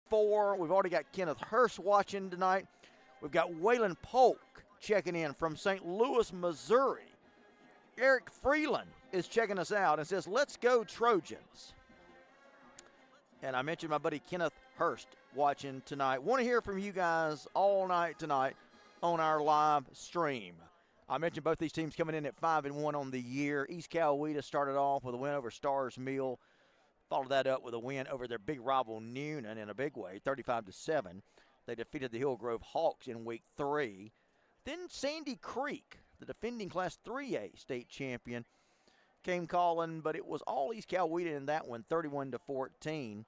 4. We've already got Kenneth Hurst watching tonight. We've got Waylon Polk checking in from St. Louis, Missouri. Eric Freeland is checking us out and says, let's go Trojans. And I mentioned my buddy Kenneth Hurst watching tonight. Want to hear from you guys all night tonight on our live stream. I mentioned both these teams coming in at 5-1 on the year. East Coweta started off with a win over Stars Mill. Followed that up with a win over their big rival Noonan in a big way, 35-7. They defeated the Hillgrove Hawks in week 3. Then Sandy Creek, the defending Class 3A state champion, came calling, but it was all East Coweta in that one, 31-14.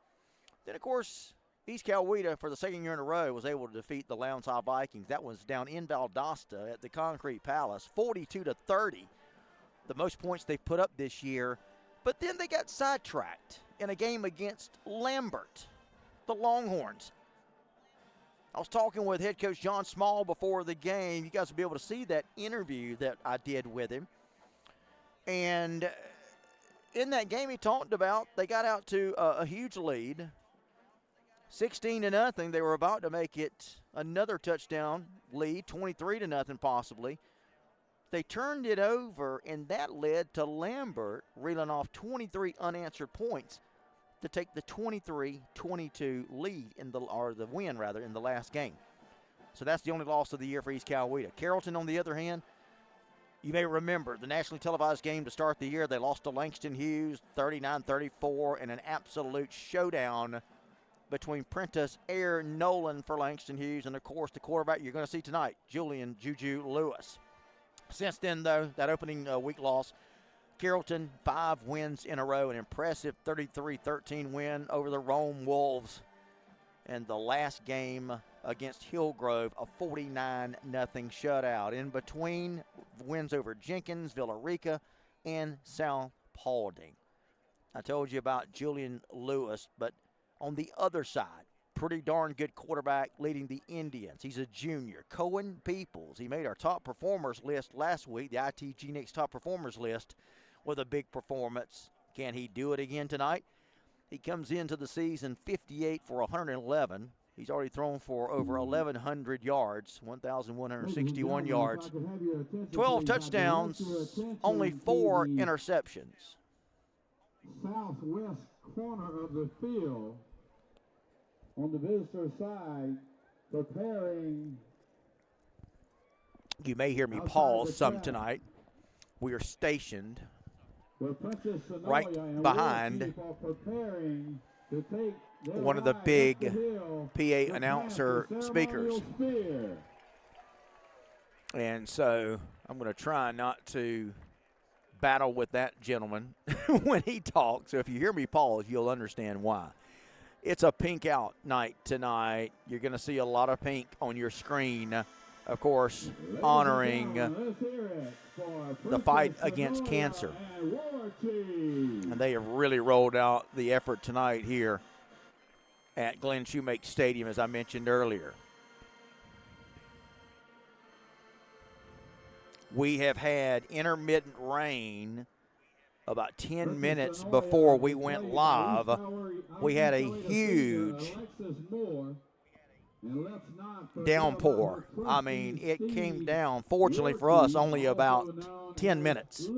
Then, of course, East Coweta, for the second year in a row, was able to defeat the Lowndes High Vikings. That was down in Valdosta at the Concrete Palace, 42-30, the most points they've put up this year. But then they got sidetracked in a game against Lambert, the Longhorns. I was talking with head coach John Small before the game. You guys will be able to see that interview that I did with him. And in that game he talked about, they got out to a huge lead, 16-0. They were about to make it another touchdown lead, 23-0 possibly. They turned it over, and that led to Lambert reeling off 23 unanswered points to take the 23-22 lead the win in the last game. So that's the only loss of the year for East Coweta. Carrollton, on the other hand, you may remember the nationally televised game to start the year. They lost to Langston Hughes 39-34 in an absolute showdown between Prentice, Air, Nolan for Langston Hughes, and, of course, the quarterback you're going to see tonight, Julian Juju Lewis. Since then, though, that opening week loss, Carrollton 5 wins in a row, an impressive 33-13 win over the Rome Wolves. And the last game against Hillgrove, a 49-0 shutout. In between, wins over Jenkins, Villarica, and South Paulding. I told you about Julian Lewis, but on the other side, pretty darn good quarterback leading the Indians. He's a junior. Cohen Peoples. He made our top performers list last week, the ITG Next top performers list, with a big performance. Can he do it again tonight? He comes into the season 58 for 111. He's already thrown for over 1,100 yards, 1,161 yards, 12 touchdowns, only 4 interceptions. Southwest corner of the field, on the visitor side, preparing. You may hear me pause some tonight. We are stationed right behind one of the big PA announcer speakers. And so I'm going to try not to battle with that gentleman when he talks. So if you hear me pause, you'll understand why. It's a pink out night tonight. You're going to see a lot of pink on your screen, of course, honoring the fight against cancer. And they have really rolled out the effort tonight here at Glenn Shoemake Stadium, as I mentioned earlier. We have had intermittent rain about 10 minutes before we went live. We had a huge downpour. I mean, it came down, fortunately for us, only about 10 minutes.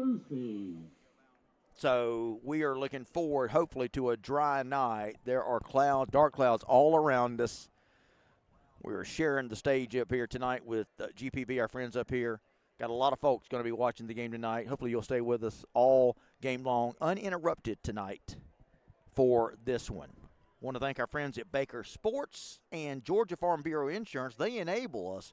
So we are looking forward, hopefully, to a dry night. There are clouds, dark clouds all around us. We're sharing the stage up here tonight with GPB, our friends up here. Got a lot of folks going to be watching the game tonight. Hopefully you'll stay with us all game long, uninterrupted tonight for this one. Want to thank our friends at Baker Sports and Georgia Farm Bureau Insurance. They enable us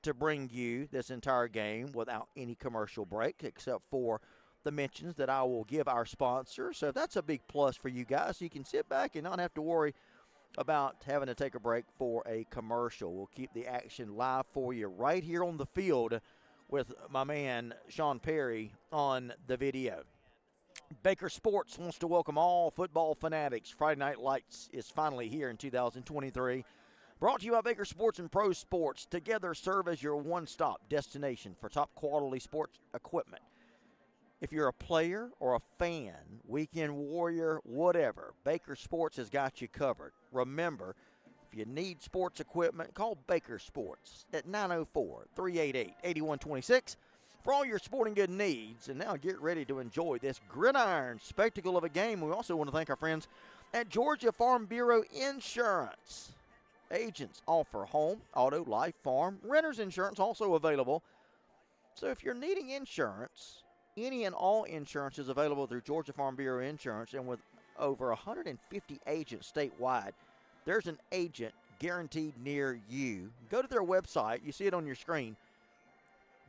to bring you this entire game without any commercial break, except for the mentions that I will give our sponsors. So that's a big plus for you guys. You can sit back and not have to worry about having to take a break for a commercial. We'll keep the action live for you right here on the field with my man Sean Perry on the video. Baker Sports wants to welcome all football fanatics. Friday Night Lights is finally here in 2023. Brought to you by Baker Sports and Pro Sports. Together serve as your one-stop destination for top quality sports equipment. If you're a player or a fan, weekend warrior, whatever, Baker Sports has got you covered. Remember, you need sports equipment, call Baker Sports at 904-388-8126 for all your sporting good needs. And now get ready to enjoy this gridiron spectacle of a game. We also want to thank our friends at Georgia Farm Bureau Insurance. Agents offer home, auto, life, farm, renter's insurance also available. So if you're needing insurance, any and all insurance is available through Georgia Farm Bureau Insurance, and with over 150 agents statewide, there's an agent guaranteed near you. Go to their website. You see it on your screen,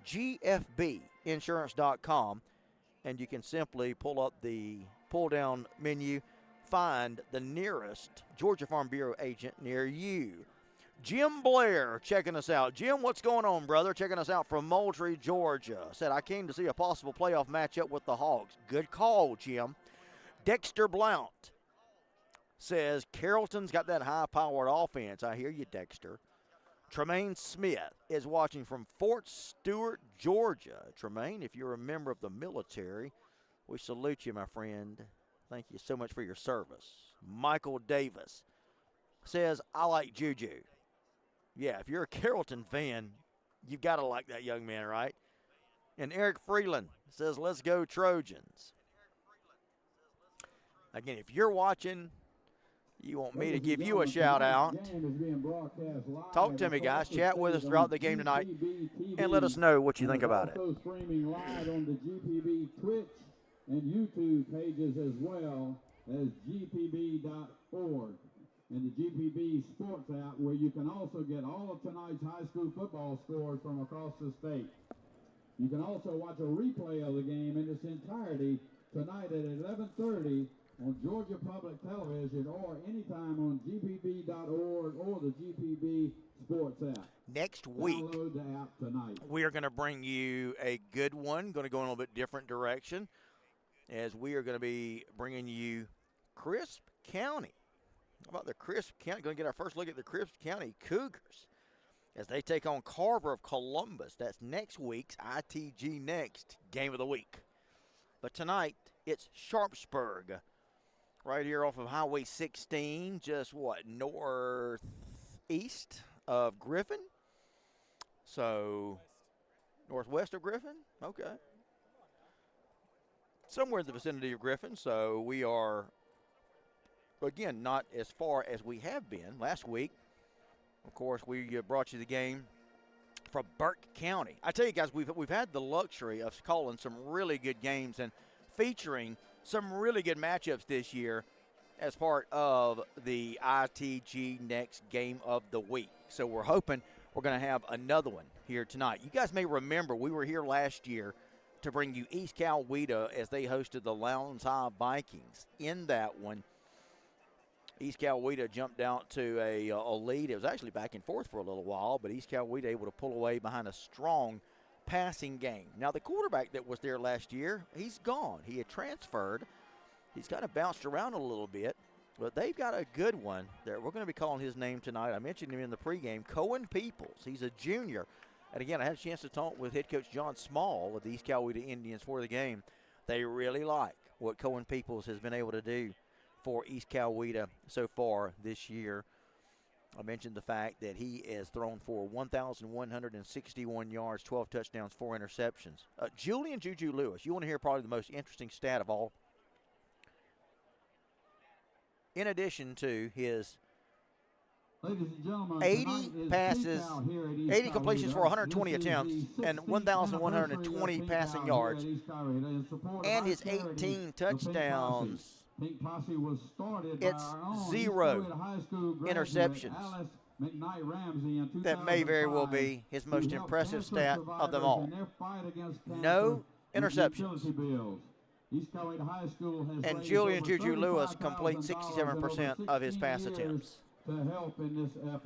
gfbinsurance.com, and you can simply pull up the pull-down menu, find the nearest Georgia Farm Bureau agent near you. Jim Blair checking us out. Jim, what's going on, brother? Checking us out from Moultrie, Georgia. Said, I came to see a possible playoff matchup with the Hogs. Good call, Jim. Dexter Blount says, Carrollton's got that high-powered offense. I hear you, Dexter. Tremaine Smith is watching from Fort Stewart, Georgia. Tremaine, if you're a member of the military, we salute you, my friend. Thank you so much for your service. Michael Davis says, I like Juju. Yeah, if you're a Carrollton fan, you've got to like that young man, right? And Eric Freeland says, let's go Trojans. Again, if you're watching, you want me to give you a shout out, talk to me, guys. Chat with us throughout the game tonight and let us know what you think about it. Also streaming live on the GPB Twitch and YouTube pages as well as gpb.org and the GPB Sports app, where you can also get all of tonight's high school football scores from across the state. You can also watch a replay of the game in its entirety tonight at 11:30 on Georgia Public Television or anytime on gpb.org or the GPB Sports app. Next week, download the app tonight. We are going to bring you a good one, going to go in a little bit different direction, as we are going to be bringing you Crisp County. How about the Crisp County? Going to get our first look at the Crisp County Cougars as they take on Carver of Columbus. That's next week's ITG Next game of the week. But tonight, it's Sharpsburg, right here off of Highway 16, just northeast of Griffin? So, northwest of Griffin? Okay. Somewhere in the vicinity of Griffin. So, we are, again, not as far as we have been. Last week, of course, we brought you the game from Burke County. I tell you guys, we've had the luxury of calling some really good games and featuring some really good matchups this year as part of the ITG Next game of the week. So we're hoping we're going to have another one here tonight. You guys may remember we were here last year to bring you East Coweta as they hosted the Lowndes High Vikings. In that one, East Coweta jumped out to a lead. It was actually back and forth for a little while, but East Coweta able to pull away behind a strong passing game. Now, the quarterback that was there last year, he's gone. He had transferred. He's kind of bounced around a little bit, but they've got a good one there. We're going to be calling his name tonight. I mentioned him in the pregame, Cohen Peoples. He's a junior. And, again, I had a chance to talk with head coach John Small of the East Coweta Indians for the game. They really like what Cohen Peoples has been able to do for East Coweta so far this year. I mentioned the fact that he has thrown for 1,161 yards, 12 touchdowns, 4 interceptions. Julian Juju Lewis, you want to hear probably the most interesting stat of all. In addition to his 80 passes, 80 completions for 120 attempts, and 1,120 passing yards, and his 18 touchdowns, it's 0 interceptions. That may very well be his most impressive stat of them all. No interceptions. And Julian Juju Lewis completes 67% of his pass attempts.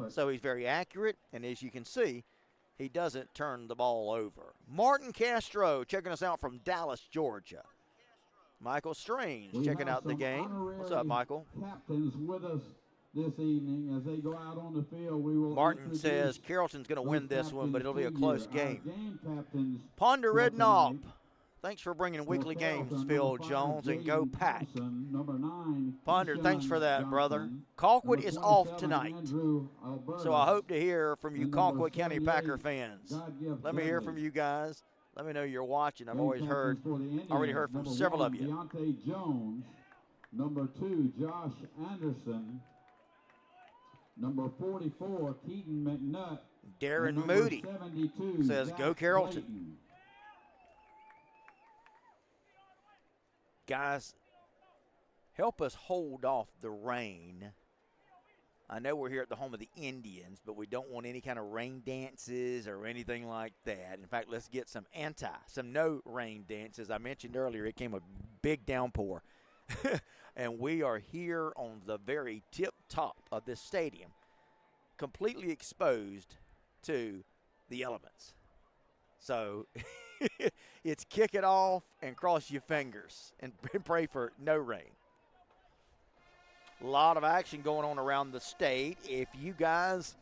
So he's very accurate, and as you can see, he doesn't turn the ball over. Martin Castro checking us out from Dallas, Georgia. Michael Strange checking out the game. What's up, Michael? Captains with us this evening as they go out on the field. We will Martin says Carrollton's going to win this one, but it'll be a close game. Ponder Redknapp Thanks for bringing For weekly games, Carrollton, Phil number 5, Jones, and go Jaden Pack. Thompson. Number 9, Ponder, thanks for that, brother. Johnson. Colquitt Number is off 27, tonight, Andrew Alberta. so I hope to hear from you And number Colquitt County 78, Packer fans. God-Gift Let me hear Dudley. from you guys. Let me know you're watching. I've Game always captains for the Indians, already heard from number several 1, of you. Deontay Jones. Number 2, Josh Anderson. Number 44, Keaton McNutt. Darren And number Moody 72, says, Zach "Go Carrollton." Clayton. Guys, help us hold off the rain. I know we're here at the home of the Indians, but we don't want any kind of rain dances or anything like that. In fact, let's get some no rain dances. I mentioned earlier it came a big downpour. And we are here on the very tip top of this stadium, completely exposed to the elements. So it's kick it off and cross your fingers and pray for no rain. A lot of action going on around the state. If you guys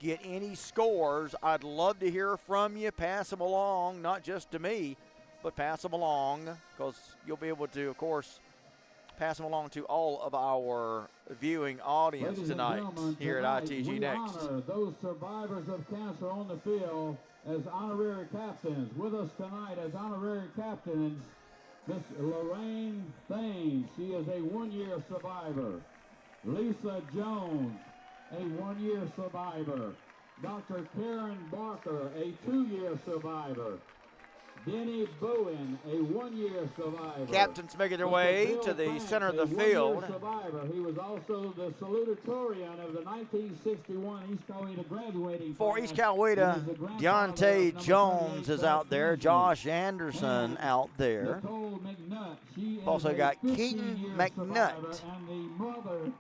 get any scores, I'd love to hear from you. Pass them along, not just to me, but pass them along, because you'll be able to, of course, pass them along to all of our viewing audience Ladies and tonight gentlemen, here tonight at ITG we Next. honor those survivors of cancer on the field as honorary captains. With us tonight as honorary captains, Miss Lorraine Thames. She is a one-year survivor. Lisa Jones, a one-year survivor. Dr. Karen Barker, a two-year survivor. Denny Bowen, a one-year survivor. Captains making their way to the center of the field. Survivor. He was also the salutatorian of the 1961 East Coweta graduating For class. East Coweta, He was the grandfather Deontay of number Jones 28, is out there. Josh Josh Anderson out there. Nicole McNutt, she is Also a got 15-year Keaton survivor, McNutt. and the mother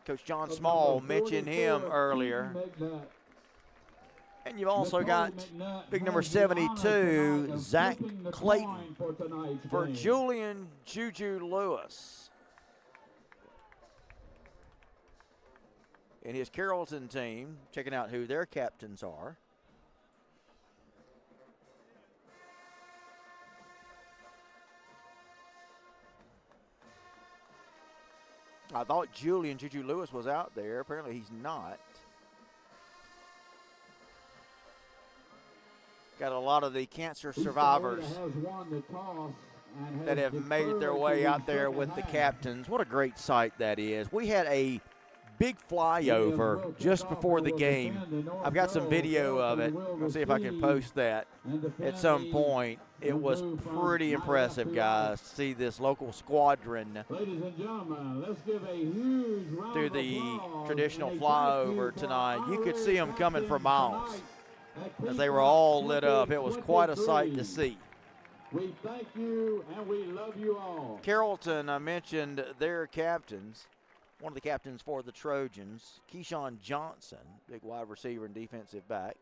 Coach John of Small number mentioned 44, him earlier. Keaton McNutt. And you've also Nicole got McNutt big number has the honor 72, tonight of Zach flipping the Clayton, coin for tonight's for game. Julian Juju Lewis and his Carrollton team, checking out who their captains are. I thought Julian Juju Lewis was out there. Apparently he's not. Got a lot of the cancer East survivors Coweta has won the toss and that has have made their deferred way to out the there second with the half. captains. What a great sight that is. We had a big flyover just before the game. I've got some video of it. We'll see if I can post that at some point. It was pretty impressive, guys, to see this local squadron Ladies and gentlemen, let's give a huge round through of the applause traditional and a thank you flyover for tonight. You could honorary see them coming for captains miles tonight at as they were Peacock all lit up. It was quite a sight to 2023. see. We thank you and we love you all. Carrollton, I mentioned their captains. One of the captains for the Trojans, Keyshawn Johnson, big wide receiver and defensive back.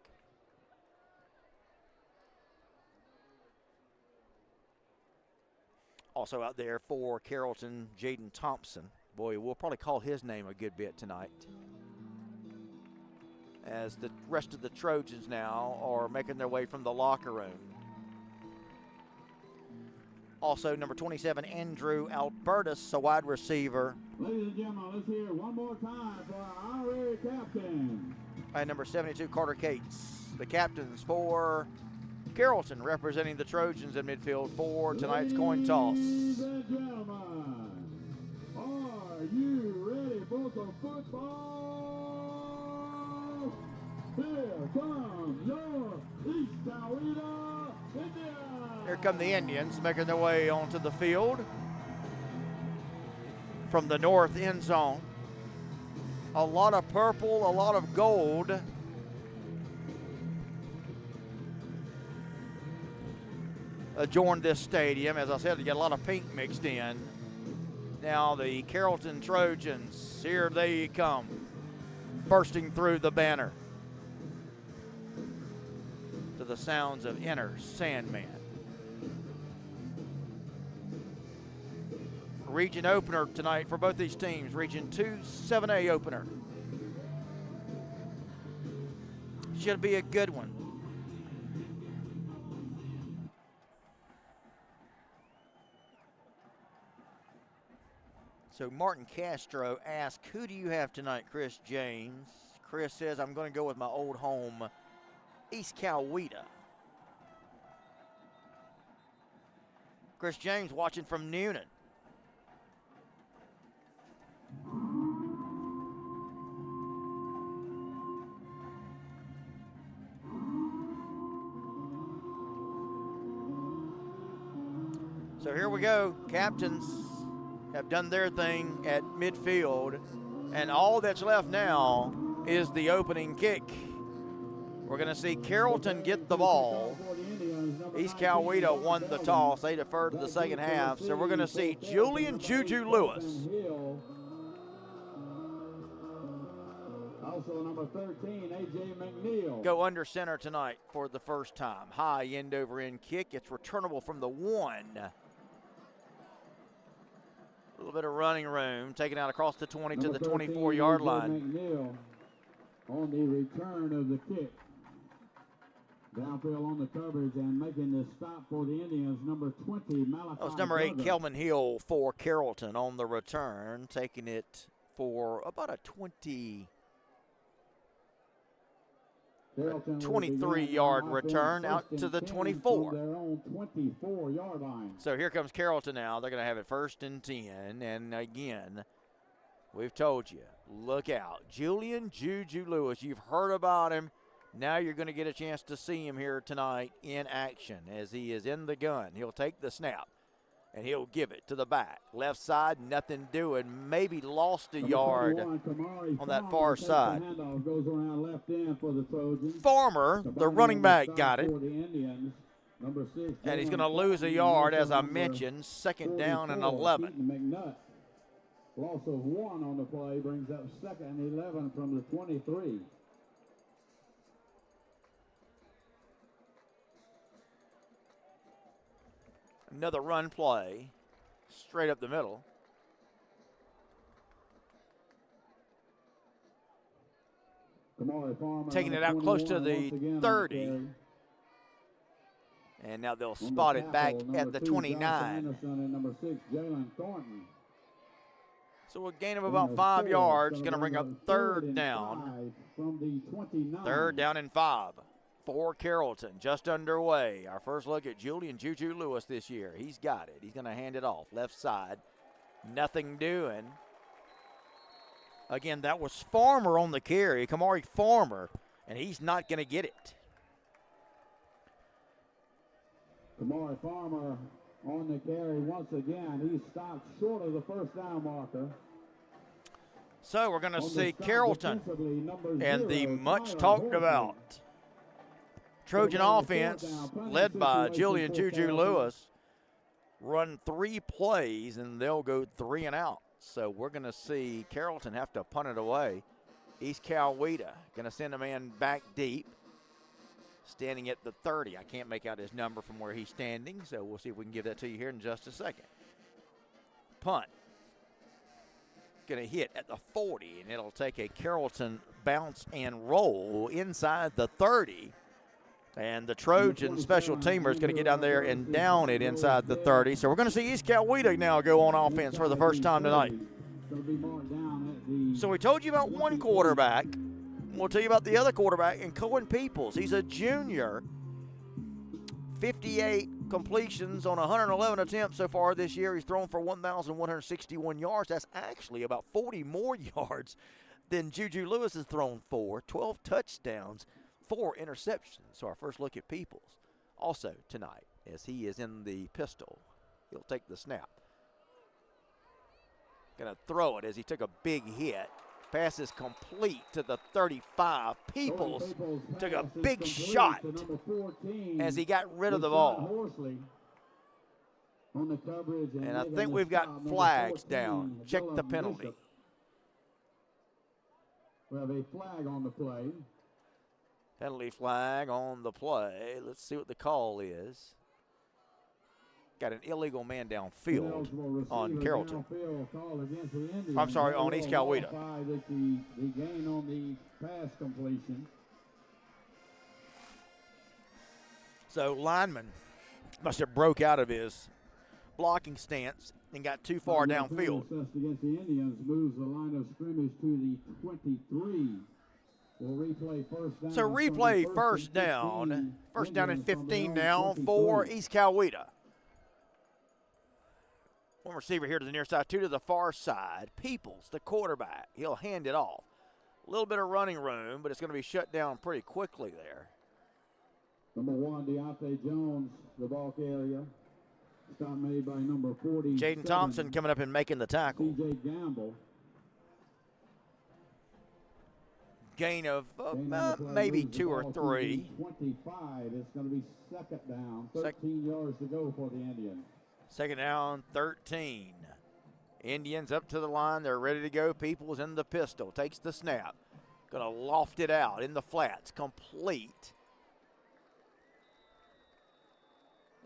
Also out there for Carrollton, Jaden Thompson. Boy, we'll probably call his name a good bit tonight, as the rest of the Trojans now are making their way from the locker room. Also, number 27, Andrew Albertus, a wide receiver. Ladies and gentlemen, let's hear it one more time for our honorary captain. And number 72, Carter Cates. The captains for Carrollton, representing the Trojans in midfield for tonight's coin toss. Ladies and gentlemen, are you ready for some football? Here comes your East Coweta Indians. Here come the Indians making their way onto the field from the north end zone. A lot of purple, a lot of gold. Adorned this stadium. As I said, you get a lot of pink mixed in. Now the Carrollton Trojans, here they come, bursting through the banner to the sounds of Enter Sandman. Region opener tonight for both these teams. Region 2 7A opener. Should be a good one. So Martin Castro asked, who do you have tonight, Chris James? Chris says, I'm going to go with my old home, East Coweta. Chris James watching from Noonan. So here we go. Captains have done their thing at midfield, and all that's left now is the opening kick. We're going to see Carrollton get the ball. East Coweta won the toss. They deferred to the second half. So we're going to see Julian Juju Lewis. Also number 13, A.J. McNeil. Go under center tonight for the first time. High end over end kick. It's returnable from the 1. A little bit of running room. Taken out across the 20 to the 24-yard line. McNeil on the return of the kick. Downfield on the coverage and making the stop for the Indians, number 20, Malachi. That was number 8, Kelvin Hill for Carrollton on the return. Taking it for about a 23-yard return out to the 24. Their own 24-yard line. So here comes Carrollton now. They're going to have it 1st and 10. And again, we've told you, look out. Julian Juju Lewis, you've heard about him. Now you're going to get a chance to see him here tonight in action as he is in the gun. He'll take the snap, and he'll give it to the back. Left side, nothing doing. Maybe lost a yard on that far side. Farmer, the running back, got it. And he's going to lose a yard, as I mentioned. 2nd down and 11. Loss of 1 on the play brings up 2nd and 11 from the 23. Another run play, straight up the middle. Taking it out close to the 30. And now they'll spot it back at the 29. So a gain of about 5 yards, going to bring up 3rd down. 3rd down and 5. For Carrollton, just underway. Our first look at Julian Juju Lewis this year. He's got it. He's going to hand it off. Left side, nothing doing. Again, that was Farmer on the carry, Kamari Farmer, and he's not going to get it. Kamari Farmer on the carry once again. He stopped short of the 1st down marker. So we're going to see Carrollton and the much talked about Trojan offense, led by Julian Juju Lewis, run 3 plays, and they'll go 3 and out. So we're going to see Carrollton have to punt it away. East Coweta going to send a man back deep, standing at the 30. I can't make out his number from where he's standing, so we'll see if we can give that to you here in just a second. Punt. Going to hit at the 40, and it'll take a Carrollton bounce and roll inside the 30. And the Trojan special teamer is going to get down there and down it inside the 30. So we're going to see East Coweta now go on offense for the first time tonight. So we told you about one quarterback. We'll tell you about the other quarterback, and Cohen Peoples. He's a junior. 58 completions on 111 attempts so far this year. He's thrown for 1,161 yards. That's actually about 40 more yards than Juju Lewis has thrown for. 12 touchdowns. 4 interceptions. So our first look at Peoples also tonight as he is in the pistol. He'll take the snap. Going to throw it as he took a big hit. Pass is complete to the 35. Peoples took a big shot as he got rid of the ball. And I think we've got flags down. Check the penalty. We have a flag on the play. Penalty flag on the play. Let's see what the call is. Got an illegal man downfield on Carrollton. I'm sorry, on East Coweta. The gain on the pass completion. So lineman must have broke out of his blocking stance and got too far downfield. Against the Indians moves the line of scrimmage to the 23. We'll replay first down. So replay first down. First down and 15 now for East Coweta. One receiver here to the near side, two to the far side. Peoples, the quarterback. He'll hand it off. A little bit of running room, but it's going to be shut down pretty quickly there. Number 1, Deontay Jones, the ball carrier. Stop made by number 40. Jaden Thompson coming up and making the tackle. C.J. Gamble. Gain of maybe 2 or 3. 25. It's going to be second down. 13 yards to go for the Indians. Second down, 13. Indians up to the line. They're ready to go. Peoples in the pistol. Takes the snap. Going to loft it out in the flats. Complete.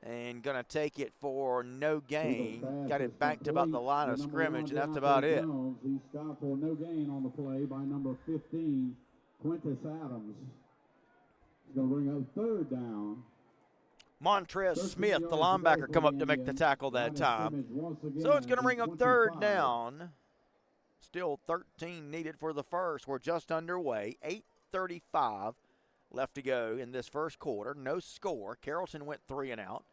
And going to take it for no gain. Got it back to about the line of scrimmage, and that's about it. He stopped for no gain on the play by number 15, Quintus Adams. He's going to bring up third down. Montrez Smith, the linebacker, come up to make the tackle that time. So it's going to bring up third down. Still 13 needed for the first. We're just underway. 8:35 left to go in this first quarter. No score. Carrollton went 3 and out.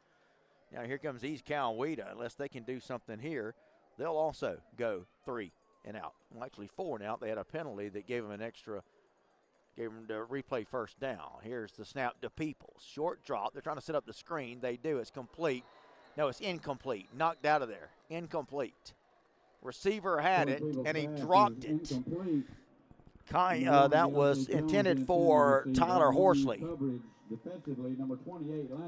Now here comes East Coweta. Unless they can do something here, they'll also go 3 and out. Well, actually 4 and out. They had a penalty that gave them an extra. Gave them to replay first down. Here's the snap to Peoples. Short drop. They're trying to set up the screen. They do. It's complete. No, it's incomplete. Knocked out of there. Incomplete. Receiver had it, and he dropped it. That was intended for Tyler Horsley.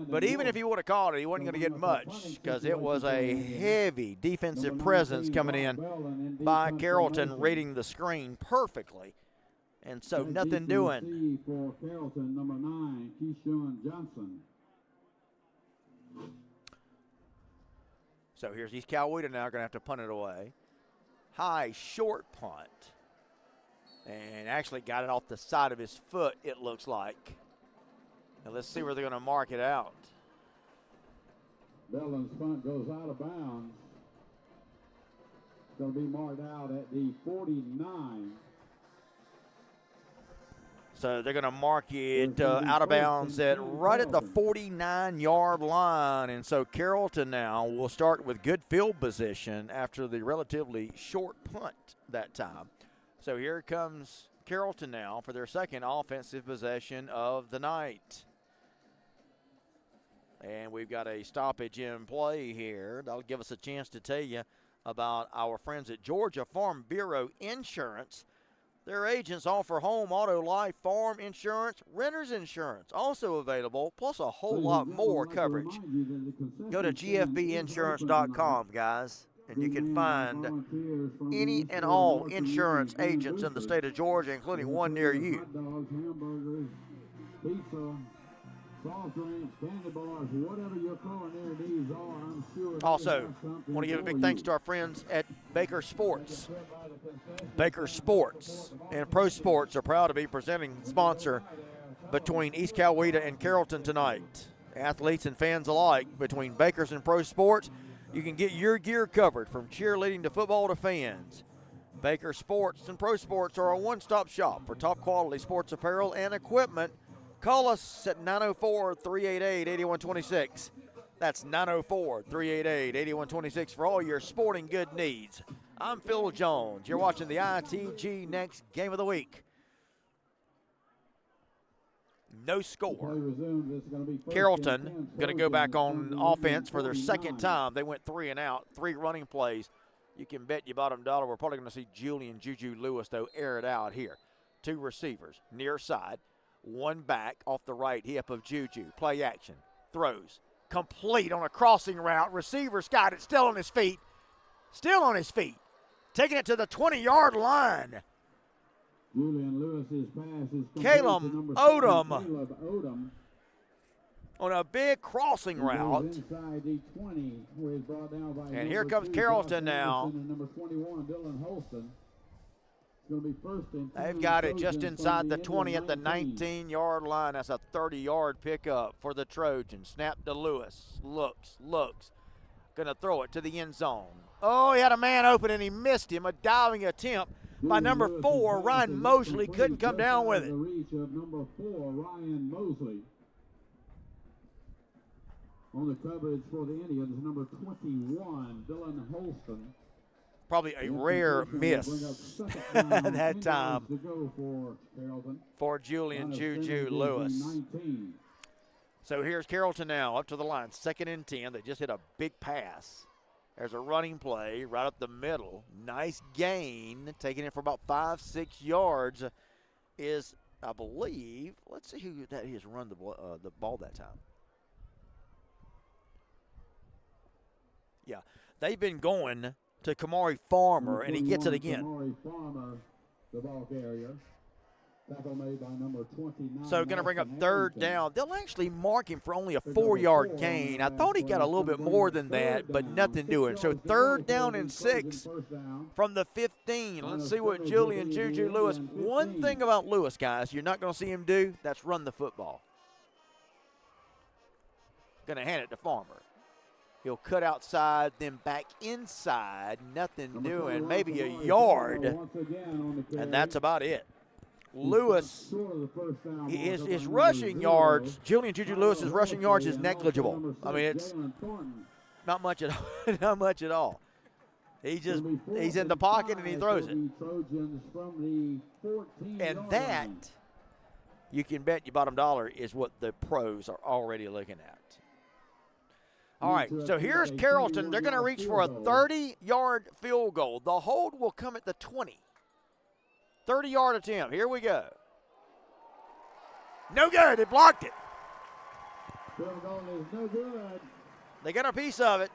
But even if he would have caught it, he wasn't going to get much because it was a heavy defensive presence coming in by Carrollton, reading the screen perfectly. And so nothing doing. For Carrollton, number 9, Keyshawn Johnson. So here's East Coweta now going to have to punt it away. High, short punt. And actually got it off the side of his foot, it looks like. Now let's see where they're going to mark it out. Belden's punt goes out of bounds. It's going to be marked out at the 49. So they're going to mark it out of bounds right at the 49-yard line. And so Carrollton now will start with good field position after the relatively short punt that time. So here comes Carrollton now for their second offensive possession of the night. And we've got a stoppage in play here. That'll give us a chance to tell you about our friends at Georgia Farm Bureau Insurance. Their agents offer home, auto, life, farm insurance, renter's insurance, also available, plus a whole lot more coverage. Go to gfbinsurance.com, guys, and you can find any and all insurance agents in the state of Georgia, including one near you. Also, want to give a big thanks to our friends at Baker Sports. Baker Sports and Pro Sports are proud to be presenting sponsor between East Coweta and Carrollton tonight. Athletes and fans alike, between Bakers and Pro Sports, you can get your gear covered from cheerleading to football to fans. Baker Sports and Pro Sports are a one-stop shop for top quality sports apparel and equipment. Call us at 904-388-8126. That's 904-388-8126 for all your sporting good needs. I'm Phil Jones. You're watching the ITG Next Game of the Week. No score. Carrollton going to go back on offense for their second time. They went 3 and out, 3 running plays. You can bet your bottom dollar we're probably going to see Julian Juju Lewis, though, air it out here. 2 receivers, near side. 1 back off the right hip of Juju. Play action. Throws. Complete on a crossing route. Receiver's got it. Still on his feet. Still on his feet. Taking it to the 20-yard line. Julian Lewis's pass is Caleb Odom on a big crossing route. Inside the 20, where he's brought down by and here comes Carrollton now. And number 21, Dylan Holston. They've got it just inside the 20 at the 19-yard line. That's a 30-yard pickup for the Trojans. Snap to Lewis. Looks. Going to throw it to the end zone. Oh, he had a man open and he missed him. A diving attempt by number 4, Ryan Mosley. Couldn't come down with it. The reach of number 4, Ryan Mosley. On the coverage for the Indians, number 21, Dylan Holston. Probably a rare miss that time for Julian Juju Lewis. So here's Carrollton now up to the line, 2nd and 10. They just hit a big pass. There's a running play right up the middle. Nice gain, taking it for about 5-6 yards. Is, I believe, let's see who that is run the ball that time. Yeah, they've been going to Kamari Farmer, and he gets it again. Kamari Farmer, the ball carrier. Tackle made by number 29. So going to bring up 3rd down. They'll actually mark him for only a 4-yard gain. I thought he got a little bit more than that, but nothing doing. So 3rd down and 6 from the 15. Let's see what Julian Juju Lewis. One thing about Lewis, guys, you're not going to see him do, that's run the football. Going to hand it to Farmer. He'll cut outside, then back inside. Nothing doing. Maybe a yard, and that's about it. Lewis, his rushing yards, Julian Juju Lewis's rushing yards is negligible. I mean, it's not much at all. Not much at all. He's in the pocket and he throws it. And that, you can bet your bottom dollar, is what the pros are already looking at. All right, so here's Carrollton. They're going to reach for a 30-yard field goal. The hold will come at the 20. 30-yard attempt. Here we go. No good. They blocked it. Field goal is no good. They got a piece of it.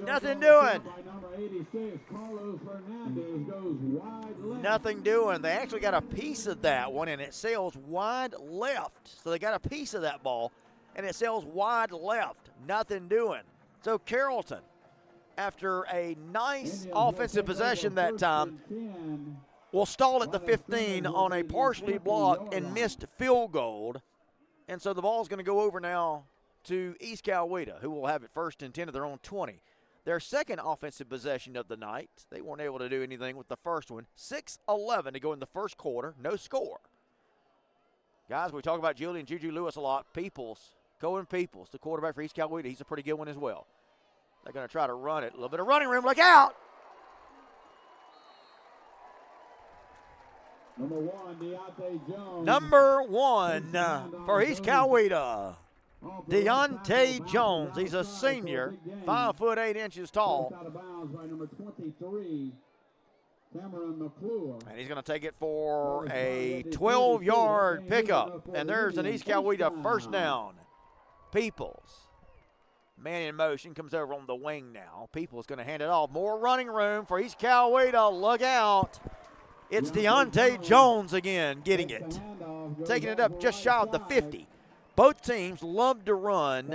Nothing By doing. number 86, Carlos Fernandez goes wide left. Nothing doing. They actually got a piece of that one, and it sails wide left. So they got a piece of that ball, and it sails wide left. Nothing doing. So Carrollton, after a nice offensive possession that time, will stall at the 15 on a partially blocked and missed field goal. And so the ball's going to go over now to East Coweta, who will have it 1st and 10 of their own 20. Their second offensive possession of the night. They weren't able to do anything with the first one. 6:11 to go in the first quarter. No score. Guys, we talk about Julian Juju Lewis a lot. Cohen Peoples, the quarterback for East Coweta, he's a pretty good one as well. They're going to try to run it. A little bit of running room. Look out! Number 1, Deontay Jones. Number 1 for East Coweta, Deontay Jones. He's a senior, 5'8" tall. Out of bounds by number 23, Cameron McClure. And he's going to take it for a 12-yard pickup. And there's an East Coweta 1st down. Peoples, man in motion, comes over on the wing now. Peoples going to hand it off. More running room for East Coweta. Look out. It's Deontay Jones again getting it. Taking it up just shy of the 50. Both teams love to run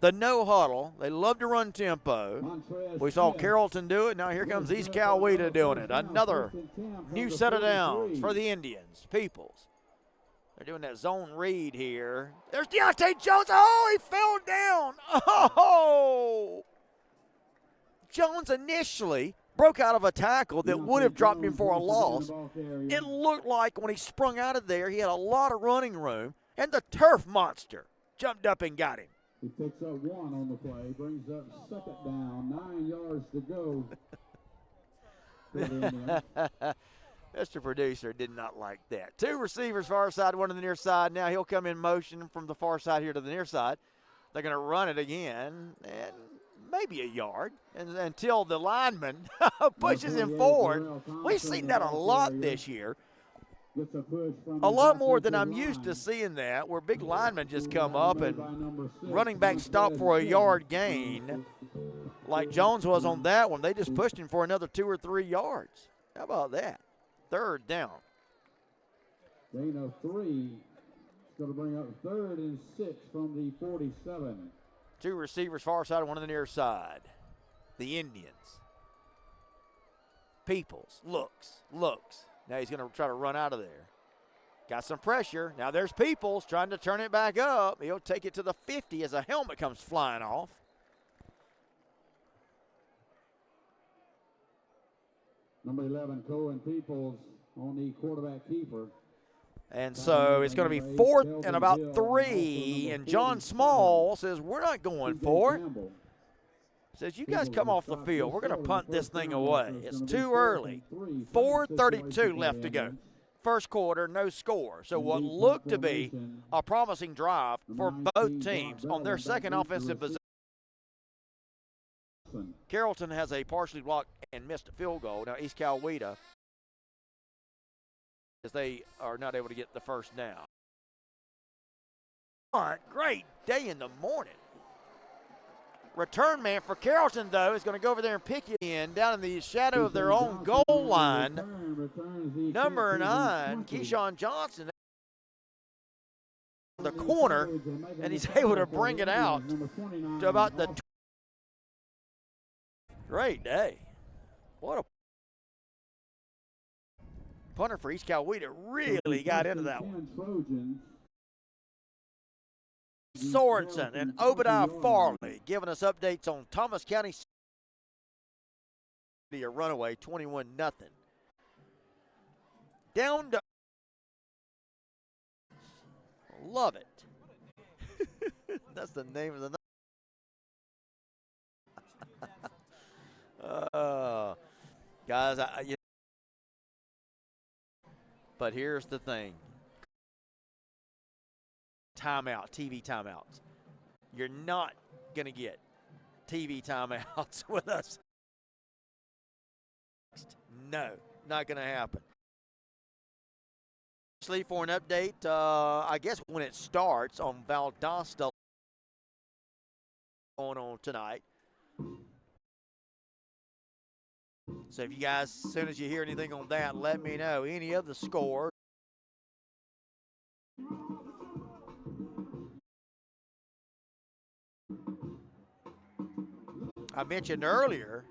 the no huddle. They love to run tempo. We saw Carrollton do it. Now here comes East Coweta doing it. Another new set of downs for the Indians. Peoples. They're doing that zone read here. There's Deontay Jones. Oh, he fell down. Oh! Jones initially broke out of a tackle that would have dropped him for a loss. It looked like when he sprung out of there, he had a lot of running room, and the turf monster jumped up and got him. He picks up 1 on the play, brings up 2nd down, 9 yards to go. Mr. Producer did not like that. 2 receivers far side, 1 to the near side. Now he'll come in motion from the far side here to the near side. They're going to run it again, and maybe a yard, and until the lineman pushes him forward. We've seen that a lot this year. A lot more than I'm used to seeing that, where big linemen just come up and running back stop for a yard gain, like Jones was on that one. They just pushed him for another 2 or 3 yards. How about that? 3rd down. Gain of 3. It's going to bring up 3rd and 6 from the 47. 2 receivers far side, 1 on the near side. The Indians. Peoples looks. Now he's going to try to run out of there. Got some pressure. Now there's Peoples trying to turn it back up. He'll take it to the 50 as a helmet comes flying off. Number 11, Cohen Peoples on the quarterback keeper. And so it's going to be 4th and about 3. And John Small says, we're not going for it. Says, you guys come off the field. We're going to punt this thing away. It's too early. 4:32 left to go. First quarter, no score. So what looked to be a promising drive for both teams on their second offensive possession. Carrollton has a partially blocked and missed field goal. Now East Coweta, as they are not able to get the first down. Great day in the morning. Return man for Carrollton, though, is going to go over there and pick it in down in the shadow of their own goal line. Number 9, Keyshawn Johnson, the corner, and he's able to bring it out to about the. Great day. What a punter for East Coweta. Really got into that one. Sorensen and Obadiah Farley giving us updates on Thomas County. A runaway, 21-0. Down to. Love it. That's the name of the night. Guys, but here's the thing. Timeout, TV timeouts. You're not going to get TV timeouts with us. No, not going to happen. Actually, for an update, I guess when it starts on Valdosta going on tonight. So if you guys, as soon as you hear anything on that, let me know. Any of the scores. I mentioned earlier,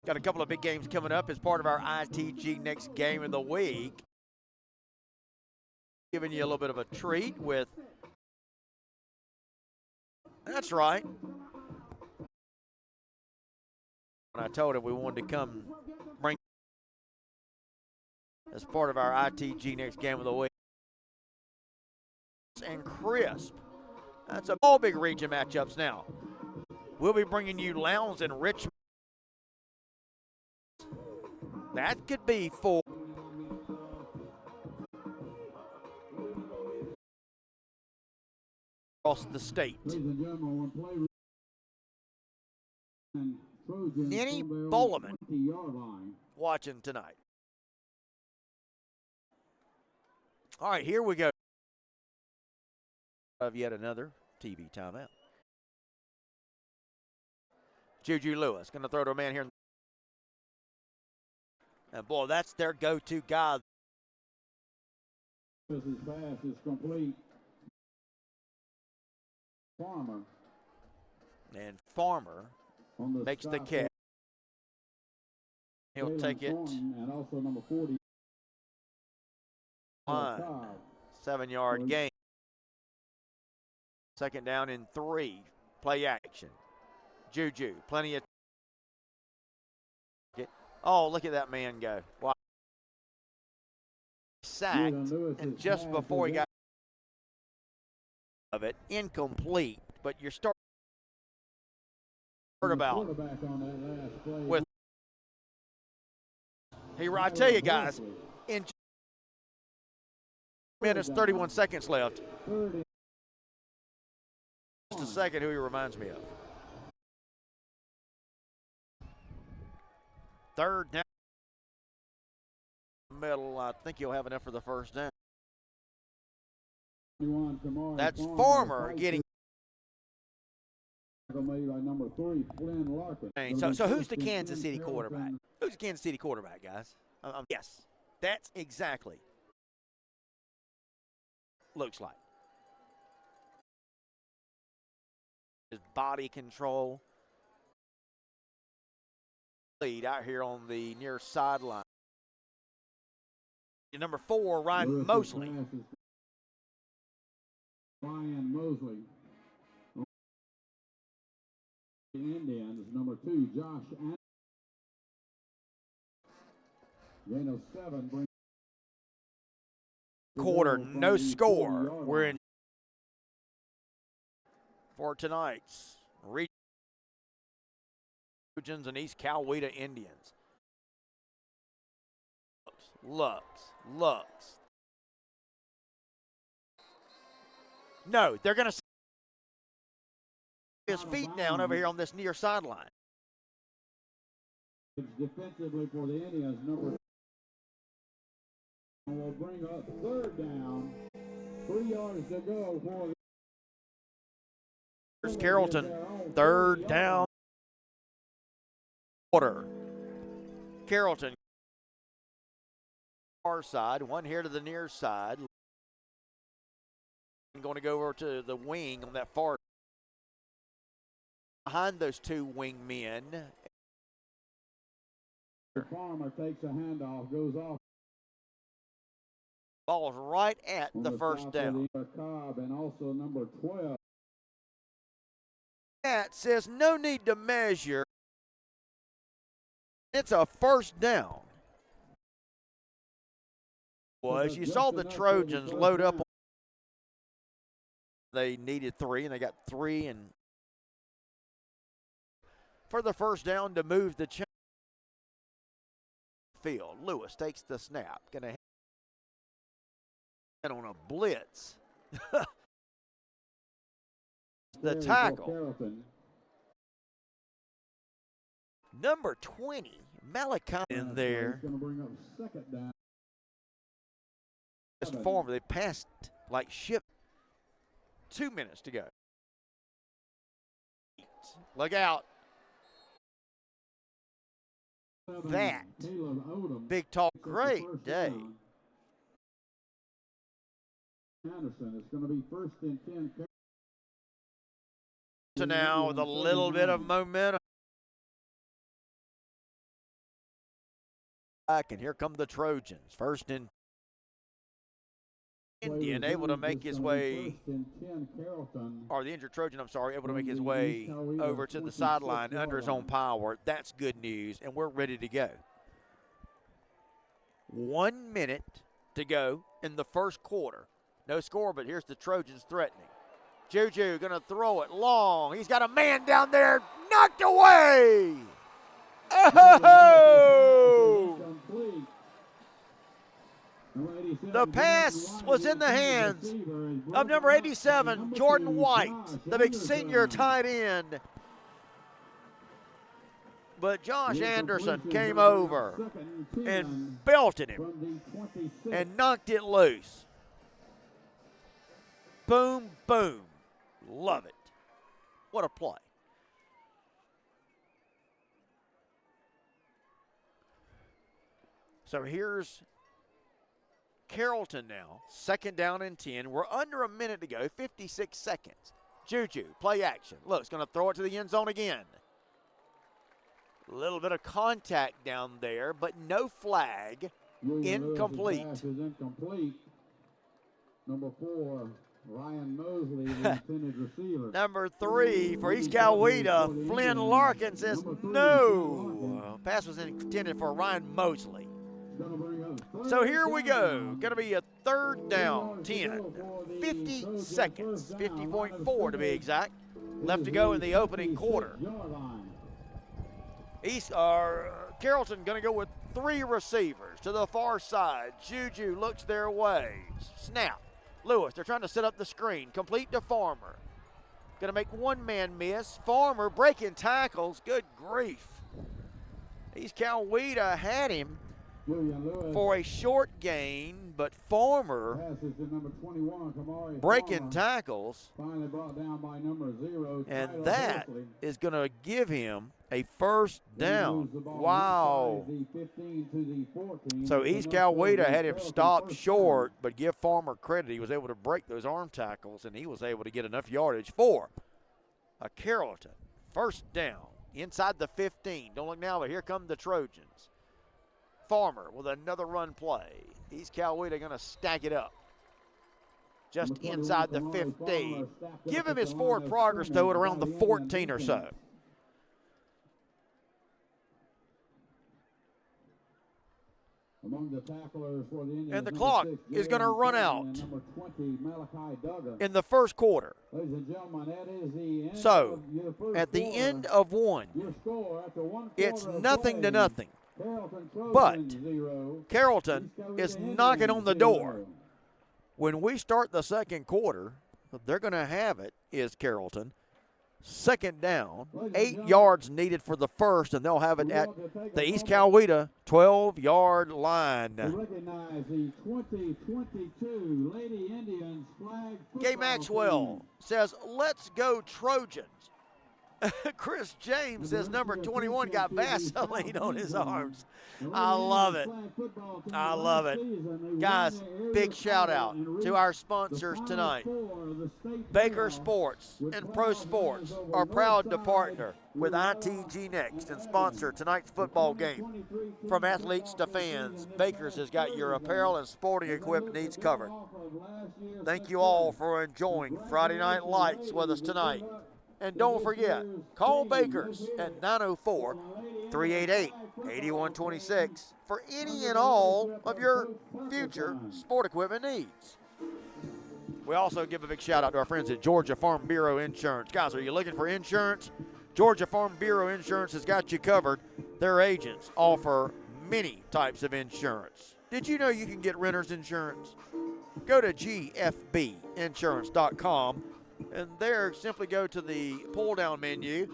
got a couple of big games coming up as part of our ITG Next Game of the Week. Giving you a little bit of a treat with, that's right. When I told him we wanted to come bring as part of our ITG Next Game of the Week. And crisp. That's all big region matchups now. We'll be bringing you Lowndes and Richmond. That could be for across the state. Nenny Bowleman watching tonight. All right, here we go. Of yet another TV timeout. Juju Lewis going to throw to a man here. And boy, that's their go-to guy. This is fast, it's complete. Farmer. And Farmer makes the catch. He'll take it. And also number 40. 7-yard gain. Second down and 3. Play action. Juju, plenty of. Oh, look at that man go. Wow. Sacked, and just before he got of it, incomplete. But you're starting about with. I tell you guys, in minutes, 31 seconds left. Just a second, who he reminds me of. Third down. Middle, I think he'll have enough for the first down. That's Farmer getting. So who's the Kansas City quarterback? Who's the Kansas City quarterback, guys? Yes, that's exactly. Looks like. His body control. Lead out here on the near sideline. Number 4, Ryan Mosley. Ryan Mosley. Indians, number 2, Josh Anderson. Gain of 7 brings quarter, no score. We're in for tonight's Trojans and East Coweta Indians. Looks. No, they're going to set his feet down over here on this near sideline. Defensively for the Indians, number 2 will bring up 3rd down. 3 yards to go for the Here's Carrollton, 3rd down. Quarter. Carrollton, far side, one here to the near side. I'm going to go over to the wing on that far. Behind those 2 wing men. Farmer takes a handoff, goes off. Ball's right at the first down. Cobb and also number 12. That says no need to measure. It's a first down. You saw the Trojans load up. They needed 3, and they got 3, and for the first down to move the chain. Field. Lewis takes the snap. Gonna hit on a blitz. The tackle. Number 20, Malachi in there. Going to bring up 2nd down. This form, they passed like ship. 2 minutes to go. Look out. That big talk, great day. Anderson, it's going to be 1st and 10. So now with a little bit of momentum. Back, and here come the Trojans. 1st and Indian able to make his way, or the injured Trojan, I'm sorry, able to make his way over to the sideline under his own power. That's good news, and we're ready to go. 1 minute to go in the first quarter. No score, but here's the Trojans threatening. Juju going to throw it long. He's got a man down there, knocked away. Oh! The pass was in the hands of number 87, Jordan White, the big senior tight end. But Josh Anderson came over and belted him and knocked it loose. Boom, boom. Love it. What a play. So here's Carrollton now, 2nd down and 10. We're under a minute to go, 56 seconds. Juju, play action. Look, it's going to throw it to the end zone again. A little bit of contact down there, but no flag. Incomplete. Pass is incomplete. Number 4, Ryan Mosley, the intended receiver. Number 3 for East Coweta, Flynn Larkin says no. Pass was intended for Ryan Mosley. So here we go. Going to be a 3rd down, 10, 50 seconds, 50.4 to be exact. Left to go in the opening quarter. Carrollton going to go with 3 receivers to the far side. Juju looks their way. Snap. Lewis, they're trying to set up the screen. Complete to Farmer. Going to make one man miss. Farmer breaking tackles. Good grief. East Coweta had him for a short gain, but Farmer breaking tackles, and that is going to give him a first down. Wow. So East Coweta had him stopped short, but give Farmer credit. He was able to break those arm tackles, and he was able to get enough yardage for a Carrollton first down inside the 15. Don't look now, but here come the Trojans. Farmer with another run play. East Coweta going to stack it up just inside the 15. Give him his forward progress, though, at around the 14 or so. And the clock is going to run out in the first quarter. So, at the end of one, it's 0-0. But Carrollton is knocking on the door. When we start the second quarter, they're going to have it, is Carrollton. Second down, 8 yards needed for the first, and they'll have it at the East Coweta 12-yard line. Gay Maxwell says, "Let's go Trojans." Chris James says number 21 got Vaseline on his arms. I love it. I love it. Guys, big shout out to our sponsors tonight. Baker Sports and Pro Sports are proud to partner with ITG Next and sponsor tonight's football game. From athletes to fans, Baker's has got your apparel and sporting equipment needs covered. Thank you all for enjoying Friday Night Lights with us tonight. And don't forget, call Baker's at 904-388-8126 for any and all of your future sport equipment needs. We also give a big shout out to our friends at Georgia Farm Bureau Insurance. Guys, are you looking for insurance? Georgia Farm Bureau Insurance has got you covered. Their agents offer many types of insurance. Did you know you can get renter's insurance? Go to gfbinsurance.com. And there, simply go to the pull-down menu,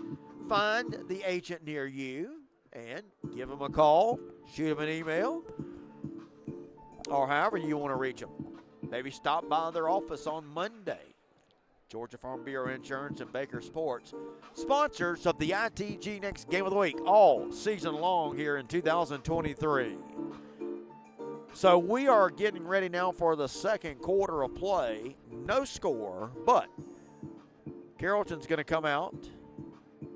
find the agent near you, and give them a call, shoot them an email, or however you want to reach them. Maybe stop by their office on Monday. Georgia Farm Bureau Insurance and Baker Sports, sponsors of the ITG Next Game of the Week all season long here in 2023. So we are getting ready now for the second quarter of play. No score, but Carrollton's going to come out,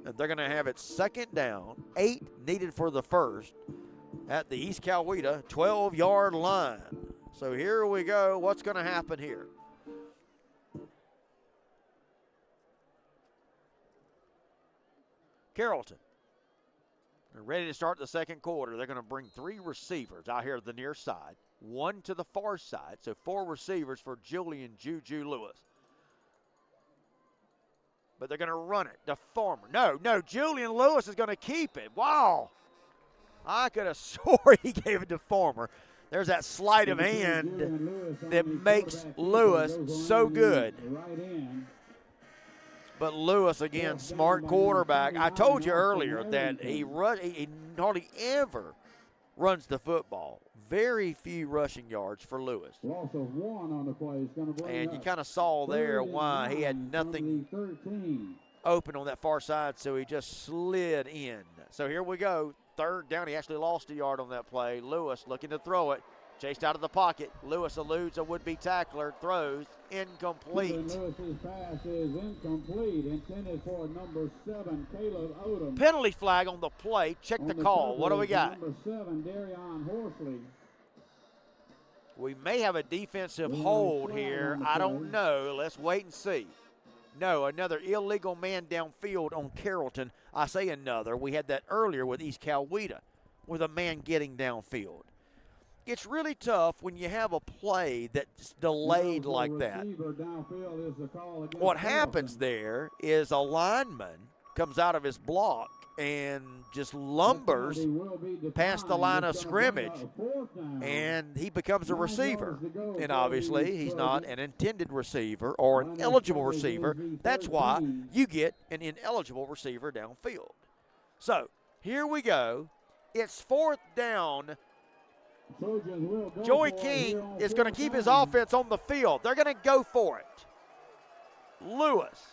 and they're going to have it second down, 8 needed for the first, at the East Coweta 12-yard line. So here we go. What's going to happen here? Carrollton, they're ready to start the second quarter. They're going to bring 3 receivers out here to the near side, 1 to the far side, so 4 receivers for Julian Juju Lewis. But they're going to run it to Farmer. No, Julian Lewis is going to keep it. Wow. I could have swore he gave it to Farmer. There's that sleight of hand that makes Lewis so good. But Lewis, again, smart quarterback. I told you earlier that he hardly ever runs the football. Very few rushing yards for Lewis. Loss of 1 on the play is going to bring And you kind of saw there why he had nothing open on that far side, so he just slid in. So here we go. Third down. He actually lost a yard on that play. Lewis looking to throw it. Chased out of the pocket. Lewis eludes a would-be tackler. Throws incomplete. Lewis's pass is incomplete. Intended for number 7, Caleb Odom. Penalty flag on the play. Check the call. What do we got? Number 7, Darion Horsley. We may have a defensive hold here. I don't know. Let's wait and see. No, another illegal man downfield on Carrollton. I say another. We had that earlier with East Coweta with a man getting downfield. It's really tough when you have a play that's delayed like that. What happens there is a lineman comes out of his block and just lumbers past the line of scrimmage, and he becomes a receiver. And obviously, he's not an intended receiver or an eligible receiver. That's why you get an ineligible receiver downfield. So, here we go. It's 4th down. Joey King is going to keep his offense on the field. They're going to go for it. Lewis.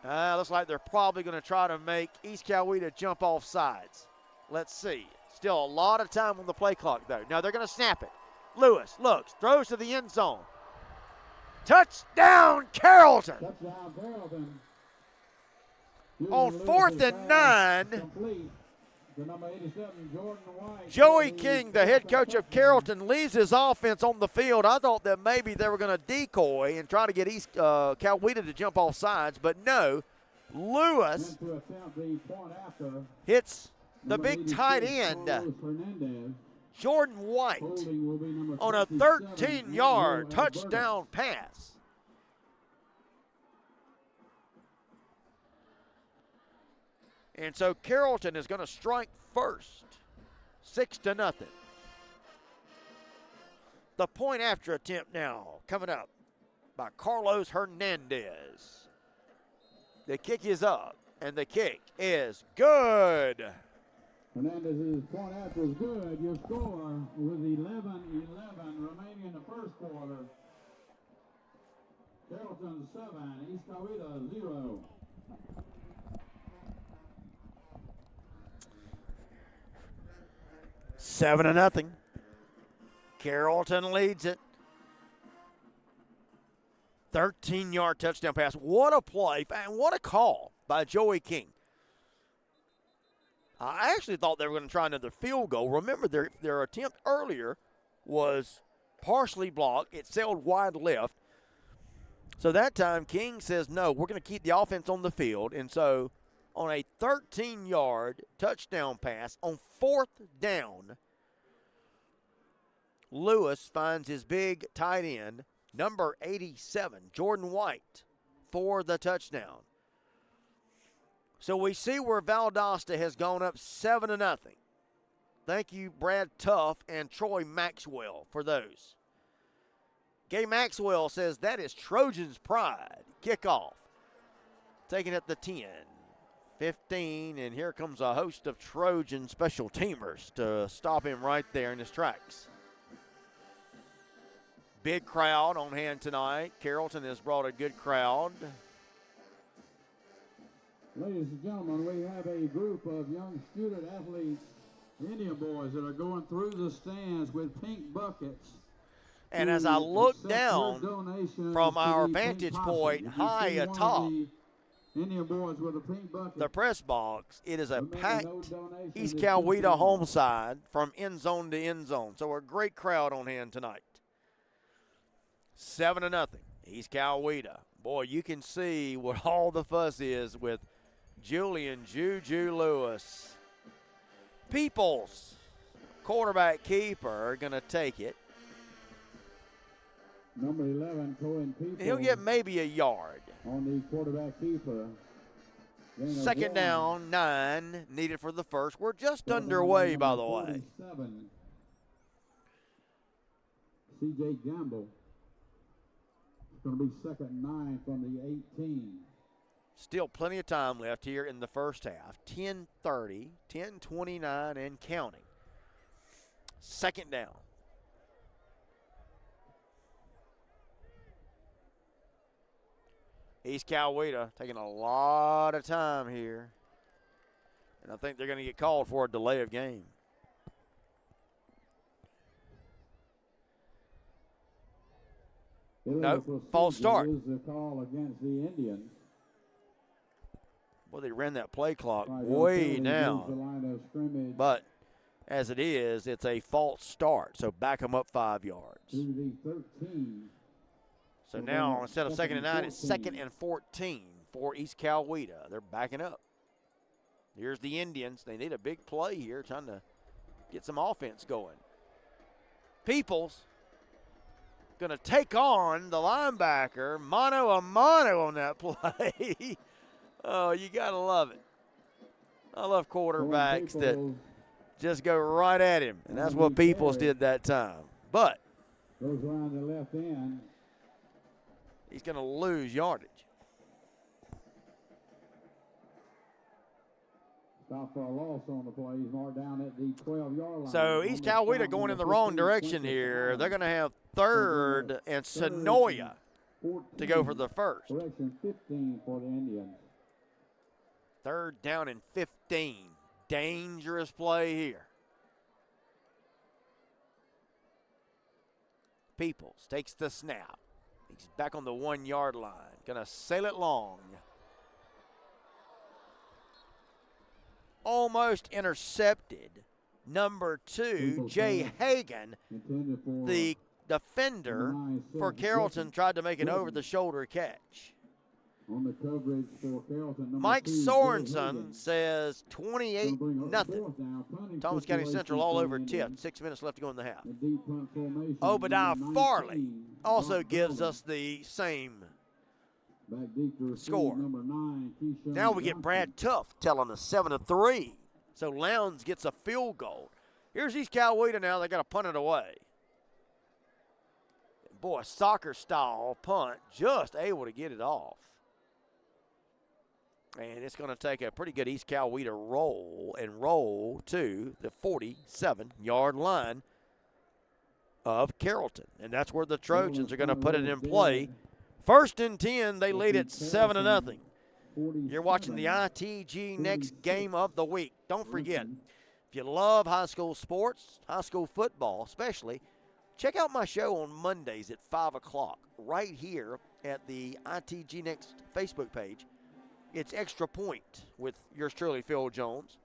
Looks like they're probably going to try to make East Coweta jump off sides. Let's see. Still a lot of time on the play clock, though. Now they're going to snap it. Lewis looks, throws to the end zone. Touchdown, Carrollton. Touchdown, Carrollton. On 4th and 9. The number 87, Jordan White. Joey King, the head coach of Carrollton, leaves his offense on the field. I thought that maybe they were going to decoy and try to get East Coweta to jump off sides, but no. Lewis hits the big tight end, Jordan White, on a 13-yard touchdown pass. And so Carrollton is going to strike first, 6-0. The point after attempt now coming up by Carlos Hernandez. The kick is up, and the kick is good. Hernandez's point after is good. Your score with 11-11 remaining in the first quarter. Carrollton 7, East Coweta 0. 7-0. Carrollton leads it. 13-yard touchdown pass. What a play, and what a call by Joey King. I actually thought they were going to try another field goal. Remember, their attempt earlier was partially blocked. It sailed wide left. So that time, King says, no, we're going to keep the offense on the field. And so on a 13-yard touchdown pass on 4th down, Lewis finds his big tight end, number 87, Jordan White, for the touchdown. So we see where Valdosta has gone up 7-0. Thank you, Brad Tuff and Troy Maxwell, for those. Gay Maxwell says that is Trojans' pride. Kickoff. Taking at the 10, 15, and here comes a host of Trojan special teamers to stop him right there in his tracks. Big crowd on hand tonight. Carrollton has brought a good crowd. Ladies and gentlemen, we have a group of young student athletes, Indian boys, that are going through the stands with pink buckets. And as I look down from our vantage point high atop Indian boys with a pink bucket, the press box, it is a packed East Coweta home side from end zone to end zone. So a great crowd on hand tonight. 7-0, East Coweta. Boy, you can see what all the fuss is with Julian Juju Lewis. Peoples, quarterback keeper, are going to take it. Number 11, Cohen Peoples. He'll get maybe a yard. On the quarterback keeper. Second down, 9, needed for the first. We're just underway, by the way. C.J. Gamble. It's going to be second and 9 from the 18. Still plenty of time left here in the first half. 10:30, 10:29 and counting. Second down. East Coweta taking a lot of time here. And I think they're going to get called for a delay of game. Nope, false start. The call against the Indians. Well, they ran that play clock way down. But as it is, it's a false start. So back them up 5 yards. So now instead of 2nd and 9, it's 2nd and 14 for East Coweta. They're backing up. Here's the Indians. They need a big play here, trying to get some offense going. Peoples going to take on the linebacker, mano a mano on that play. Oh, you got to love it. I love quarterbacks that just go right at him, and that's what Peoples did that time. But goes around the left end. He's going to lose yardage. Stop for a loss on the play. He's marked down at the 12-yard line. So East Coweta going in the wrong direction here. They're going to have 3rd and Sonoya to go for the first. Correction, 15 for the Indians. 3rd down and 15. Dangerous play here. Peoples takes the snap. He's back on the 1-yard line. Going to sail it long. almost intercepted. Number 2, Jay Hagan, the defender for Carrollton, tried to make an over-the-shoulder catch. On the coverage for Carrollton, Mike Sorensen says 28-0. Thomas County Central all over Tift. 6 minutes left to go in the half. Obadiah Farley also gives us the same score. Now we get Brad Tuff telling us 7-3. So Lowndes gets a field goal. Here's East Coweta now. They got to punt it away. Boy, soccer-style punt, just able to get it off. And it's going to take a pretty good East Coweta roll to the 47-yard line of Carrollton. And that's where the Trojans are going to put it in play. 1st and 10, they lead it 7-0. You're watching the ITG Next Game of the Week. Don't forget, if you love high school sports, high school football especially, check out my show on Mondays at 5 o'clock right here at the ITG Next Facebook page. It's Extra Point with yours truly, Phil Jones.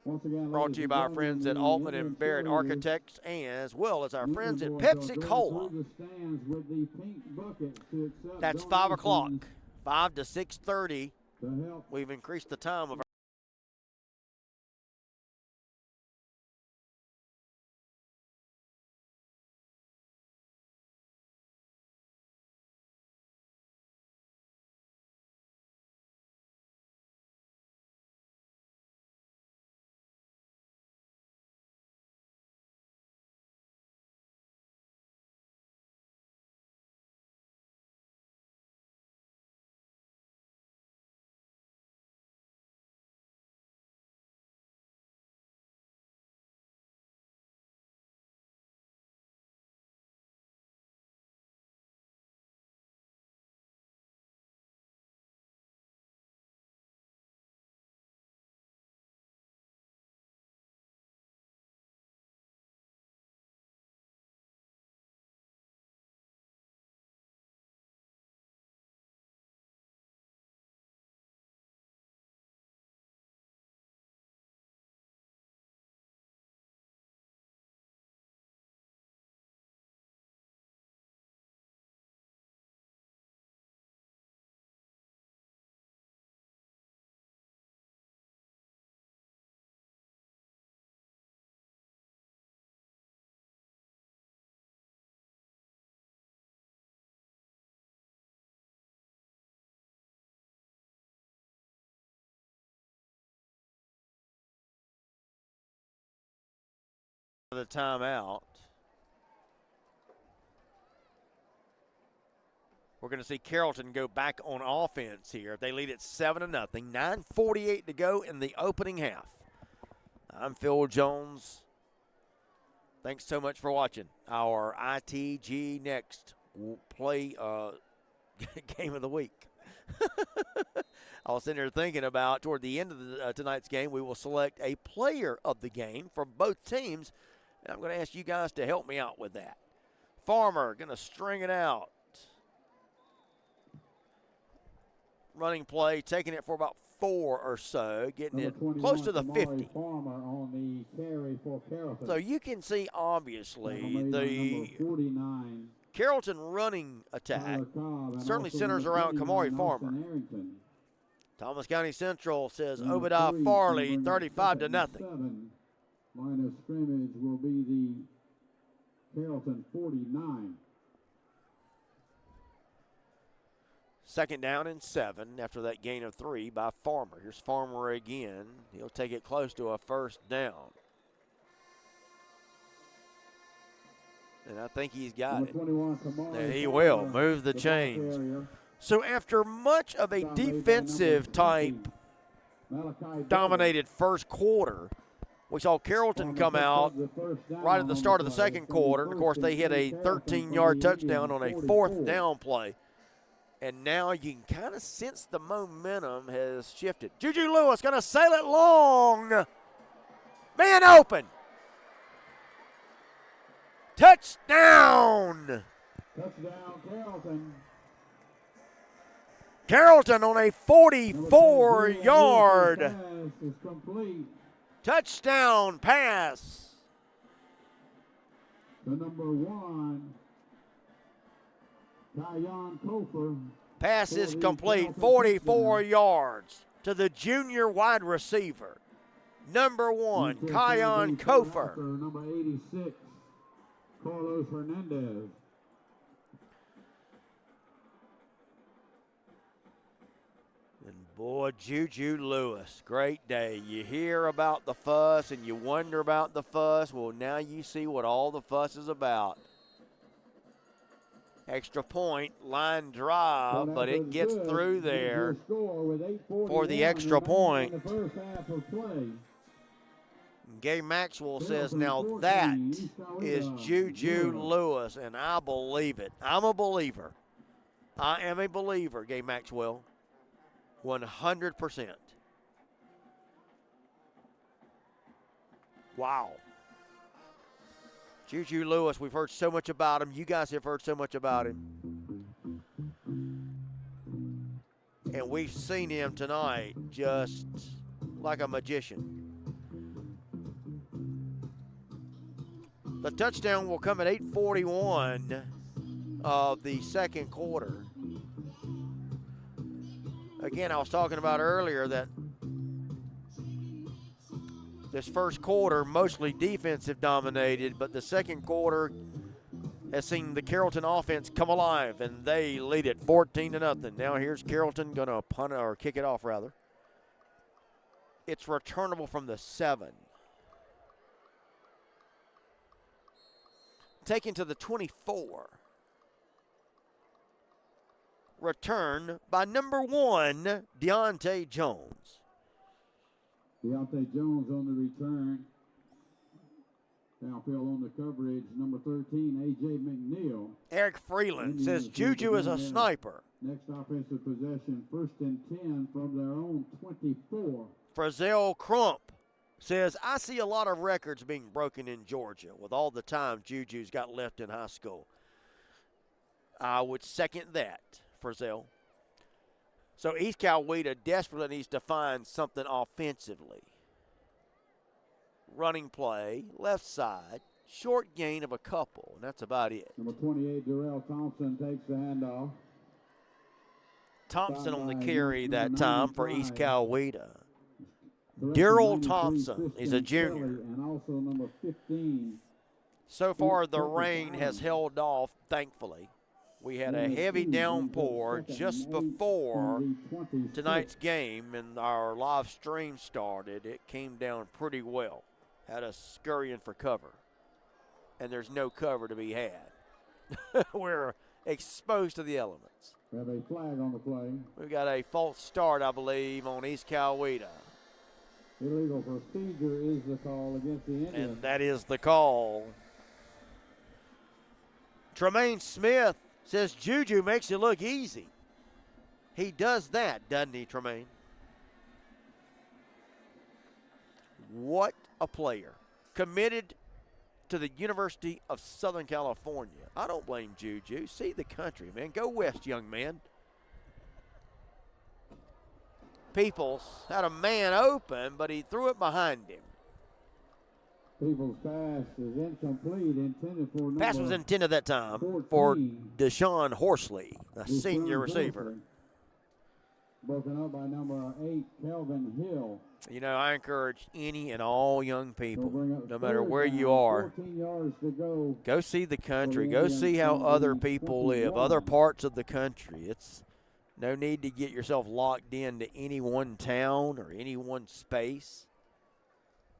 Brought to you by our friends at Altman and Barrett Architects, and as well as our friends at Pepsi Cola. That's 5 o'clock, 5 to 6:30. We've increased the time of the timeout. We're going to see Carrollton go back on offense here. They lead it 7-0. 9:48 to go in the opening half. I'm Phil Jones. Thanks so much for watching our ITG Next play game of the week. I was sitting here thinking about toward the end of tonight's game, we will select a player of the game for both teams. And I'm going to ask you guys to help me out with that. Farmer going to string it out. Running play, taking it for about 4 or so, getting it close to the 50. So you can see, obviously, the Carrollton running attack certainly centers around Kamari Farmer. Thomas County Central says Obadiah Farley, 35-0. Line of scrimmage will be the Carrollton 49. 2nd down and 7 after that gain of 3 by Farmer. Here's Farmer again. He'll take it close to a 1st down. And I think he's got it. And he will move the chains. So after much of a defensive type dominated first quarter, we saw Carrollton come out right at the start of the 2nd quarter. And, of course, they hit a 13-yard touchdown on a 4th down play. And now you can kind of sense the momentum has shifted. Juju Lewis going to sail it long. Man open. Touchdown. Touchdown, Carrollton. Carrollton on a 44-yard pass is complete touchdown pass. to number 1, Kyan Kofer. Pass is complete, 44 yards to the junior wide receiver. Number 1, Kyan Kofer. Number 86, Carlos Hernandez. And boy, Juju Lewis, great day. You hear about the fuss and you wonder about the fuss. Well, now you see what all the fuss is about. Extra point, line drive, but it gets through there for the extra point. Gabe Maxwell says, now that is Juju Lewis, and I believe it. I'm a believer. I am a believer, Gabe Maxwell, 100%. Wow. Juju Lewis, we've heard so much about him. You guys have heard so much about him. And we've seen him tonight just like a magician. The touchdown will come at 8:41 of the second quarter. Again, I was talking about earlier that this first quarter, mostly defensive dominated, but the second quarter has seen the Carrollton offense come alive, and they lead it 14-0. Now here's Carrollton going to punt or kick it off, rather. It's returnable from the 7. Taken to the 24. Return by number 1, Deontay Jones. Deontay Jones on the return. Downfield on the coverage, number 13, A.J. McNeil. Eric Freeland says Juju is a sniper. Next offensive possession, 1st and 10 from their own 24. Frizzell Crump says, I see a lot of records being broken in Georgia with all the time Juju's got left in high school. I would second that, Frizzell. So East Coweta desperately needs to find something offensively. Running play, left side, short gain of a couple, and that's about it. Number 28, Darrell Thompson takes the handoff. Thompson on the carry that time for East Coweta. Darrell Thompson is a junior. And also number 15. So far, the rain has held off, thankfully. We had a heavy downpour just before tonight's game, and our live stream started. It came down pretty well. Had us scurrying for cover, and there's no cover to be had. We're exposed to the elements. We have a flag on the play. We've got a false start, I believe, on East Coweta. Illegal procedure is the call against the Indians. And that is the call. Tremaine Smith says Juju makes it look easy. He does that, doesn't he, Tremaine? What a player. Committed to the University of Southern California. I don't blame Juju. See the country, man. Go west, young man. Peoples had a man open, but he threw it behind him. People's pass is incomplete, intended for number Pass was intended that time 14, for Deshaun Horsley, the senior receiver. Broken up by number 8, Kelvin Hill. You know, I encourage any and all young people, no matter 3rd where down, you are, 14 yards to go see the country. Go see how other people live, other parts of the country. It's no need to get yourself locked into any one town or any one space.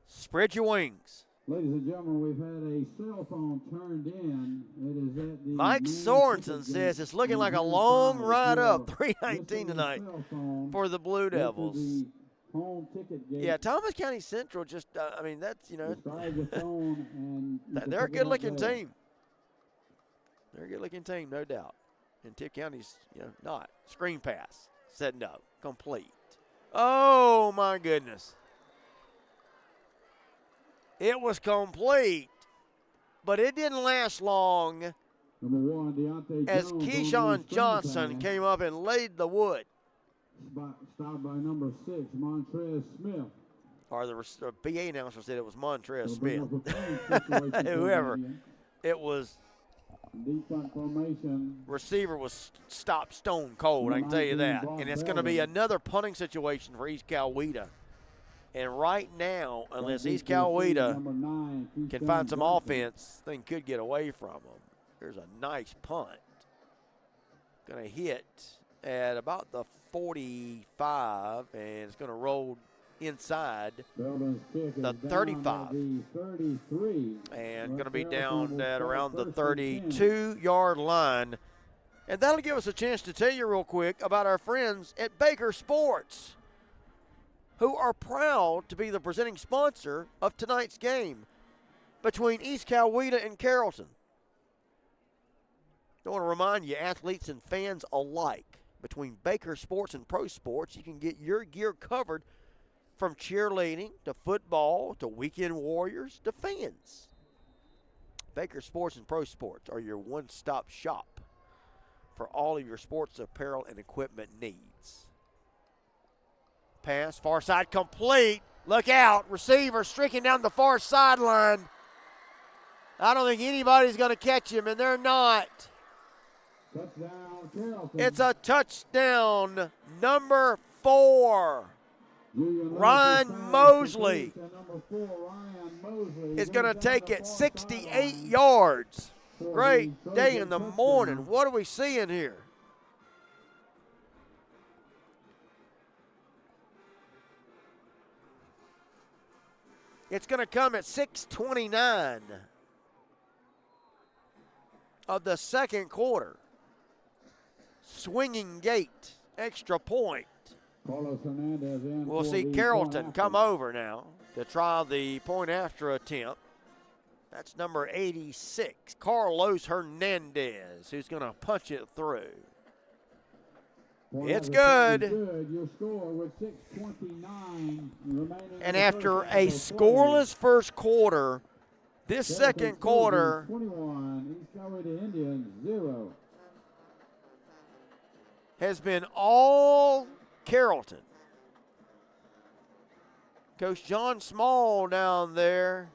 Spread your wings. Ladies and gentlemen, we've had a cell phone turned in. It is at the Mike Sorensen says it's looking like a long ride up, 319 tonight for the Blue Devils. Home ticket gate. Yeah, Thomas County Central just, I mean, that's, you know, The phone and they're a good-looking team. They're a good-looking team, no doubt. And Tipp County's, you know, not. Screen pass, setting up, complete. Oh, my goodness. It was complete, but it didn't last long Number 1, Deontay as Jones Keyshawn Johnson came up and laid the wood. Stopped by number 6, Montrez Smith. Or the BA announcer said it was Montrez They'll Smith. bring up a punting situation for the Whoever. Indians. It was. Deep punt formation. Receiver was stopped stone cold, I can tell you that. And it's going to be another punting situation for East Coweta. And right now, unless East Coweta can find some offense, thing could get away from them. There's a nice punt. Going to hit at about the 45, and it's going to roll inside the 35. And going to be down at around the 32-yard line. And that'll give us a chance to tell you real quick about our friends at Baker Sports, who are proud to be the presenting sponsor of tonight's game between East Coweta and Carrollton. I want to remind you, athletes and fans alike, between Baker Sports and Pro Sports, you can get your gear covered from cheerleading to football to weekend warriors to fans. Baker Sports and Pro Sports are your one-stop shop for all of your sports apparel and equipment needs. Pass, far side complete. Look out. Receiver streaking down the far sideline. I don't think anybody's going to catch him, and they're not. Touchdown, Carrollton. It's a touchdown, number 4. Ryan Mosley is going to take it 68 yards. Great day in the morning. What are we seeing here? It's going to come at 6:29 of the second quarter. Swinging gate, extra point. We'll see Carrollton come over now to try the point after attempt. That's number 86, Carlos Hernandez, who's going to punch it through. It's good. And after a scoreless first quarter, this second quarter, 21, East Coweta Indians 0. has been all Carrollton. Coach John Small down there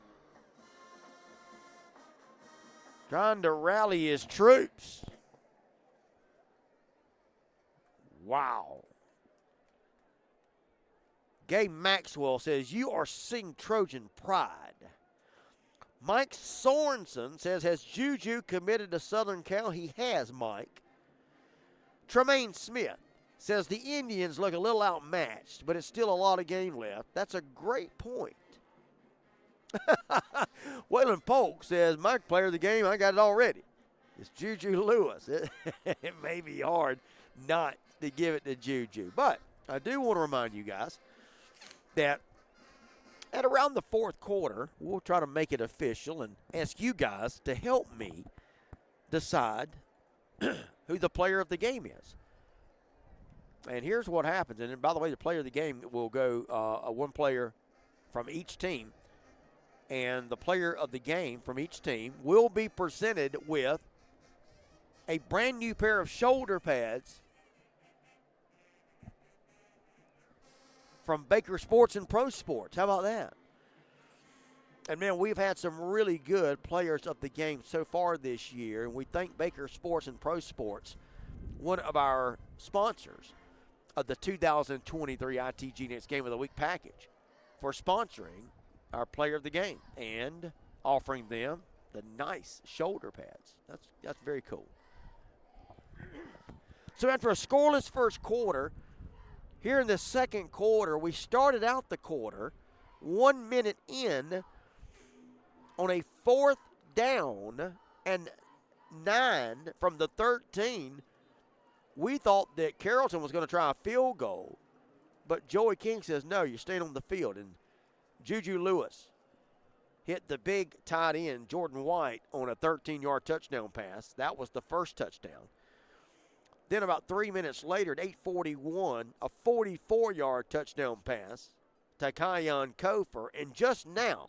trying to rally his troops. Wow. Gabe Maxwell says, you are seeing Trojan pride. Mike Sorensen says, has Juju committed to Southern Cal? He has, Mike. Tremaine Smith says, the Indians look a little outmatched, but it's still a lot of game left. That's a great point. Waylon Polk says, my player of the game, I got it already. It's Juju Lewis. It may be hard not to give it to Juju. But I do want to remind you guys that at around the fourth quarter, we'll try to make it official and ask you guys to help me decide who the player of the game is. And here's what happens. And by the way, the player of the game will go one player from each team. And the player of the game from each team will be presented with a brand new pair of shoulder pads from Baker Sports and Pro Sports. How about that? And, man, we've had some really good players of the game so far this year, and we thank Baker Sports and Pro Sports, one of our sponsors of the 2023 ITG Next Game of the Week package, for sponsoring our player of the game and offering them the nice shoulder pads. That's very cool. So after a scoreless first quarter, here in the second quarter, we started out the quarter 1 minute in on a 4th down and 9 from the 13. We thought that Carrollton was going to try a field goal, but Joey King says, no, you're staying on the field. And Juju Lewis hit the big tight end, Jordan White, on a 13-yard touchdown pass. That was the first touchdown. Then about 3 minutes later at 8:41, a 44-yard touchdown pass to Kyan Kofer. And just now,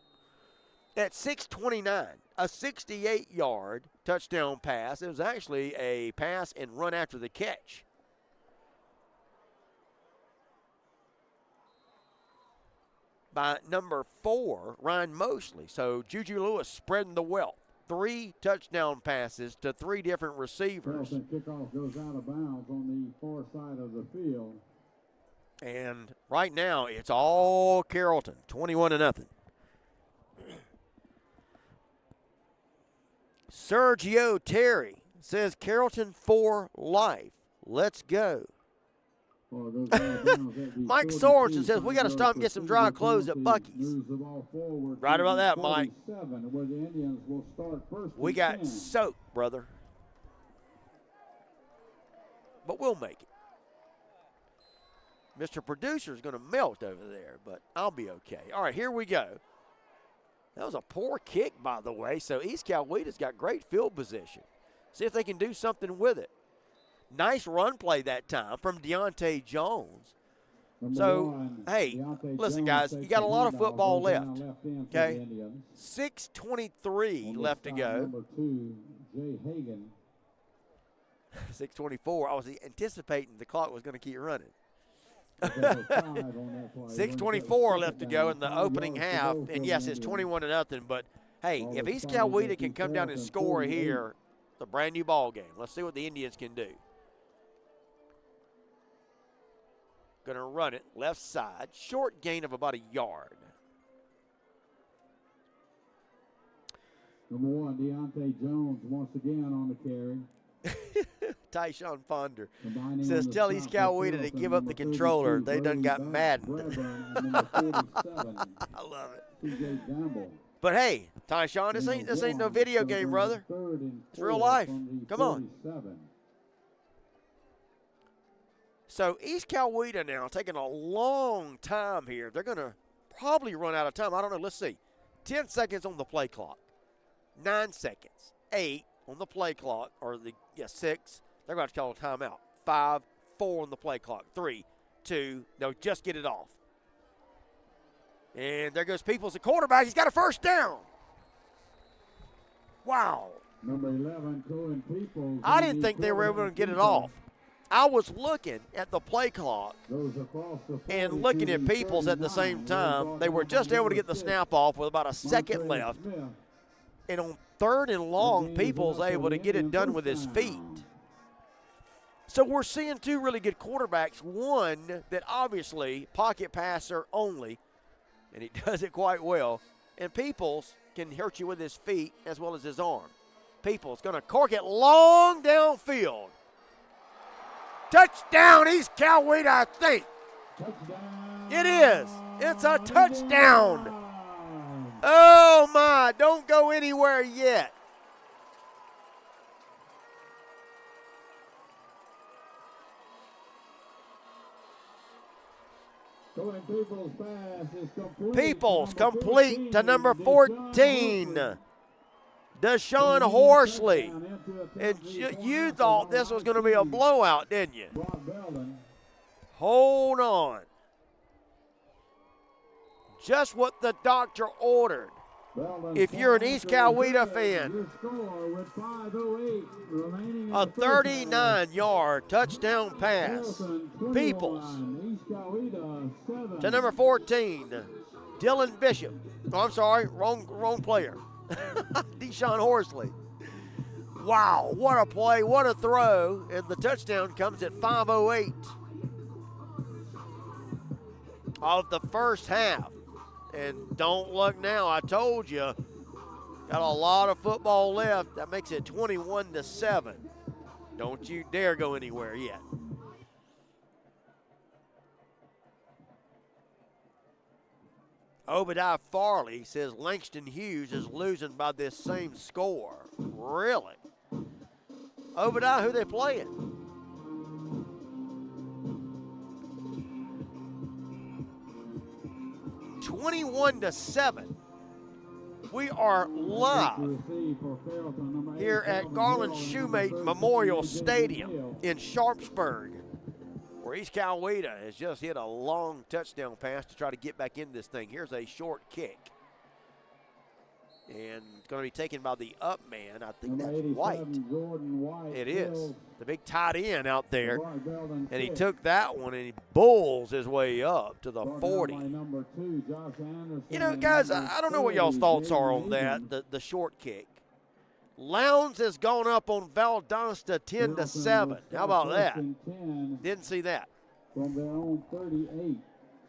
at 6:29, a 68-yard touchdown pass. It was actually a pass and run after the catch by number 4, Ryan Mosley. So Juju Lewis spreading the wealth. 3 touchdown passes to 3 different receivers. Carrollton kickoff goes out of bounds on the far side of the field. And right now, it's all Carrollton, 21-0. Sergio Terry says Carrollton for life. Let's go. Mike Sorensen says we got to stop and get some dry clothes at Buc-ee's. Right about that, Mike. We got soaked, brother. But we'll make it. Mr. Producer's going to melt over there, but I'll be okay. All right, here we go. That was a poor kick, by the way, so East Coweta's got great field position. See if they can do something with it. Nice run play that time from Deontay Jones. So, hey, listen, guys, you got a lot of football left, okay? 6:23 left to go. 6:24. I was anticipating the clock was going to keep running. 6:24 left to go in the opening half, and yes, it's 21-0. But hey, if East Coweta can come down and score here, it's a brand new ball game. Let's see what the Indians can do. Going to run it left side, short gain of about a yard. Number 1, Deontay Jones once again on the carry. Tyshawn Ponder says, tell East Coweta to give up the controller. They done got maddened. I love it. But hey, Tyshawn, this ain't no video game, brother. It's real life. Come on. So East Coweta now taking a long time here. They're going to probably run out of time. I don't know. Let's see. 10 seconds on the play clock. 9 seconds. 8 on the play clock. Or 6. They're going to call a timeout. 5, 4 on the play clock. 3, 2. No, just get it off. And there goes Peoples, the quarterback. He's got a first down. Wow. Number 11, Cohen Peoples. I didn't think they were able to get it off. I was looking at the play clock and looking at Peoples at the same time. They were just able to get the snap off with about a second left. And on 3rd and long, Peoples able to get it done with his feet. So we're seeing 2 really good quarterbacks. One that obviously pocket passer only, and he does it quite well. And Peoples can hurt you with his feet as well as his arm. Peoples going to cork it long downfield. Touchdown, East Coweta, I think. Touchdown. It is. It's a touchdown. Oh, my. Don't go anywhere yet. Peoples complete to number 14. Deshaun Horsley. And you thought this was going to be a blowout, didn't you? Hold on. Just what the doctor ordered. If you're an East Coweta fan, a 39-yard touchdown pass. Peoples to number 14, Dylan Bishop. Oh, I'm sorry, wrong player. Deshaun Horsley. Wow, what a play, what a throw, and the touchdown comes at 5:08 of the first half. And don't look now, I told you, got a lot of football left. That makes it 21-7. Don't you dare go anywhere yet. Obadiah Farley says Langston Hughes is losing by this same score. Really? Obadiah, who they playing? $21-7. We are live here at Garland Shoemate Memorial Stadium in Sharpsburg, where East Coweta has just hit a long touchdown pass to try to get back in this thing. Here's a short kick. And going to be taken by the up man. I think Number that's 87, White. Jordan White. It is. The big tight end out there. Bart Belden And he kick. took that one and he bulls his way up to the Brought down 40. by number 2, Josh Anderson, You know, and guys, number I don't know what y'all's 30, thoughts are Jaden on that, Egan. the short kick. Lowndes has gone up on Valdosta 10-7. How about that? First and 10 Didn't see that. from their own 38.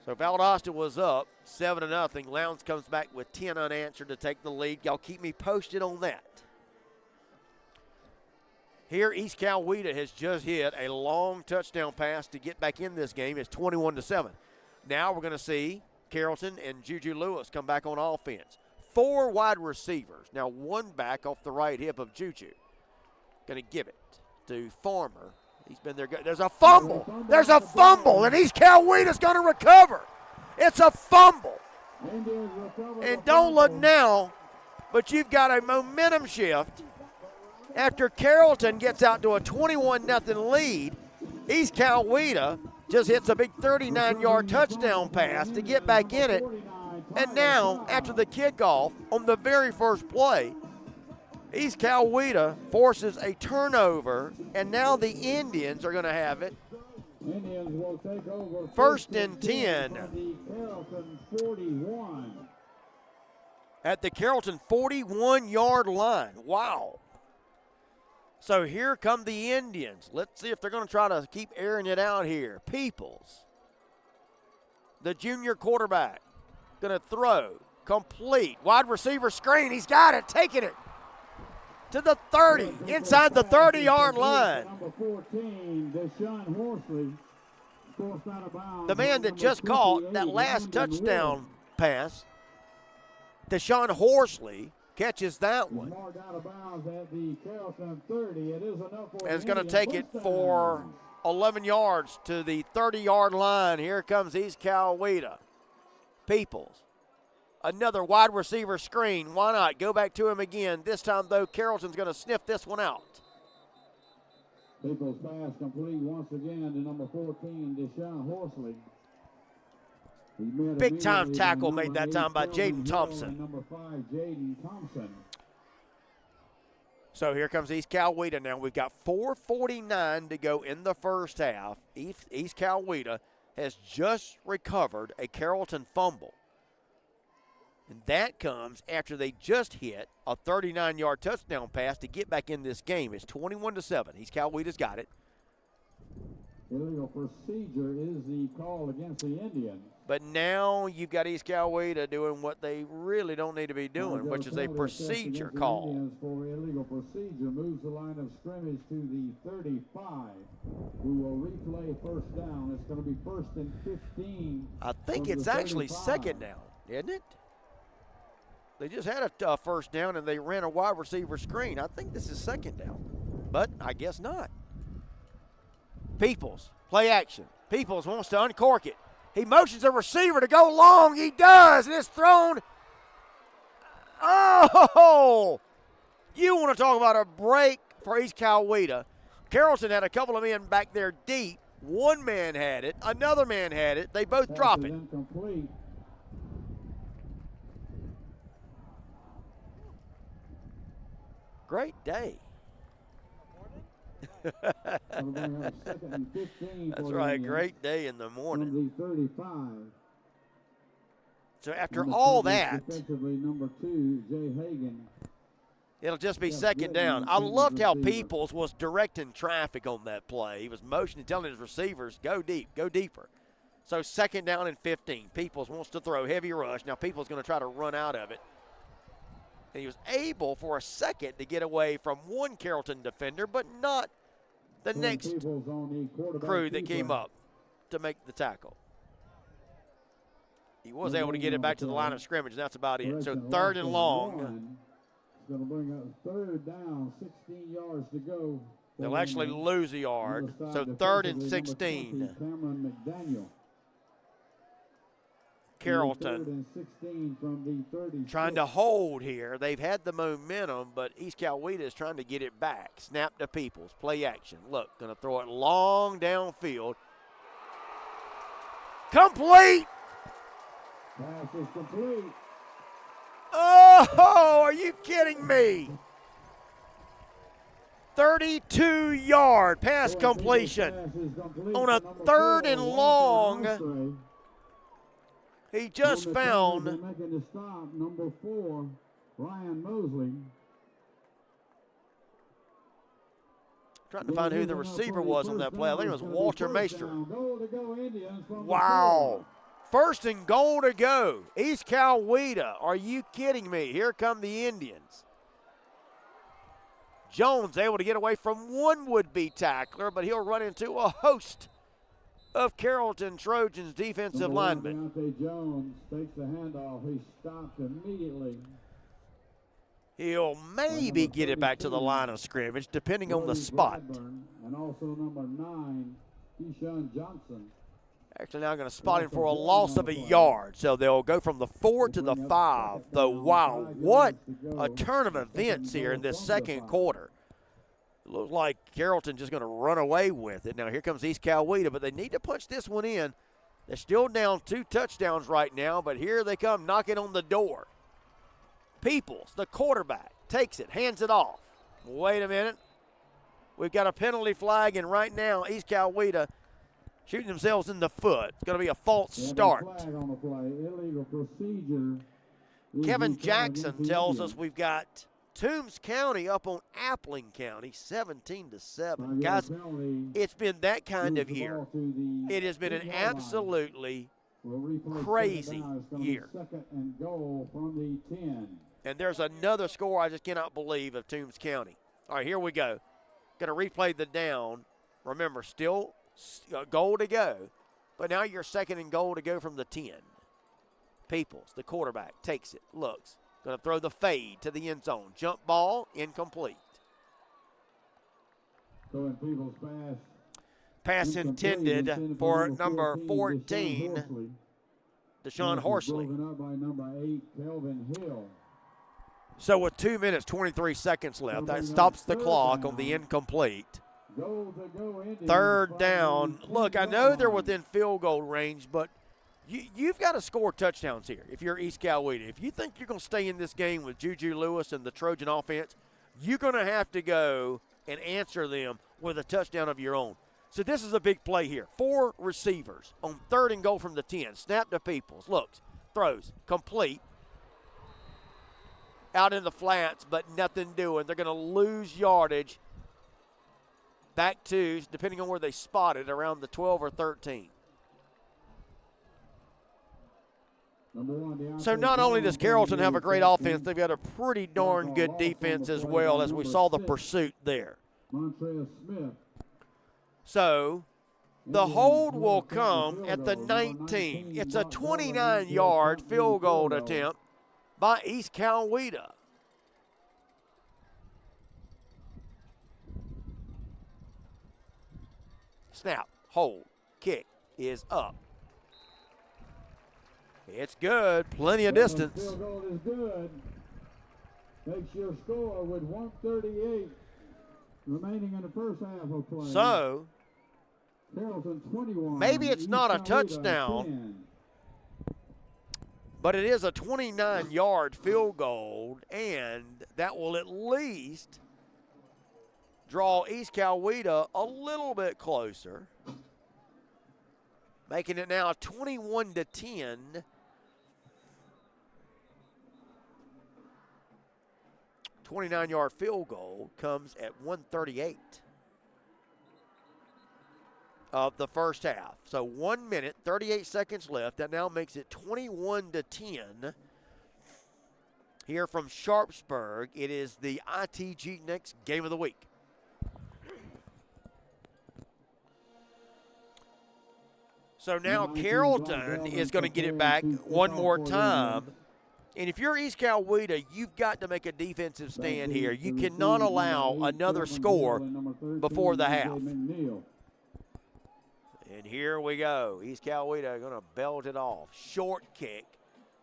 So Valdosta was up 7-0. Lowndes comes back with 10 unanswered to take the lead. Y'all keep me posted on that. Here, East Coweta has just hit a long touchdown pass to get back in this game. It's 21-7. Now we're going to see Carrollton and Juju Lewis come back on offense. 4 wide receivers. Now 1 back off the right hip of Juju. Going to give it to Farmer. He's been there. There's a fumble. There's a fumble, and East Coweta's going to recover. It's a fumble. And don't look now, but you've got a momentum shift. After Carrollton gets out to a 21-0 lead, East Coweta just hits a big 39-yard touchdown pass to get back in it. And now, after the kickoff on the very first play, East Coweta forces a turnover, and now the Indians are going to have it. Indians will take over First and 10. from the Carrollton 41. At the Carrollton 41-yard line. Wow. So here come the Indians. Let's see if they're going to try to keep airing it out here. Peoples, the junior quarterback, going to throw. Complete. Wide receiver screen. He's got it. Taking it to the 30. Inside the 30-yard line. Number 14, Deshaun Horsley, forced out of bounds. The man that just caught that last touchdown pass, Deshaun Horsley, catches that one. Marked out of bounds at the Carrollton 30. It is enough for And it's the going to take it Indians. for 11 yards to the 30-yard line. Here comes East Coweta. Peoples. Another wide receiver screen. Why not? Go back to him again. This time, though, Carrollton's going to sniff this one out. People's pass complete once again to number 14, Deshaun Horsley. Big-time tackle made that time by Jaden Thompson. Number 5, Jaden Thompson. So here comes East Coweta now. We've got 4:49 to go in the first half. East Coweta has just recovered a Carrollton fumble. And that comes after they just hit a 39-yard touchdown pass to get back in this game. It's 21-7. East Coweta's got it. Illegal procedure is the call against the Indians. But now you've got East Coweta doing what they really don't need to be doing, which is a procedure call. Indians for illegal procedure moves the line of scrimmage to the 35, who will replay first down. It's going to be first and 15. I think from it's the actually 35. second down, isn't it? They just had a first down and they ran a wide receiver screen. I think this is second down, but I guess not. Peoples, play action. Peoples wants to uncork it. He motions a receiver to go long. He does, and it's thrown. Oh! You want to talk about a break for East Coweta. Carrollton had a couple of men back there deep. One man had it. Another man had it. They both drop it. Incomplete. Great day. That'll bring up second and 15 That's for right, the great day in the morning. From the 35. So after Number all 30, that, defensively, number 2, Jay Hagan. it'll just be Jeff second down. Goodman, I loved how receiver. Peoples was directing traffic on that play. He was motioning, telling his receivers, go deep, go deeper. So second down and 15. Peoples wants to throw, heavy rush. Now Peoples going to try to run out of it. And he was able for a second to get away from one Carrollton defender, but not the next Peoples on the quarterback crew that keeper. came up to make the tackle. He was able to get it back to the line of scrimmage, and that's about it. So Correction, third and loss of long. one. It's going to bring up third down, 16 yards to go. They'll actually lose a yard. So third and 16. Cameron McDaniel. Carrollton Third and 16 from the 30. trying to hold here. They've had the momentum, but East Coweta is trying to get it back. Snap to Peoples. Play action. Look, going to throw it long downfield. Complete. Pass is complete. Oh! Oh, are you kidding me? 32-yard pass completion on a 3rd and long. He just found making the stop, number 4, Ryan Mosley. Trying to find who the receiver was on that play. I think it was Walter Maester. Wow. Wow. 1st and goal to go. East Coweta. Are you kidding me? Here come the Indians. Jones able to get away from one would-be tackler, but he'll run into a host of Carrollton Trojans defensive linemen. Jones takes the handoff. He stopped immediately. He'll maybe get it back to the line of scrimmage, depending on the spot. And also number 9, Keyshawn Johnson. Actually, now going to spot him for a loss of a yard. So they'll go from the 4 to the 5. Though, wow, what a turn of events here in this second quarter. It looks like Carrollton just going to run away with it. Now, here comes East Coweta, but they need to punch this one in. They're still down 2 touchdowns right now, but here they come knocking on the door. Peoples, the quarterback, takes it, hands it off. Wait a minute. We've got a penalty flag, and right now East Coweta shooting themselves in the foot. It's going to be a false start. Illegal procedure. Kevin Jackson tells us we've got Toombs County up on Appling County, 17-7. Guys, it's been that kind of year. It has been an absolutely crazy year. 2nd and goal from the 10. And there's another score I just cannot believe of Toombs County. All right, here we go. Going to replay the down. Remember, still a goal to go, but now you're 2nd and goal to go from the 10. Peoples, the quarterback, takes it, looks. Going to throw the fade to the end zone. Jump ball, incomplete. Peoples Pass intended for number 14, Deshaun Horsley. Broken up by number 8, Kelvin Hill. So with 2 minutes, 23 seconds left, that stops the clock on the incomplete. 3rd down. Look, I know they're within field goal range, but you've got to score touchdowns here if you're East Coweta. If you think you're going to stay in this game with Juju Lewis and the Trojan offense, you're going to have to go and answer them with a touchdown of your own. So this is a big play here. 4 receivers on 3rd and goal from the 10. Snap to Peoples. Looks, throws, complete. Out in the flats, but nothing doing. They're going to lose yardage back to, depending on where they spot it, around the 12 or 13. So not only does Carrollton have a great offense, they've got a pretty darn good defense as well, as we saw the pursuit there. So the hold will come at the 19. It's a 29-yard field goal attempt by East Coweta. Snap, hold, kick is up. It's good, plenty of distance. Field goal is good. Makes your score with 1:38 remaining in the first half of play. So, Carrollton 21. maybe it's not a East Coweta touchdown, 10. but it is a 29-yard field goal, and that will at least draw East Coweta a little bit closer, making it now 21-10. 29-yard field goal comes at 1:38 of the first half. So 1 minute, 38 seconds left. That now makes it 21-10. Here from Sharpsburg, it is the ITG Next Game of the Week. So now Carrollton is going to get it back one more time. And if you're East Coweta, you've got to make a defensive stand here. You cannot allow another score before the half. And here we go. East Coweta going to belt it off. Short kick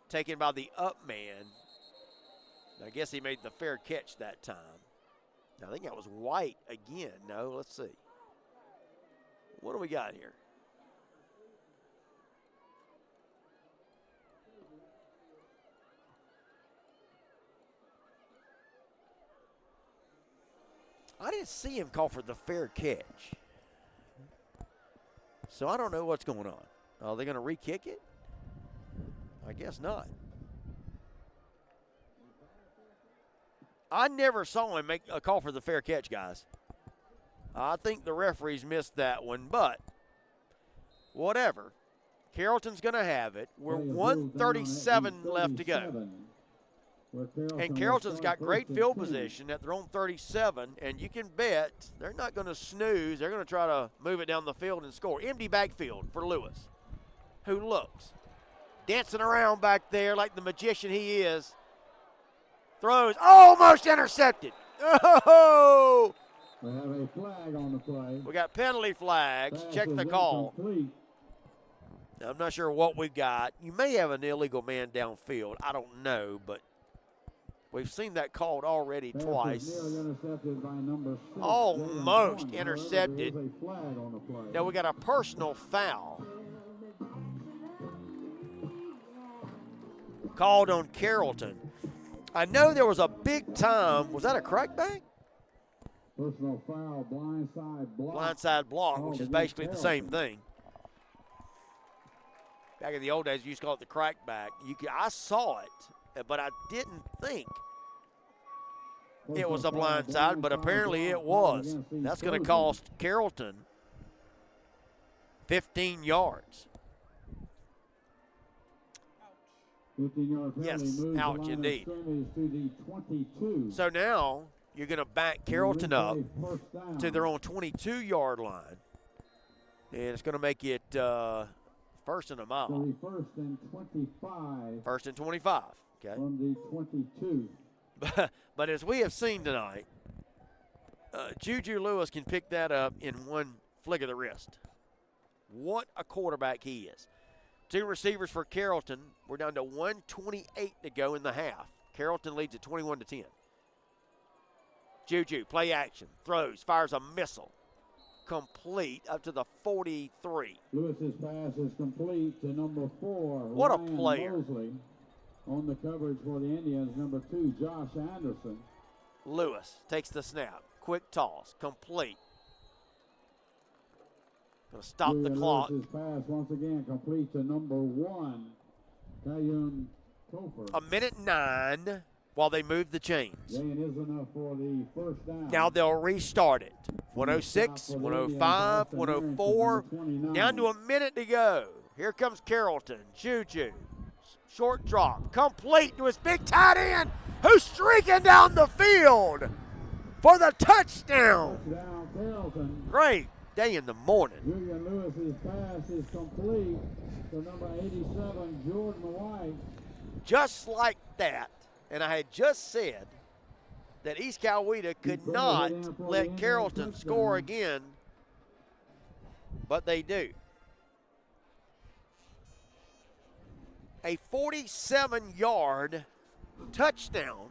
taken by the up man. I guess he made the fair catch that time. I think that was White again. No, let's see. What do we got here? I didn't see him call for the fair catch. So I don't know what's going on. Are they going to re-kick it? I guess not. I never saw him make a call for the fair catch, guys. I think the referees missed that one, but whatever. Carrollton's going to have it. We're 1:37 left to go. And Carrollton's got great field position at their own 37, and you can bet they're not going to snooze. They're going to try to move it down the field and score. Empty backfield for Lewis, who looks. Dancing around back there like the magician he is. Throws, almost intercepted. Oh! We have a flag on the play. We got penalty flags. Check the call. Now, I'm not sure what we got. You may have an illegal man downfield. I don't know, but we've seen that called already twice. Almost intercepted. Now we got a personal foul called on Carrollton. I know there was a big time. Was that a crackback? Personal foul, blindside block. Blindside block, which is basically the same thing. Back in the old days, you used to call it the crackback. I saw it, but I didn't think it was a blindside, but apparently it was. That's going to cost Carrollton 15 yards. 15-yard penalty. Yes, moves ouch the line indeed. of scrimmage to the 22. So now you're going to back Carrollton up to their own 22-yard line. And it's going to make it first and a mile. So first and 25. First and 25, okay. From the 22. But as we have seen tonight, Juju Lewis can pick that up in one flick of the wrist. What a quarterback he is. Two receivers for Carrollton. We're down to 1:28 to go in the half. Carrollton leads at 21-10. Juju, play action, throws, fires a missile. Complete up to the 43. Lewis's pass is complete to number 4. What Ryan a player. Mosley. On the coverage for the Indians, number 2, Josh Anderson. Lewis takes the snap. Quick toss, complete. Going to stop the clock. Lewis's pass once again complete to number 1, Kayun Topher. 1:09 while they move the chains. Gain is enough for the first down. Now they'll restart it. 106, 105, 104. Down to a minute to go. Here comes Carrollton. Juju. Short drop. Complete to his big tight end, who's streaking down the field for the touchdown. Touchdown, Carrollton. Great day in the morning. Julian Lewis's pass is complete to number 87, Jordan White. Just like that, and I had just said that East Coweta could not let Carrollton score again, but they do. A 47-yard touchdown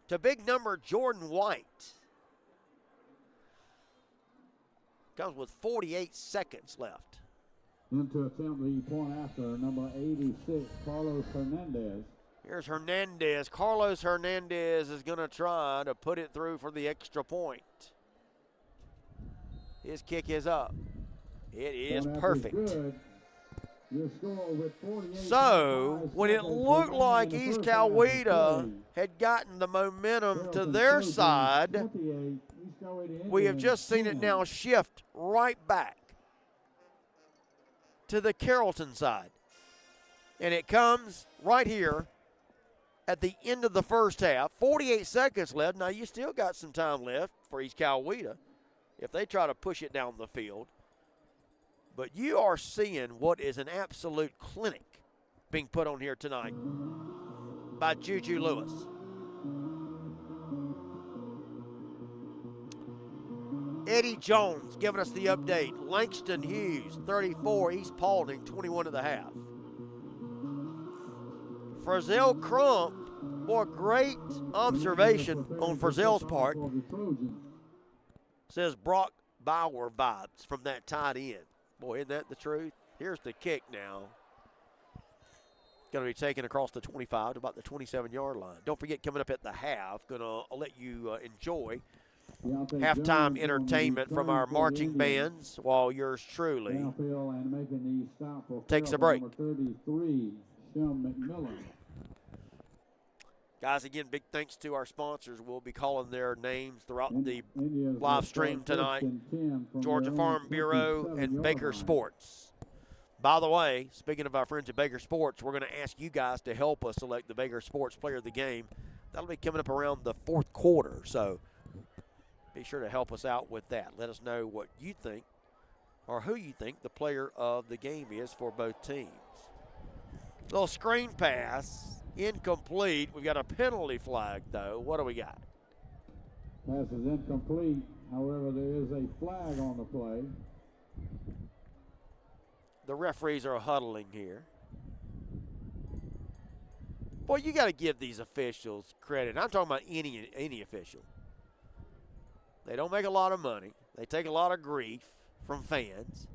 to big number Jordan White. Comes with 48 seconds left. Into attempt the point after, number 86, Carlos Hernandez. Here's Hernandez. Carlos Hernandez is going to try to put it through for the extra point. His kick is up. It is perfect. So, when it looked like East Coweta had gotten the momentum to their side, we have just seen it now shift right back to the Carrollton side. And it comes right here at the end of the first half. 48 seconds left. Now, you still got some time left for East Coweta if they try to push it down the field. But you are seeing what is an absolute clinic being put on here tonight by Juju Lewis. Eddie Jones giving us the update. Langston Hughes, 34. East Paulding, 21 and a half. Frizzell Crump, boy, great observation on Frizzell's part. Says Brock Bauer vibes from that tight end. Boy, isn't that the truth? Here's the kick now. going to be taken across the 25 to about the 27-yard line. Don't forget, coming up at the half, going to let you enjoy halftime entertainment from our marching bands while yours truly takes a break. Guys, again, big thanks to our sponsors. We'll be calling their names throughout the live stream tonight. Georgia Farm Bureau and Baker Sports. By the way, speaking of our friends at Baker Sports, we're going to ask you guys to help us select the Baker Sports Player of the Game. That'll be coming up around the fourth quarter, so be sure to help us out with that. Let us know what you think or who you think the player of the game is for both teams. Little screen pass, incomplete. We've got a penalty flag, though. What do we got? Pass is incomplete. However, there is a flag on the play. The referees are huddling here. Boy, you got to give these officials credit. I'm talking about any official. They don't make a lot of money. They take a lot of grief from fans.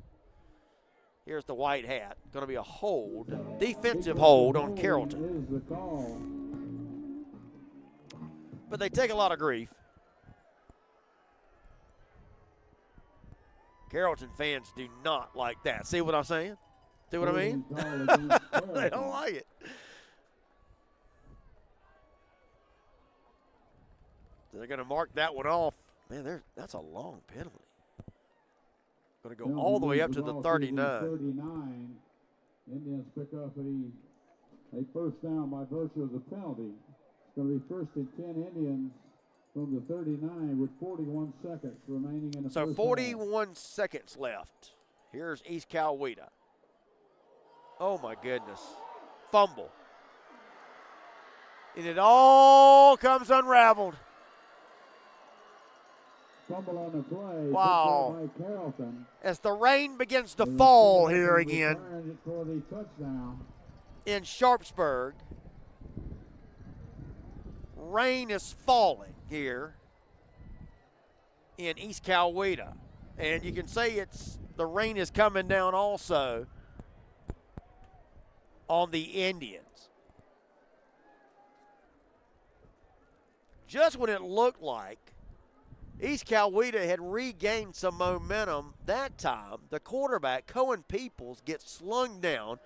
Here's the white hat. Going to be a hold, defensive hold on Carrollton. But they take a lot of grief. Carrollton fans do not like that. See what I'm saying? See what I mean? They don't like it. They're going to mark that one off. Man, that's a long penalty. Going to go all the way up to the 39. Indians pick up a first down by virtue of the penalty. It's going to be first and 10 Indians from the 39 with 41 seconds remaining in the So first 41 half. seconds left. Here's East Coweta. Oh, my goodness. Fumble. And it all comes unraveled. Fumble on the play. Wow. By Carrollton. As the rain begins to fall here again For the touchdown. in Sharpsburg. Rain is falling here in East Coweta. And you can say the rain is coming down also on the Indians. Just when it looked like East Coweta had regained some momentum, that time the quarterback, Cohen Peoples, gets slung down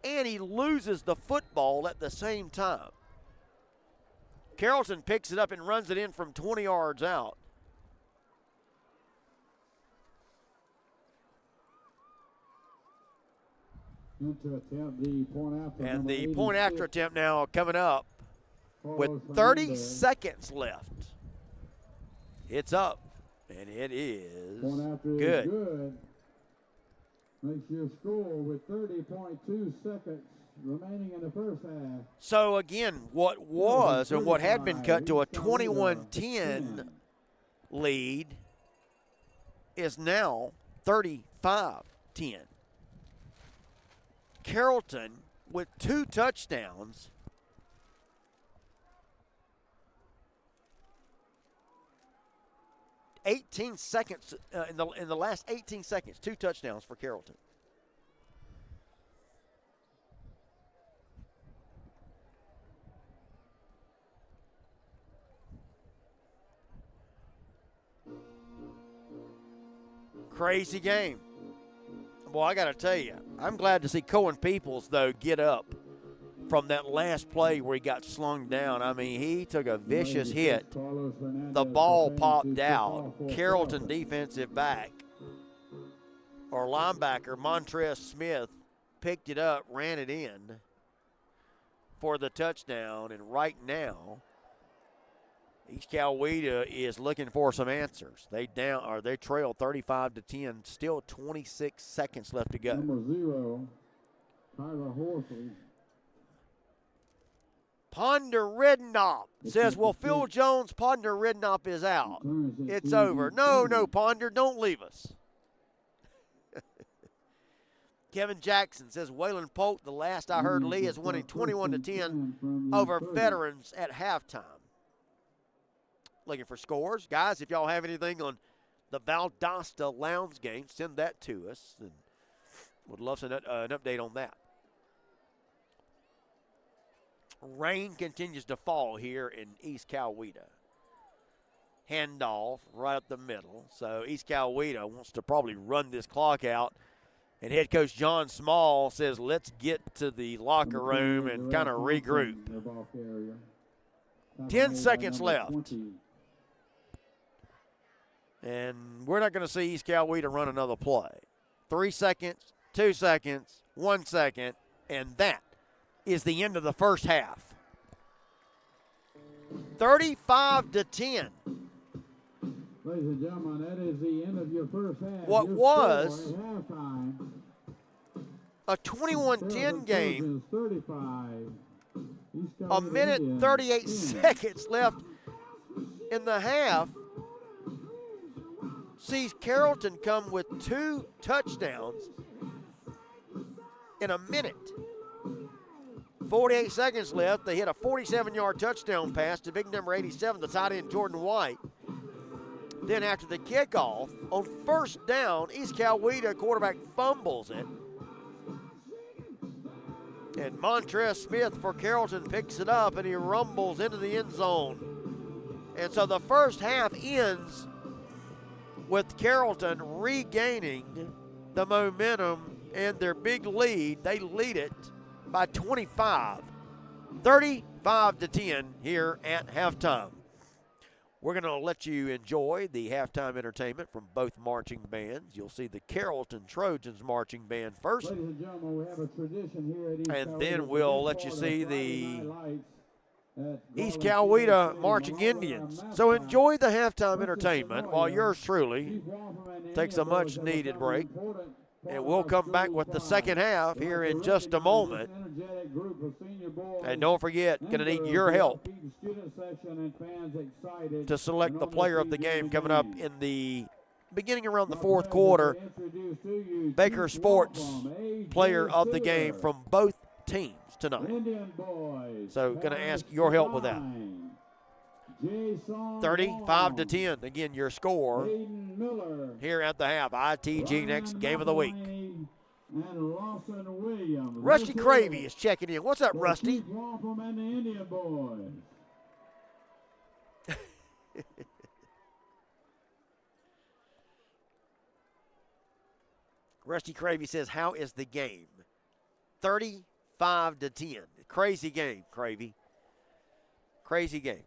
and he loses the football at the same time. Carrollton picks it up and runs it in from 20 yards out. And the point after attempt now coming up with 30 seconds left. It's up, and it is good. Makes your score with 30.2 seconds remaining in the first half. So, again, what was and what had been cut to a 21-10 lead is now 35-10. Carrollton with 2 touchdowns. In the last 18 seconds, 2 touchdowns for Carrollton. Crazy game. Boy, I got to tell you, I'm glad to see Cohen Peoples, though, get up from that last play where he got slung down. I mean, he took a vicious hit. The ball popped out. Carrollton defensive back or linebacker Montrez Smith picked it up, ran it in for the touchdown. And right now, East Coweta is looking for some answers. They trail 35-10. Still 26 seconds left to go. Number 0, Tyler Horsley. Ponder Redknapp says, well, Phil Jones, Ponder Redknapp is out. It's over. No, Ponder, don't leave us. Kevin Jackson says, Waylon Polk, the last I heard, Lee is winning 21-10 over Veterans at halftime. Looking for scores. Guys, if y'all have anything on the Valdosta Lounge game, send that to us. And would love an update on that. Rain continues to fall here in East Coweta. Handoff right up the middle. So East Coweta wants to probably run this clock out. And head coach John Small says, let's get to the locker room and kind of regroup. 10 seconds left. And we're not going to see East Coweta run another play. 3 seconds, 2 seconds, 1 second, and that is the end of the first half. 35-10. Ladies and gentlemen, that is the end of your first half. What your was halftime, a 21-10 game, 35. a minute 38 seconds left in the half, sees Carrollton come with 2 touchdowns in a minute. 48 seconds left. They hit a 47-yard touchdown pass to big number 87, the tight end Jordan White. Then after the kickoff, on first down, East Coweta quarterback fumbles it. And Montrez Smith for Carrollton picks it up, and he rumbles into the end zone. And so the first half ends with Carrollton regaining the momentum and their big lead. They lead it by 25, 35-10 here at halftime. We're going to let you enjoy the halftime entertainment from both marching bands. You'll see the Carrollton Trojans marching band first. Ladies and gentlemen, we have a tradition here at East And Coweta. then we'll let you see the East Coweta Marching Indians. So enjoy the halftime entertainment while yours truly takes a much-needed break. And we'll come back with the second half here in just a moment. And don't forget, going to need your help to select the player of the game coming up in the beginning around the fourth quarter. Baker Sports player of the game from both teams tonight. So going to ask your help with that. 35-10, again, your score here at the half. ITG next game of the week. Rusty Cravey is checking in. What's up, Rusty? Rusty Cravey says, how is the game? 35-10. Crazy game, Cravey. Crazy game.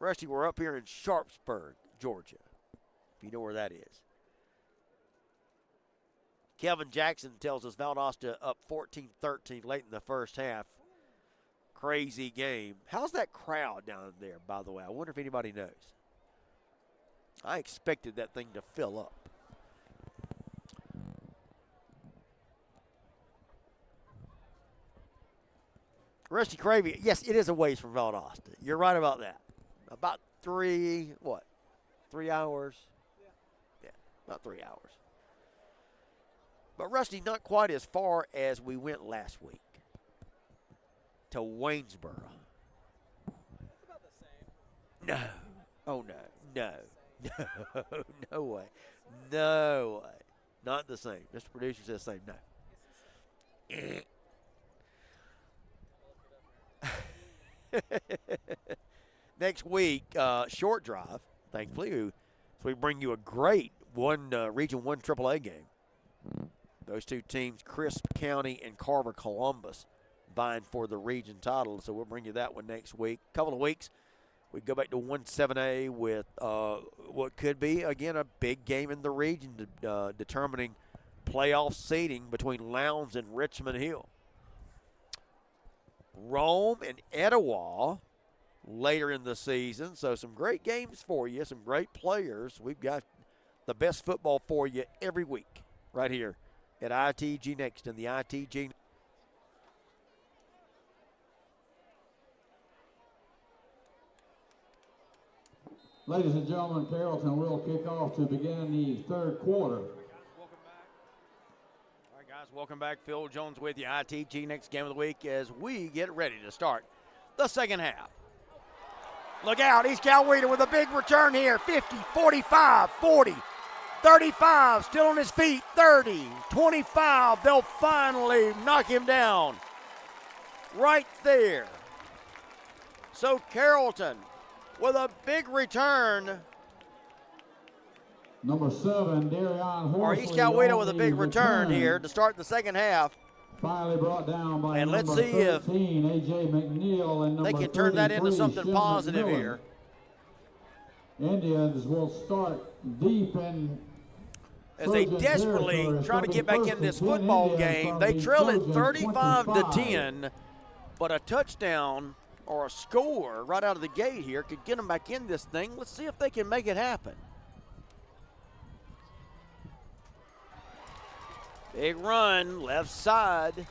Rusty, we're up here in Sharpsburg, Georgia, if you know where that is. Kevin Jackson tells us Valdosta up 14-13 late in the first half. Crazy game. How's that crowd down there, by the way? I wonder if anybody knows. I expected that thing to fill up. Rusty Cravey, yes, it is a ways from Valdosta. You're right about that. About 3 hours? Yeah, about 3 hours. But Rusty, not quite as far as we went last week to Waynesboro. It's about the same. No. Oh, no. No way. No way. Not the same. Mr. Producer says same. No. Next week, Short Drive, thankfully, so we bring you a great Region 1 AAA game. Those two teams, Crisp County and Carver Columbus, vying for the region title, so we'll bring you that one next week. Couple of weeks, we go back to 1-7A with what could be, again, a big game in the region determining playoff seeding between Lowndes and Richmond Hill. Rome and Etowah later in the season. So some great games for you, some great players. We've got the best football for you every week right here at ITG Next in the ITG. Ladies and gentlemen, Carrollton will kick off to begin the third quarter. Welcome back. Phil Jones with you. ITG Next game of the week as we get ready to start the second half. Look out. East Coweta with a big return here. 50, 45, 40, 35. Still on his feet. 30, 25. They'll finally knock him down. right there. So Carrollton with a big return. Number 7, Darion Horsley. Or East Coweta with a big return here to start the second half. Finally brought down by And let's number see if 13, A.J. McNeil, and number they can turn that into 33, something Shem positive McMillan. here. Indians will start deep in As they Trojan desperately territory. try to It's get gonna back be in this first and 10 football Indians game. from They the trail it Trojans, 35 to 25. 10, but a touchdown or a score right out of the gate here could get them back in this thing. Let's see if they can make it happen. Big run, left side.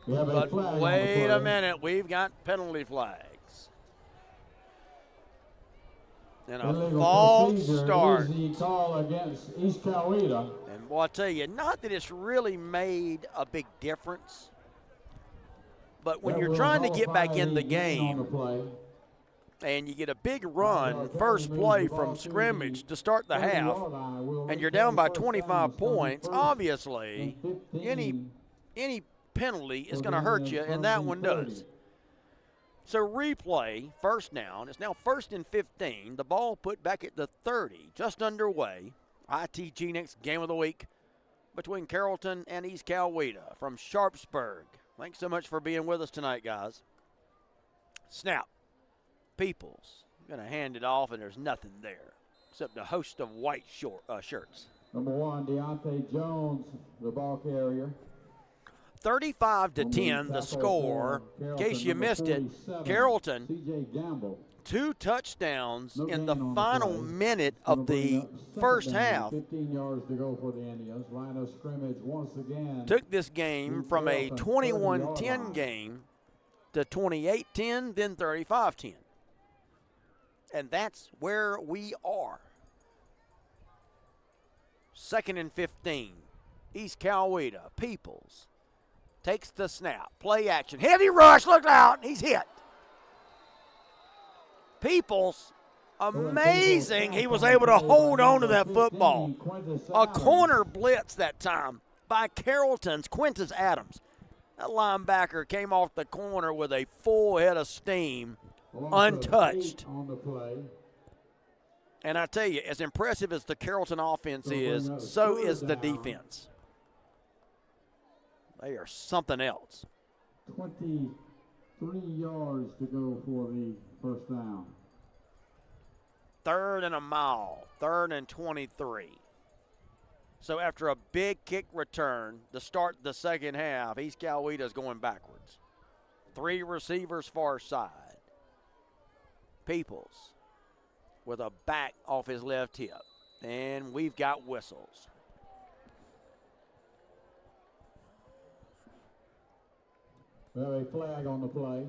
We have a But flag on the wait a play. minute, we've got penalty flags. And a Illegal false procedure start. is the call against East Coweta. And boy, I tell you, not that it's really made a big difference, but when That you're will trying to get nullify back in the on game the play. and you get a big run, first play from scrimmage to start the half, and you're down by 25 points, obviously any penalty is going to hurt you, and that one does. So replay, first down. It's now 1st and 15. The ball put back at the 30, just underway. ITG next game of the week between Carrollton and East Coweta from Sharpsburg. Thanks so much for being with us tonight, guys. Snap. Peoples going to hand it off, and there's nothing there except a host of white shirts. Number 1, Deontay Jones, the ball carrier. 35 to 10, the score. In case you missed it, Carrollton, C.J. Gamble. 2 touchdowns No in gain the on the final play. minute of the first half. 15 yards to go for the Indians. Line of scrimmage once again. Took this game from a Carrollton 21-10 30-yard game to 28-10, then 35-10. And that's where we are. 2nd and 15. East Coweta. Peoples takes the snap. Play action. Heavy rush. Look out. He's hit. Peoples, amazing. He was able to hold on to that football. A corner blitz that time by Carrollton's Quintus Adams. That linebacker came off the corner with a full head of steam, untouched. On the play. And I tell you, as impressive as the Carrollton offense is, so is the defense. They are something else. 23 yards to go for the first down. 3rd and a mile, 3rd and 23. So after a big kick return to start the second half, East Coweta is going backwards. 3 receivers far side. Peoples with a back off his left hip. And we've got whistles. We have a flag on the play.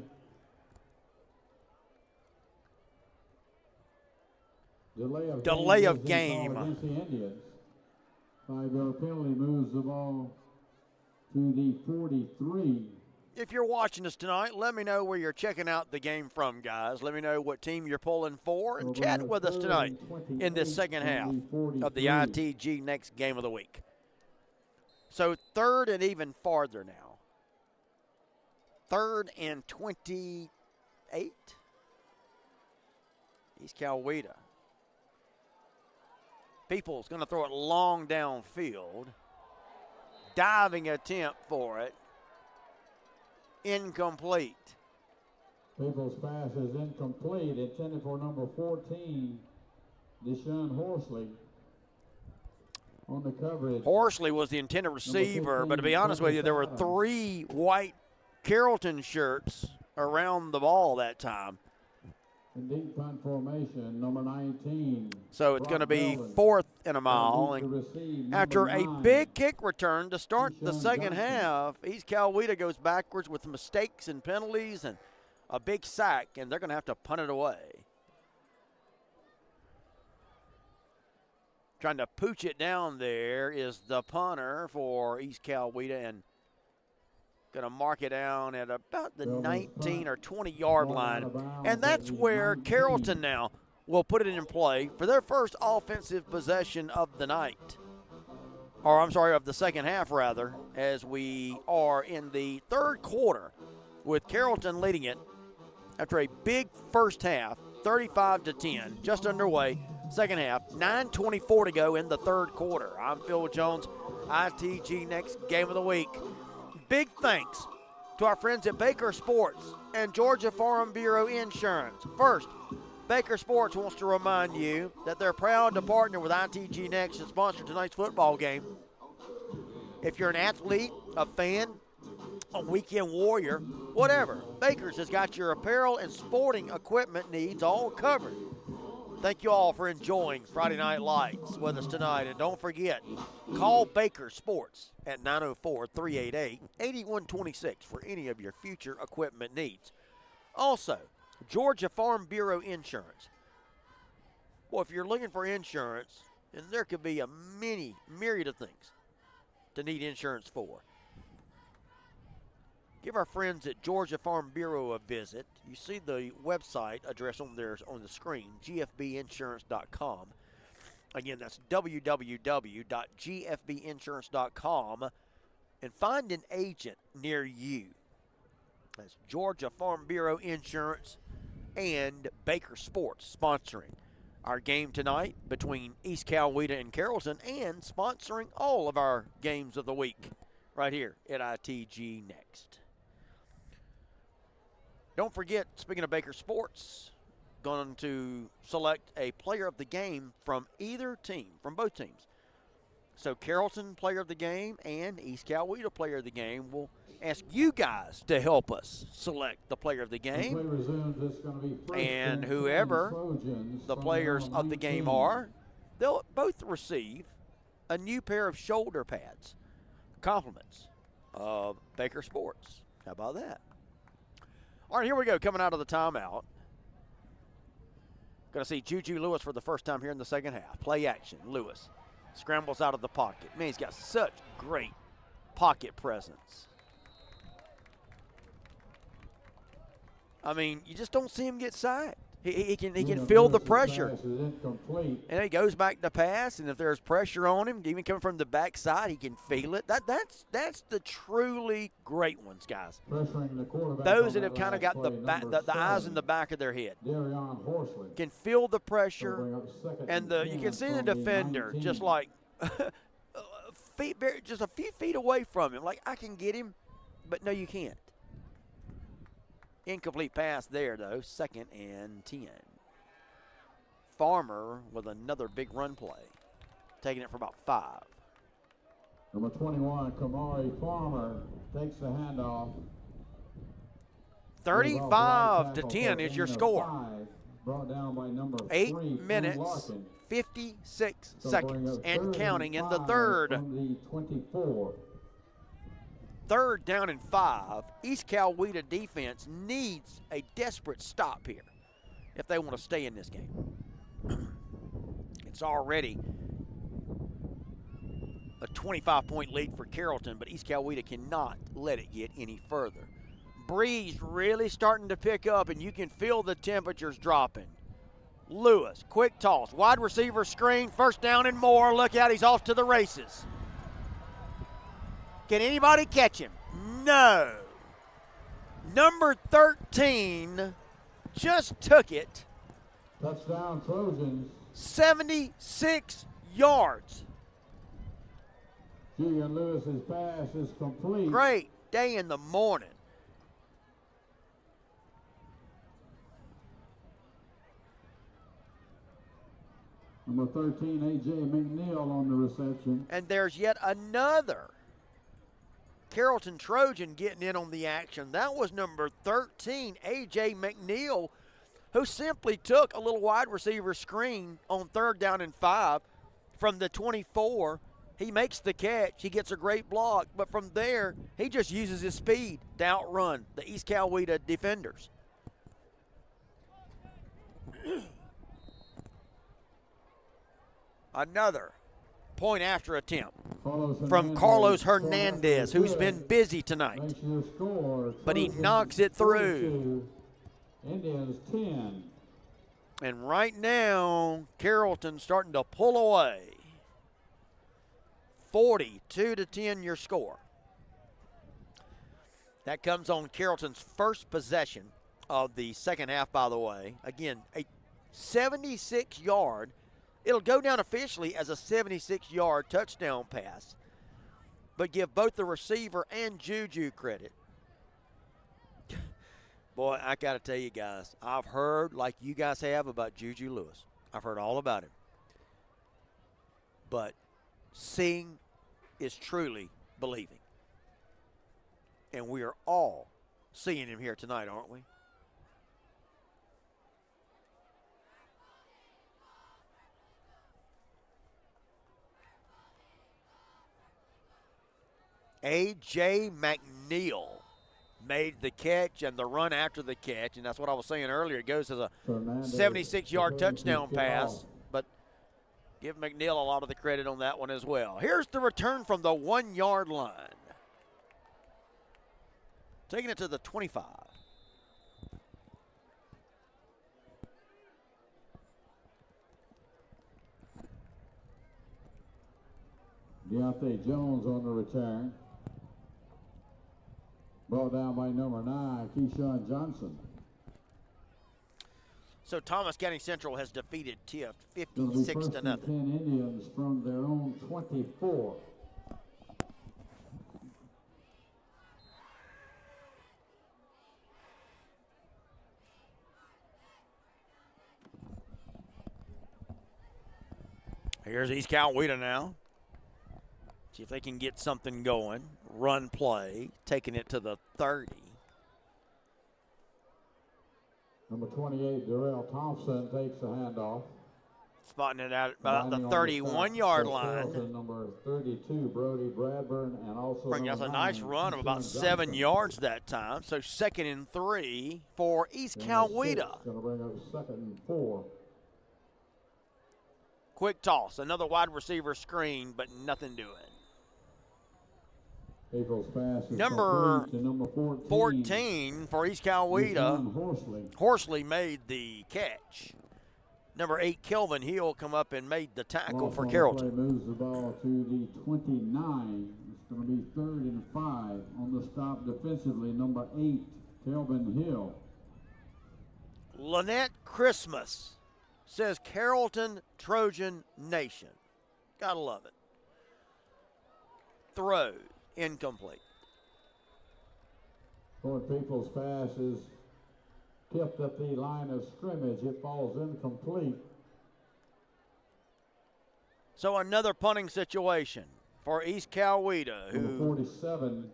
Delay of game. Against the Indians. 5-yard penalty moves the ball to the 43. If you're watching us tonight, let me know where you're checking out the game from, guys. Let me know what team you're pulling for, and chat with us tonight in this second half of the ITG next game of the week. So 3rd and even farther now. 3rd and 28. East Coweta. Peoples going to throw it long downfield. Diving attempt for it. Incomplete. People's pass is incomplete. Intended for number 14, Deshaun Horsley. On the coverage. Horsley was the intended receiver, but to be honest with you, there were 3 white Carrollton shirts around the ball that time. In deep punt formation, number 19. So it's going to be 4th and a mile. And after a big kick return to start the second half, East Coweta goes backwards with mistakes and penalties and a big sack, and they're going to have to punt it away. Trying to pooch it down there is the punter for East Coweta, and going to mark it down at about the 19 or 20-yard line. And that's where Carrollton now will put it in play for their first offensive possession of the night. or I'm sorry, of the second half rather, as we are in the third quarter with Carrollton leading it after a big first half, 35-10, just underway. Second half, 9:24 to go in the third quarter. I'm Phil Jones, ITG Next Game of the Week. Big thanks to our friends at Baker Sports and Georgia Farm Bureau Insurance. First, Baker Sports wants to remind you that they're proud to partner with ITG Next and sponsor tonight's football game. If you're an athlete, a fan, a weekend warrior, whatever, Baker's has got your apparel and sporting equipment needs all covered. Thank you all for enjoying Friday Night Lights with us tonight. And don't forget, call Baker Sports at 904-388-8126 for any of your future equipment needs. Also, Georgia Farm Bureau Insurance. Well, if you're looking for insurance, and there could be a myriad of things to need insurance for. Give our friends at Georgia Farm Bureau a visit. You see the website address on there on the screen, gfbinsurance.com. Again, that's www.gfbinsurance.com. And find an agent near you. That's Georgia Farm Bureau Insurance and Baker Sports sponsoring our game tonight between East Coweta and Carrollton, and sponsoring all of our games of the week right here at ITG Next. Don't forget, speaking of Baker Sports, going to select a player of the game from either team, from both teams. So Carrollton player of the game and East Coweta player of the game. We'll ask you guys to help us select the player of the game. And whoever the players of the game are, they'll both receive a new pair of shoulder pads, compliments of Baker Sports. How about that? All right, here we go, coming out of the timeout. Going to see Juju Lewis for the first time here in the second half. Play action, Lewis scrambles out of the pocket. Man, he's got such great pocket presence. I mean, you just don't see him get sacked. He can feel the pressure. And he goes back to pass, and if there's pressure on him, even coming from the backside, he can feel it. That's the truly great ones, guys. Those that have kind of got the eyes in the back of their head. Can feel the pressure, and you can see the defender just like just a few feet away from him. Like, I can get him, but no, you can't. Incomplete pass there, though. 2nd and 10. Farmer with another big run play. Taking it for about 5. Number 21, Kamari Farmer, takes the handoff. 35-10 is your score. Brought down by number 8 3, minutes, 56 seconds, and counting in the third. From the 24. 3rd down and 5. East Coweta defense needs a desperate stop here if they want to stay in this game. It's already a 25-point lead for Carrollton, but East Coweta cannot let it get any further. Breeze really starting to pick up, and you can feel the temperatures dropping. Lewis, quick toss, wide receiver screen, 1st down and more. Look out, he's off to the races. Can anybody catch him? No. Number 13 just took it. Touchdown, Trojans. 76 yards. Julian Lewis's pass is complete. Great day in the morning. Number 13, A.J. McNeil on the reception. And there's yet another Carrollton Trojan getting in on the action. That was number 13, A.J. McNeil, who simply took a little wide receiver screen on 3rd down and 5 from the 24. He makes the catch. He gets a great block. But from there, he just uses his speed to outrun the East Coweta defenders. Another point after attempt from Carlos Hernandez, who's been busy tonight. But he knocks it through. Indians 10. And right now, Carrollton starting to pull away. 42-10 your score. That comes on Carrollton's first possession of the second half, by the way. Again, a 76-yard. It'll go down officially as a 76-yard touchdown pass, but give both the receiver and Juju credit. Boy, I got to tell you guys, I've heard, like you guys have, about Juju Lewis. I've heard all about him. But seeing is truly believing. And we are all seeing him here tonight, aren't we? A.J. McNeil made the catch and the run after the catch, and that's what I was saying earlier. It goes as a 76-yard touchdown pass, but give McNeil a lot of the credit on that one as well. Here's the return from the 1-yard line. Taking it to the 25. Deontay Jones on the return. Brought down by number 9, Keyshawn Johnson. So Thomas County Central has defeated TIF Gonna be 56-0. first and 10 Indians from their own 24. Here's East Coweta now. See if they can get something going. Run play, taking it to the 30. Number 28, Darrell Thompson takes the handoff. Spotting it out about the 31-yard line. Number 32, Brody Bradburn, and also Bring us a nice run of about 7 yards that time. So 2nd and 3 for East Coweta. Going to bring up 2nd and 4. Quick toss, another wide receiver screen, but nothing doing. April's pass is Number complete to number 14 for East Coweta. Horsley. Horsley made the catch. Number 8, Kelvin Hill, come up and made the tackle for Carrollton. Play moves the ball to the 29. It's going to be 3rd and 5. On the stop defensively, number 8, Kelvin Hill. Lynette Christmas says Carrollton Trojan Nation. Gotta love it. Throw incomplete. Ford Peoples' pass is tipped at the line of scrimmage. It falls incomplete. So another punting situation for East Coweta, Number who 47.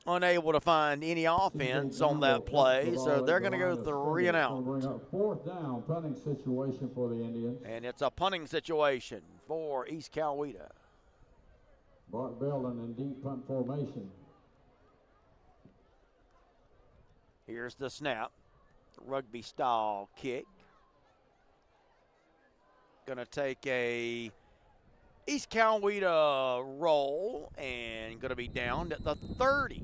unable to find any offense on that play, so they're going to go 3 and out. Bring up 4th down, punting situation for the Indians. And it's a punting situation for East Coweta. Bart Belden in deep punt formation. Here's the snap. Rugby style kick. Going to take a East Coweta roll and going to be down at the 30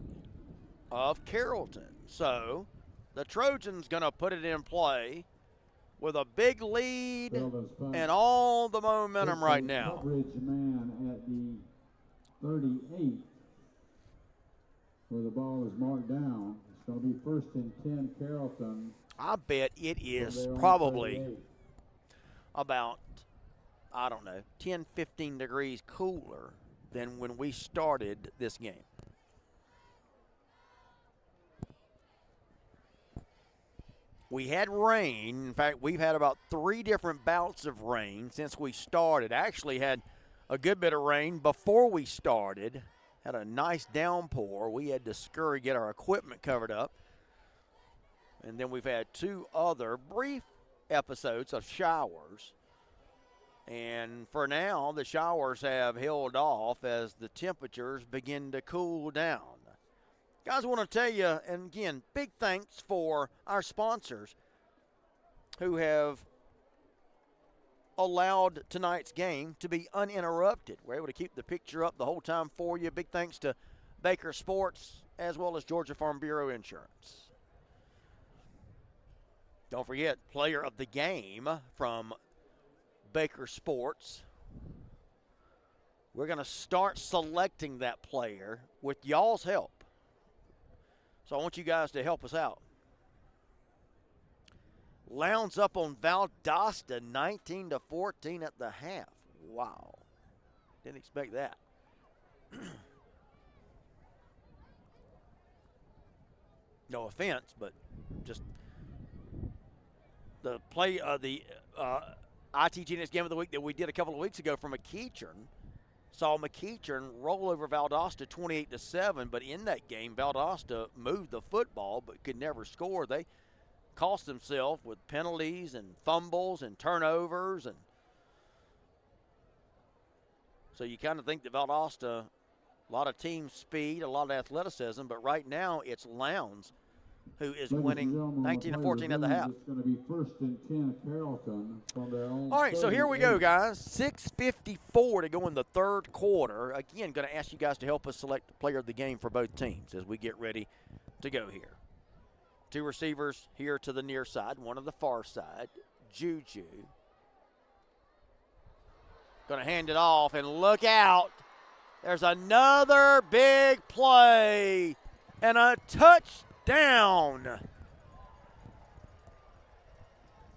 of Carrollton. So the Trojans going to put it in play with a big lead and all the momentum right now. Coverage man at the 38 where the ball is marked down. It's going to be 1st and 10 Carrollton. I bet it is probably about, I don't know, 10, 15 degrees cooler than when we started this game. We had rain. In fact, we've had about 3 different bouts of rain since we started. Actually had a good bit of rain before we started. Had a nice downpour. We had to scurry, get our equipment covered up. And then we've had 2 other brief episodes of showers. And for now, the showers have held off as the temperatures begin to cool down. Guys, I want to tell you, and again, big thanks for our sponsors who have allowed tonight's game to be uninterrupted. We're able to keep the picture up the whole time for you. Big thanks to Baker Sports as well as Georgia Farm Bureau Insurance. Don't forget, player of the game from Baker Sports. We're going to start selecting that player with y'all's help. So I want you guys to help us out. Lowndes up on Valdosta 19-14 at the half. Wow. Didn't expect that. No offense, but just the play of the ITG Next Game of the Week that we did a couple of weeks ago from McEachern saw McEachern roll over Valdosta 28-7, but in that game, Valdosta moved the football but could never score. They cost themselves with penalties and fumbles and turnovers, and so you kind of think that Valdosta, a lot of team speed, a lot of athleticism, but right now it's Lowndes who is winning 19-14 at the half. It's going to be 1st and 10 Carrollton from their own. All right, so here we go, guys. 6:54 to go in the third quarter. Again, going to ask you guys to help us select the player of the game for both teams as we get ready to go here. 2 receivers here to the near side, 1 on the far side. Juju. Going to hand it off, and look out. There's another big play and a touchdown.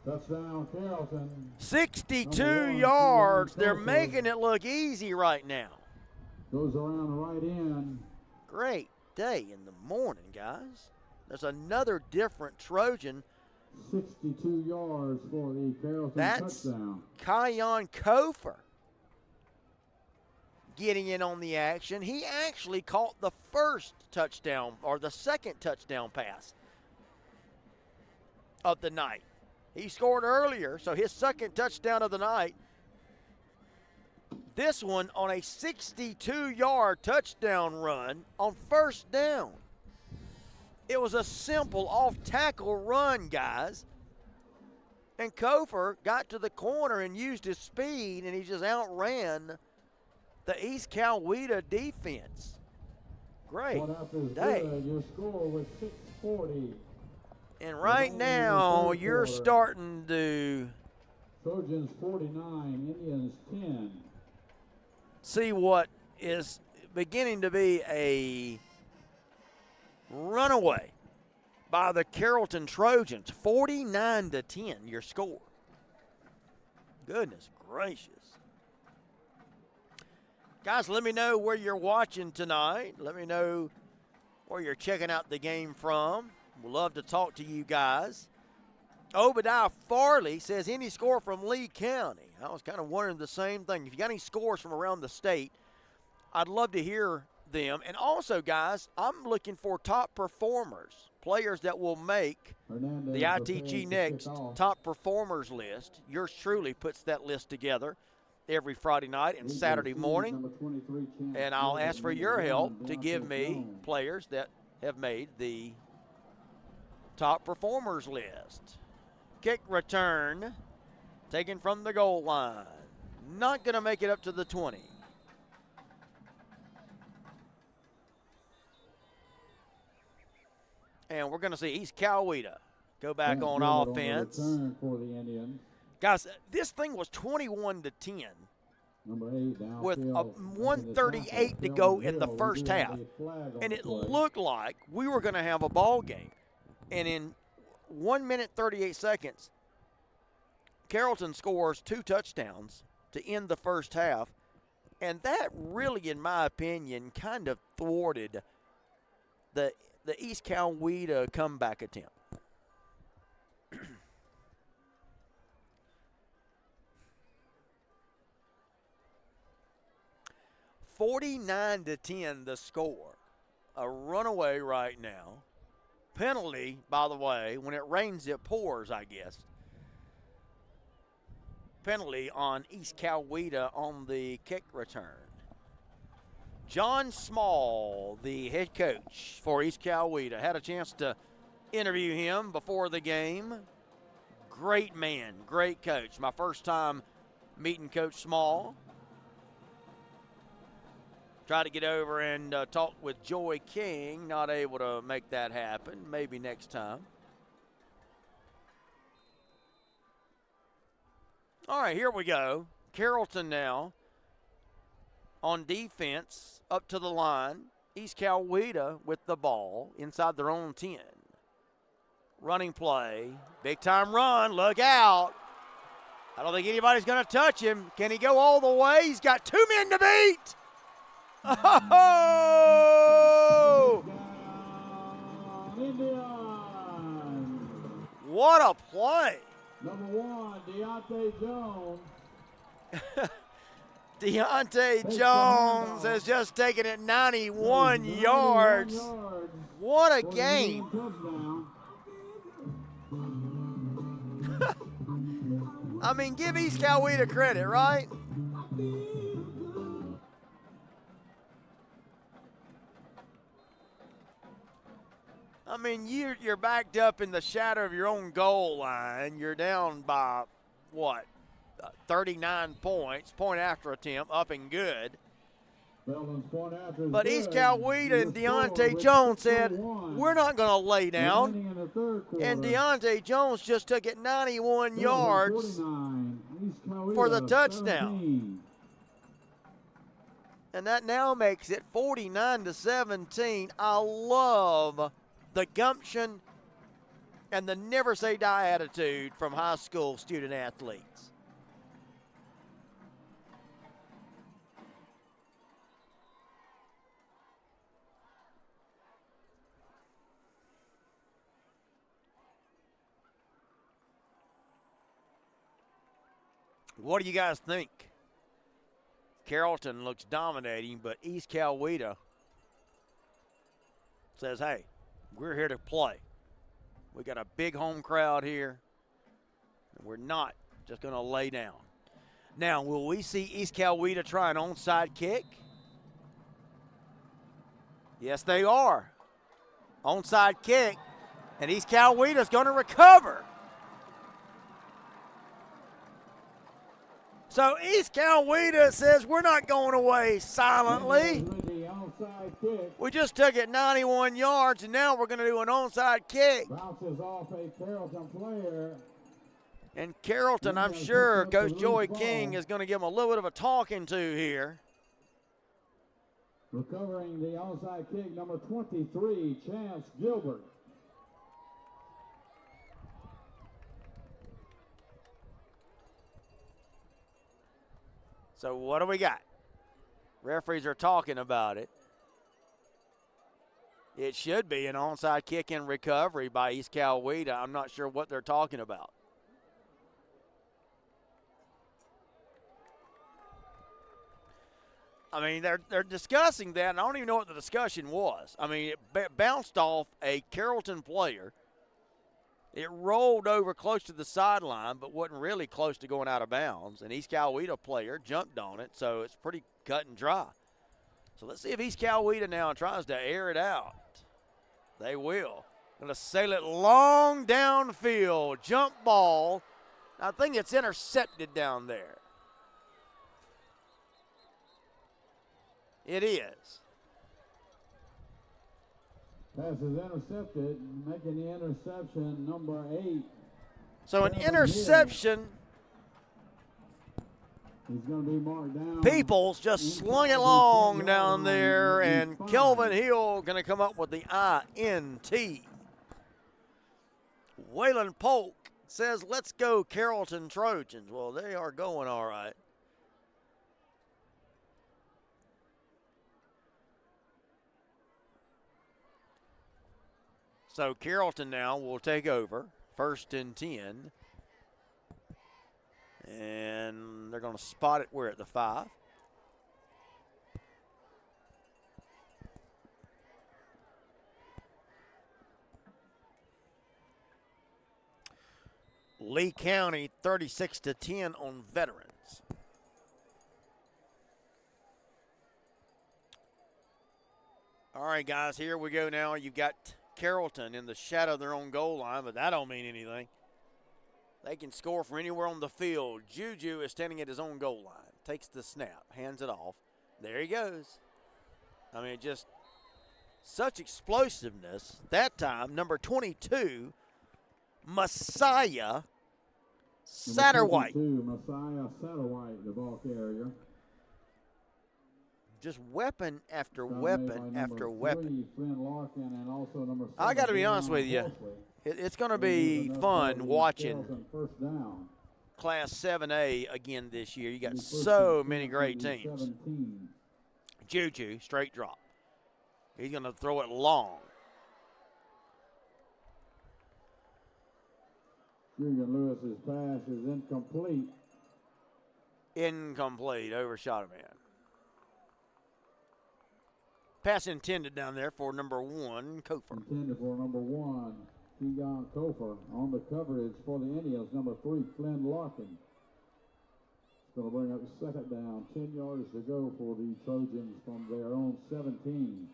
Touchdown, Carrollton. 62 yards. They're making it look easy right now. Goes around the right end. Great day in the morning, guys. There's another different Trojan. 62 yards for the Carrollton touchdown. Kyon Kofer getting in on the action. He actually caught the first touchdown or the second touchdown pass of the night. He scored earlier, so his second touchdown of the night. This one on a 62-yard touchdown run on first down. It was a simple off-tackle run, guys. And Kofer got to the corner and used his speed, and he just outran the East Coweta defense. Great day. Your score was 640. And right now, you're starting to Trojans 49, Indians 10. see what is beginning to be a runaway by the Carrollton Trojans. 49-10, your score. Goodness gracious. Guys, let me know where you're watching tonight. Let me know where you're checking out the game from. We'd love to talk to you guys. Obadiah Farley says, any score from Lee County? I was kind of wondering the same thing. If you got any scores from around the state, I'd love to hear them. And also, guys, I'm looking for top performers, players that will make the ITG Next top performers list. Yours truly puts that list together every Friday night and Saturday morning. And I'll ask for your help to give me players that have made the top performers list. Kick return taken from the goal line. Not going to make it up to the 20. And we're going to see East Coweta go back on offense. For the Indians. Guys, this thing was 21-10 with 1:38 to go in the first half. And it looked like we were going to have a ball game. And in 1 minute 38 seconds, Carrollton scores 2 touchdowns to end the first half. And that really, in my opinion, kind of thwarted the East Coweta comeback attempt. 49-10 the score. A runaway right now. Penalty, by the way, when it rains it pours, I guess. Penalty on East Coweta on the kick return. John Small, the head coach for East Coweta, had a chance to interview him before the game. Great man, great coach. My first time meeting Coach Small. Tried to get over and talk with Joy King. Not able to make that happen. Maybe next time. All right, here we go. Carrollton now on defense up to the line. East Coweta with the ball inside their own 10. Running play, big time run, look out. I don't think anybody's going to touch him. Can he go all the way? He's got 2 men to beat. Oh! What a play. Number 1, Deontay Jones. Deontay Jones has just taken it 91 yards. What a game. I mean, give East Coweta credit, right? I mean, you're backed up in the shadow of your own goal line. You're down by, what, 39 points, point after attempt, up and good. But East Coweta and Deontay Jones said, we're not going to lay down. And Deontay Jones just took it 91 yards for the touchdown. And that now makes it 49-17. I love the gumption and the never say die attitude from high school student athletes. What do you guys think? Carrollton looks dominating, but East Coweta says, hey, we're here to play. We got a big home crowd here, and we're not just going to lay down. Now, will we see East Coweta try an onside kick? Yes, they are. Onside kick, and East Coweta's going to recover. So East Coweta says we're not going away silently. We just took it 91 yards, and now we're going to do an onside kick. Bounces off a Carrollton player. And Carrollton, I'm sure Coach Joey King is going to give them a little bit of a talking to here. Recovering the onside kick, number 23, Chance Gilbert. So what do we got? Referees are talking about it. It should be an onside kick in recovery by East Coweta. I'm not sure what they're talking about. I mean, they're discussing that, and I don't even know what the discussion was. I mean, it bounced off a Carrollton player. It rolled over close to the sideline, but wasn't really close to going out of bounds. An East Coweta player jumped on it, so it's pretty cut and dry. So let's see if East Coweta now tries to air it out. They will. Going to sail it long downfield. Jump ball. I think it's intercepted down there. It is. Pass is intercepted, making the interception number 8. So an interception. He's going to be marked down. Peoples just slung it long down there, and Kelvin Hill going to come up with the INT. Waylon Polk says, let's go Carrollton Trojans. Well, they are going all right. So Carrollton now will take over, 1st and 10. And they're going to spot it where at the 5. Lee County 36-10 on Veterans. All right, guys, here we go now. You've got Carrollton in the shadow of their own goal line, but that don't mean anything. They can score from anywhere on the field. Juju is standing at his own goal line. Takes the snap, hands it off. There he goes. I mean, just such explosiveness. That time, number 22, Messiah Satterwhite. Messiah Satterwhite, the ball carrier. just weapon after Foul made weapon by after number weapon. 3, Flynn Larkin, and also number I got to be 7, honest with you. Dion Horsley. It's going to They be use enough for fun the watching Carrollton first down. Class 7A again this year. You got The first so and many 10 great from the teams. 17. Juju, straight drop. He's going to throw it long. Julian Lewis's pass is incomplete. Incomplete. Overshot a man. Pass intended down there for number 1, Kofer. Intended for number 1, Keegan Kofer. On the coverage for the Indians, number 3, Flynn Larkin. It's going to bring up the second down. 10 yards to go for the Trojans from their own 17.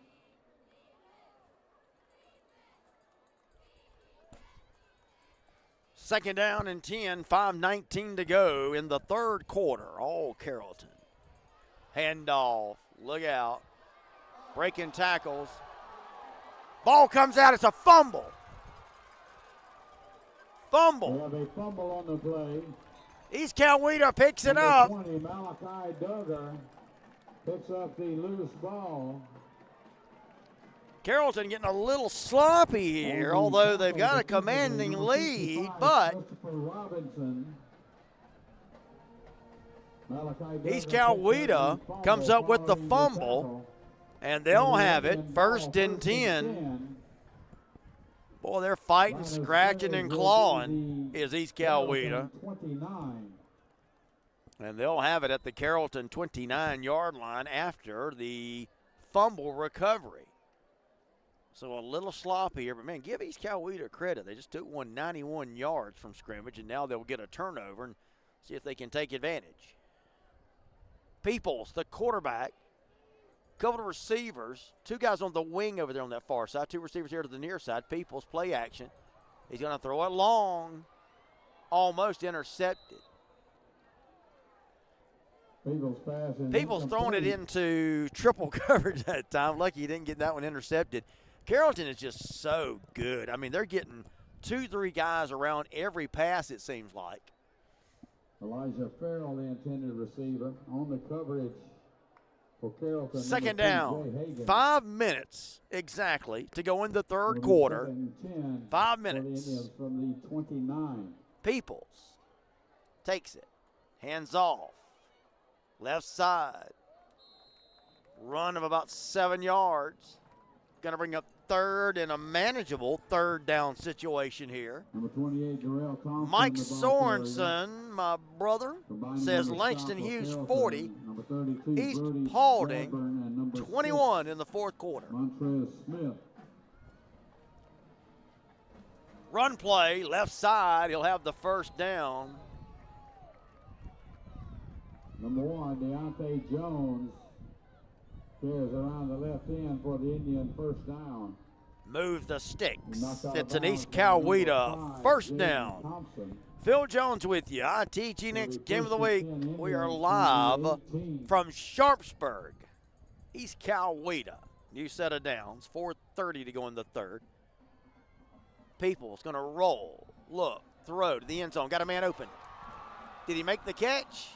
Second down and 10, 5:19 to go in the third quarter. All Carrollton. Handoff. Look out. Breaking tackles. Ball comes out. It's a fumble. We Fumble. have a fumble on the play. East Coweta picks it Number up. 20, Malachi Duggar picks up the loose ball. Carrollton getting a little sloppy here, although they've got a commanding lead, but Christopher Robinson. Malachi East Duggar Coweta picks up the fumble comes up with the following fumble, tackle. and they'll have it. Indian First ball, and 10. Boy, they're fighting, scratching, and clawing is East Coweta. 29. And they'll have it at the Carrollton 29-yard line after the fumble recovery. So a little sloppy here, but man, give East Coweta credit. They just took 91 yards from scrimmage, and now they'll get a turnover and see if they can take advantage. Peoples, the quarterback, couple of receivers, 2 guys on the wing over there on that far side, 2 receivers here to the near side. Peoples, play action. He's going to throw it long, almost intercepted. Peoples throwing it into triple coverage that time. Lucky he didn't get that one intercepted. Carrollton is just so good. I mean, they're getting 2-3 guys around every pass, it seems like. Elijah Farrell, the intended receiver, on the coverage for Carrollton. Second Number 2, down. Jay Hagan. 5 minutes exactly to go in the third It'll be quarter. 2nd and 10 5 for the minutes. Indians from the 29. Peoples takes it. Hands off. Left side. Run of about 7 yards. Going to bring up third in a manageable third down situation here. Number 28, Darrell Thompson. Mike the ball carrier. Sorensen, my brother, Combining says number Langston South for Hughes Carrollton, 40, number 32, East Brody Paulding, Bradburn, and number 21 in the fourth quarter. 6, Montrez Smith. Run play, left side. He'll have the first down. Number 1, Deontay Jones carries around the left end for the Indian first down. Move the sticks. Knocked out of It's an bounds East by number Coweta 5, first Jaden down. Thompson. Phil Jones with you. ITG next game of the week. We are Indians live from the 18. from Sharpsburg, East Coweta. New set of downs. 4:30 to go in the third. People's going to roll. Look, throw to the end zone. Got a man open. Did he make the catch?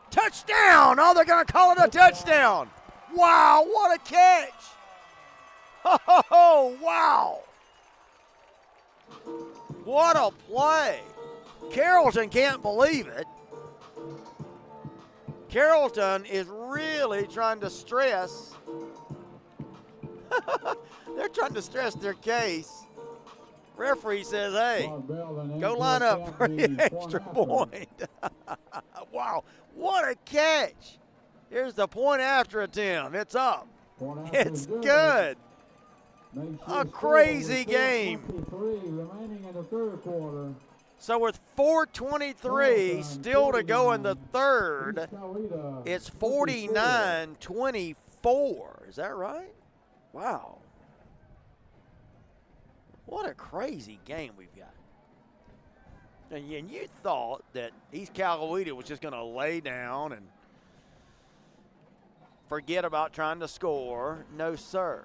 Touchdown! Oh, they're going to call it a touchdown. Wow, what a catch. Oh, wow. What a play. Carrollton can't believe it. Carrollton is really trying to stress. They're trying to stress their case. Referee says, hey, go line up for the extra point. Wow, what a catch. Here's the point after attempt. It's up. It's good. A crazy game. Remaining in the third quarter. So with 4:23 still to go in the third, it's 49-24. Is that right? Wow. What a crazy game we've got. And you thought that East Coweta was just going to lay down and forget about trying to score. No, sir.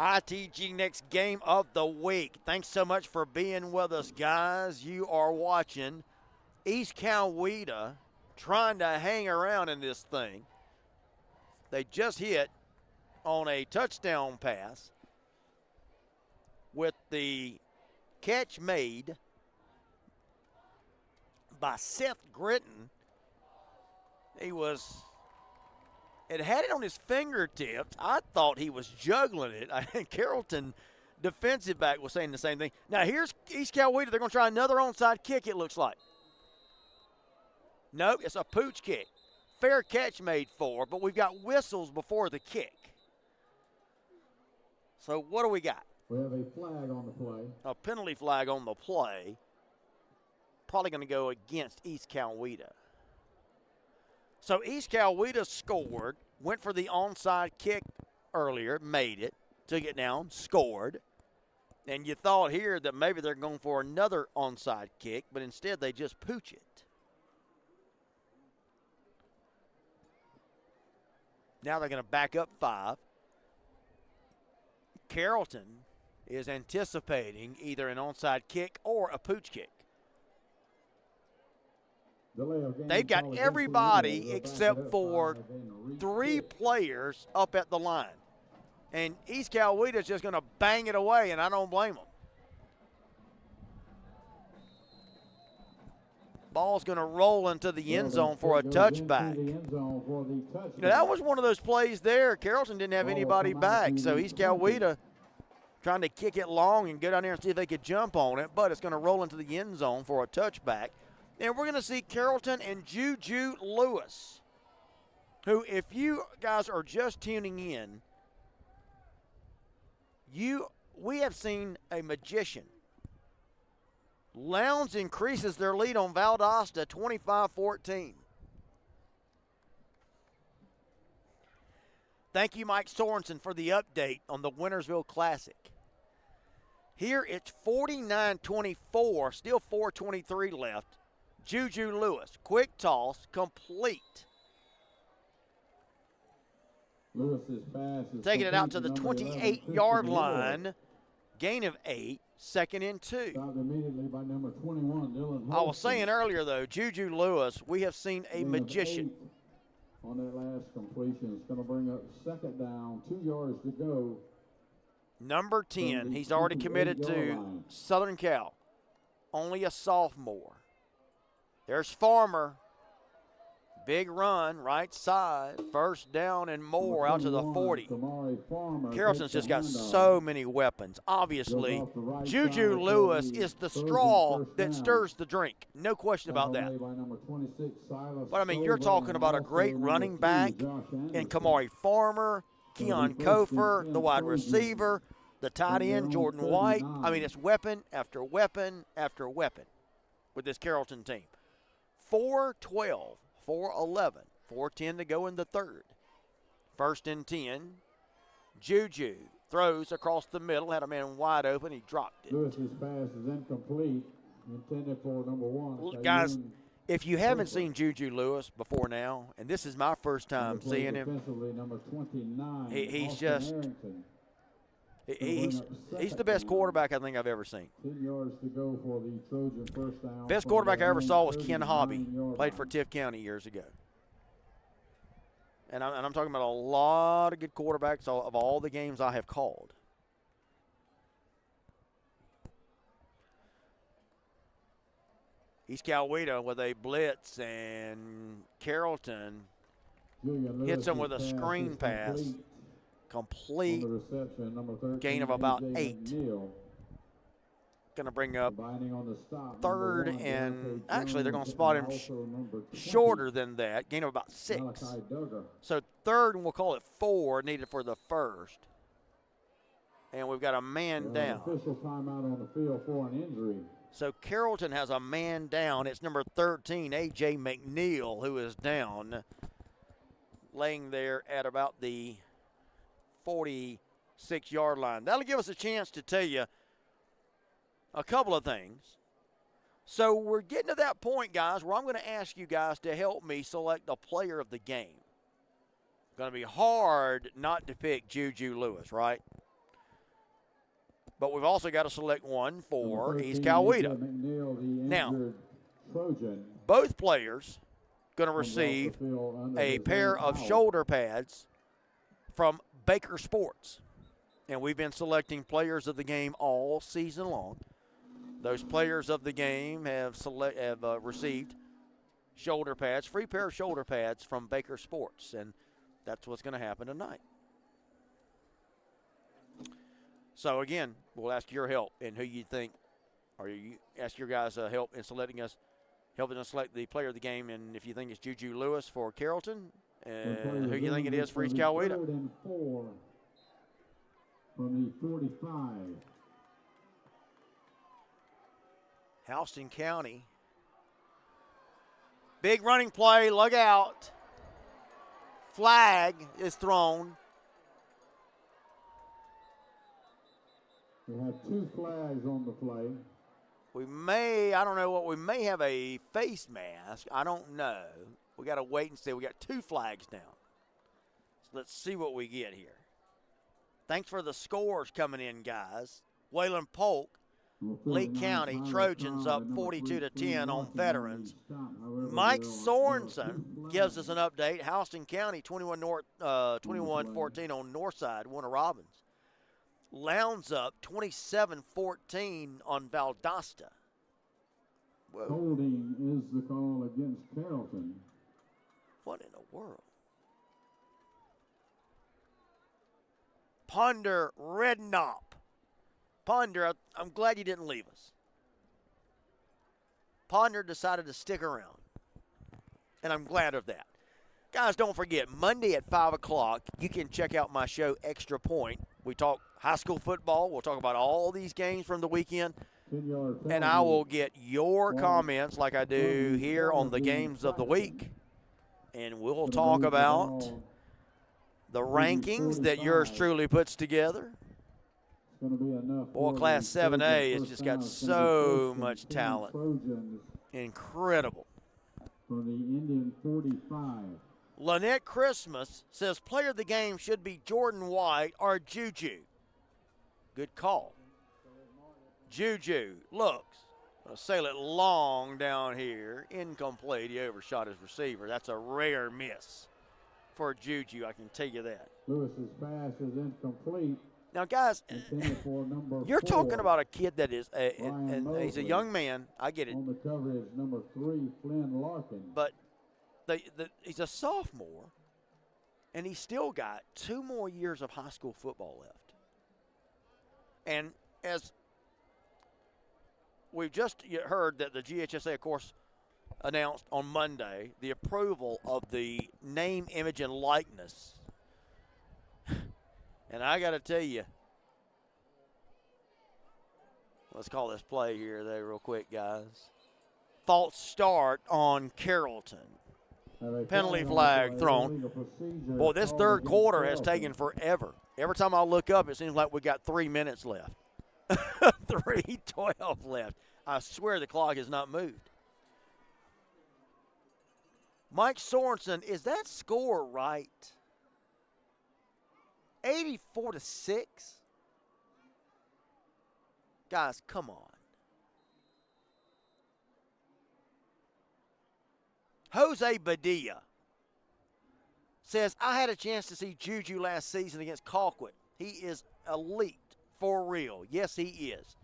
ITG next game of the week. Thanks so much for being with us, guys. You are watching East Coweta trying to hang around in this thing. They just hit on a touchdown pass with the catch made by Seth Gritton. It had it on his fingertips. I thought he was juggling it. Carrollton defensive back was saying the same thing. Now here's East Coweta. They're going to try another onside kick, it looks like. Nope, it's a pooch kick. Fair catch made for, but we've got whistles before the kick. So what do we got? We have a flag on the play. A penalty flag on the play. Probably going to go against East Coweta. So East Coweta scored, went for the onside kick earlier, made it, took it down, scored. And you thought here that maybe they're going for another onside kick, but instead they just pooch it. Now they're going to back up 5. Carrollton is anticipating either an onside kick or a pooch kick. They've got everybody except for 3 players up at the line. And East Coweta is just going to bang it away, and I don't blame them. Ball's going to roll into the end zone for a touchback. That was one of those plays there. Carrollton didn't have anybody back, so East Coweta trying to kick it long and go down there and see if they could jump on it, but it's going to roll into the end zone for a touchback. And we're going to see Carrollton and Juju Lewis, who, if you guys are just tuning in, we have seen a magician. Lowndes increases their lead on Valdosta 25-14. Thank you, Mike Sorensen, for the update on the Wintersville Classic. Here it's 49-24, still 4:23 left. Juju Lewis, quick toss, complete. Lewis's pass is taking it out to complete the number 28-yard 11, line. Gain of 8, 2nd and 2. stopped immediately by number 21, Dylan I was saying earlier, though, Juju Lewis, we have seen a magician. On that last completion, it's going to bring up 2nd down, 2 yards to go. Number 10, he's already committed to Southern Cal. Only a sophomore. There's Farmer. Big run, right side. 1st down and more out to the 40. Carrollton's just got so many weapons. Obviously, Juju Lewis is the straw that stirs the drink. No question about that. But, I mean, you're talking about a great running back in Kamari Farmer, Keon Kofer, the wide receiver, the tight end, Jordan White. I mean, it's weapon after weapon after weapon with this Carrollton team. 4-12. 4-11, 4:10 to go in the 3rd. 1st and 10. Juju throws across the middle, had a man wide open, he dropped it. Lewis's pass is incomplete, intended for number 1. Guys, if you haven't seen Juju Lewis before now, and this is my first time seeing him, number 29, he's just he's the best quarterback I think I've ever seen. 10 yards to go for the Trojan first down. Best quarterback I ever saw was Ken Hobby, played for Tiff County years ago. And I'm talking about a lot of good quarterbacks of all the games I have called. East Coweta with a blitz, and Carrollton hits him with a screen pass. Complete. Gain of about 8. Going to bring up 3rd and actually they're going to spot him shorter than that. Gain of about 6. So 3rd, and we'll call it 4, needed for the 1st. And we've got a man down. Official timeout on the field for an injury. So Carrollton has a man down. It's number 13, A.J. McNeil, who is down, laying there at about the 46-yard line. That'll give us a chance to tell you a couple of things. So we're getting to that point, guys, where I'm going to ask you guys to help me select a player of the game. It's going to be hard not to pick Juju Lewis, right? but we've also got to select one for Number East 13, Coweta. McNeil, the Now, injured Trojan, both players going to comes off the receive field under a his pair own of power. shoulder pads from Baker Sports. And we've been selecting players of the game all season long. Those players of the game have received shoulder pads, free pair of shoulder pads from Baker Sports, and that's what's going to happen tonight. So again, we'll ask your help in who you think, or you ask your guys' help in helping us select the player of the game, and if you think it's Juju Lewis for Carrollton, who you think it is for East Coweta. 3rd and 4 from the 45. Houston County. Big running play, look out. Flag is thrown. We have 2 flags on the play. We may have a face mask. I don't know. We got to wait and see. We got 2 flags down. So let's see what we get here. Thanks for the scores coming in, guys. Wayland Polk, Lee County Trojans up 42-10 on Veterans. Mike Sorensen gives us an update. Houston County 21-14 on Northside, Warner Robins. Lowndes up 27-14 on Valdosta. Whoa. Holding is the call against Carrollton. What in the world? Ponder Redknop. Ponder, I'm glad you didn't leave us. Ponder decided to stick around, and I'm glad of that. Guys, don't forget, Monday at 5 o'clock, you can check out my show, Extra Point. We talk high school football. We'll talk about all these games from the weekend, and I will get your comments like I do here on the games of the week, and we'll talk about the rankings that yours truly puts together. Boy, Class 7A has just got so much talent. Incredible. For the Indian 45. Lynette Christmas says player of the game should be Jordan White or Juju. Good call. Juju looks. Gonna sail it long down here. Incomplete. He overshot his receiver. That's a rare miss for Juju, I can tell you that. Lewis's pass is incomplete. Now, guys, For number you're 4. talking about a kid that is, and he's a young man. I get it. On the cover is number 3, Flynn Larkin. But he's a sophomore, and he's still got 2 more years of high school football left. And as we've just heard that the GHSA, of course, announced on Monday the approval of the name, image, and likeness. And I got to tell you, let's call this play here real quick, guys. False start on Carrollton. Penalty flag thrown. Boy, this third quarter has taken forever. Every time I look up, it seems like we got 3 minutes left. 3:12 left. I swear the clock has not moved. Mike Sorensen, is that score right? 84-6? Guys, come on. Jose Badilla says, I had a chance to see Juju last season against Colquitt. He is elite, for real. Yes, he is.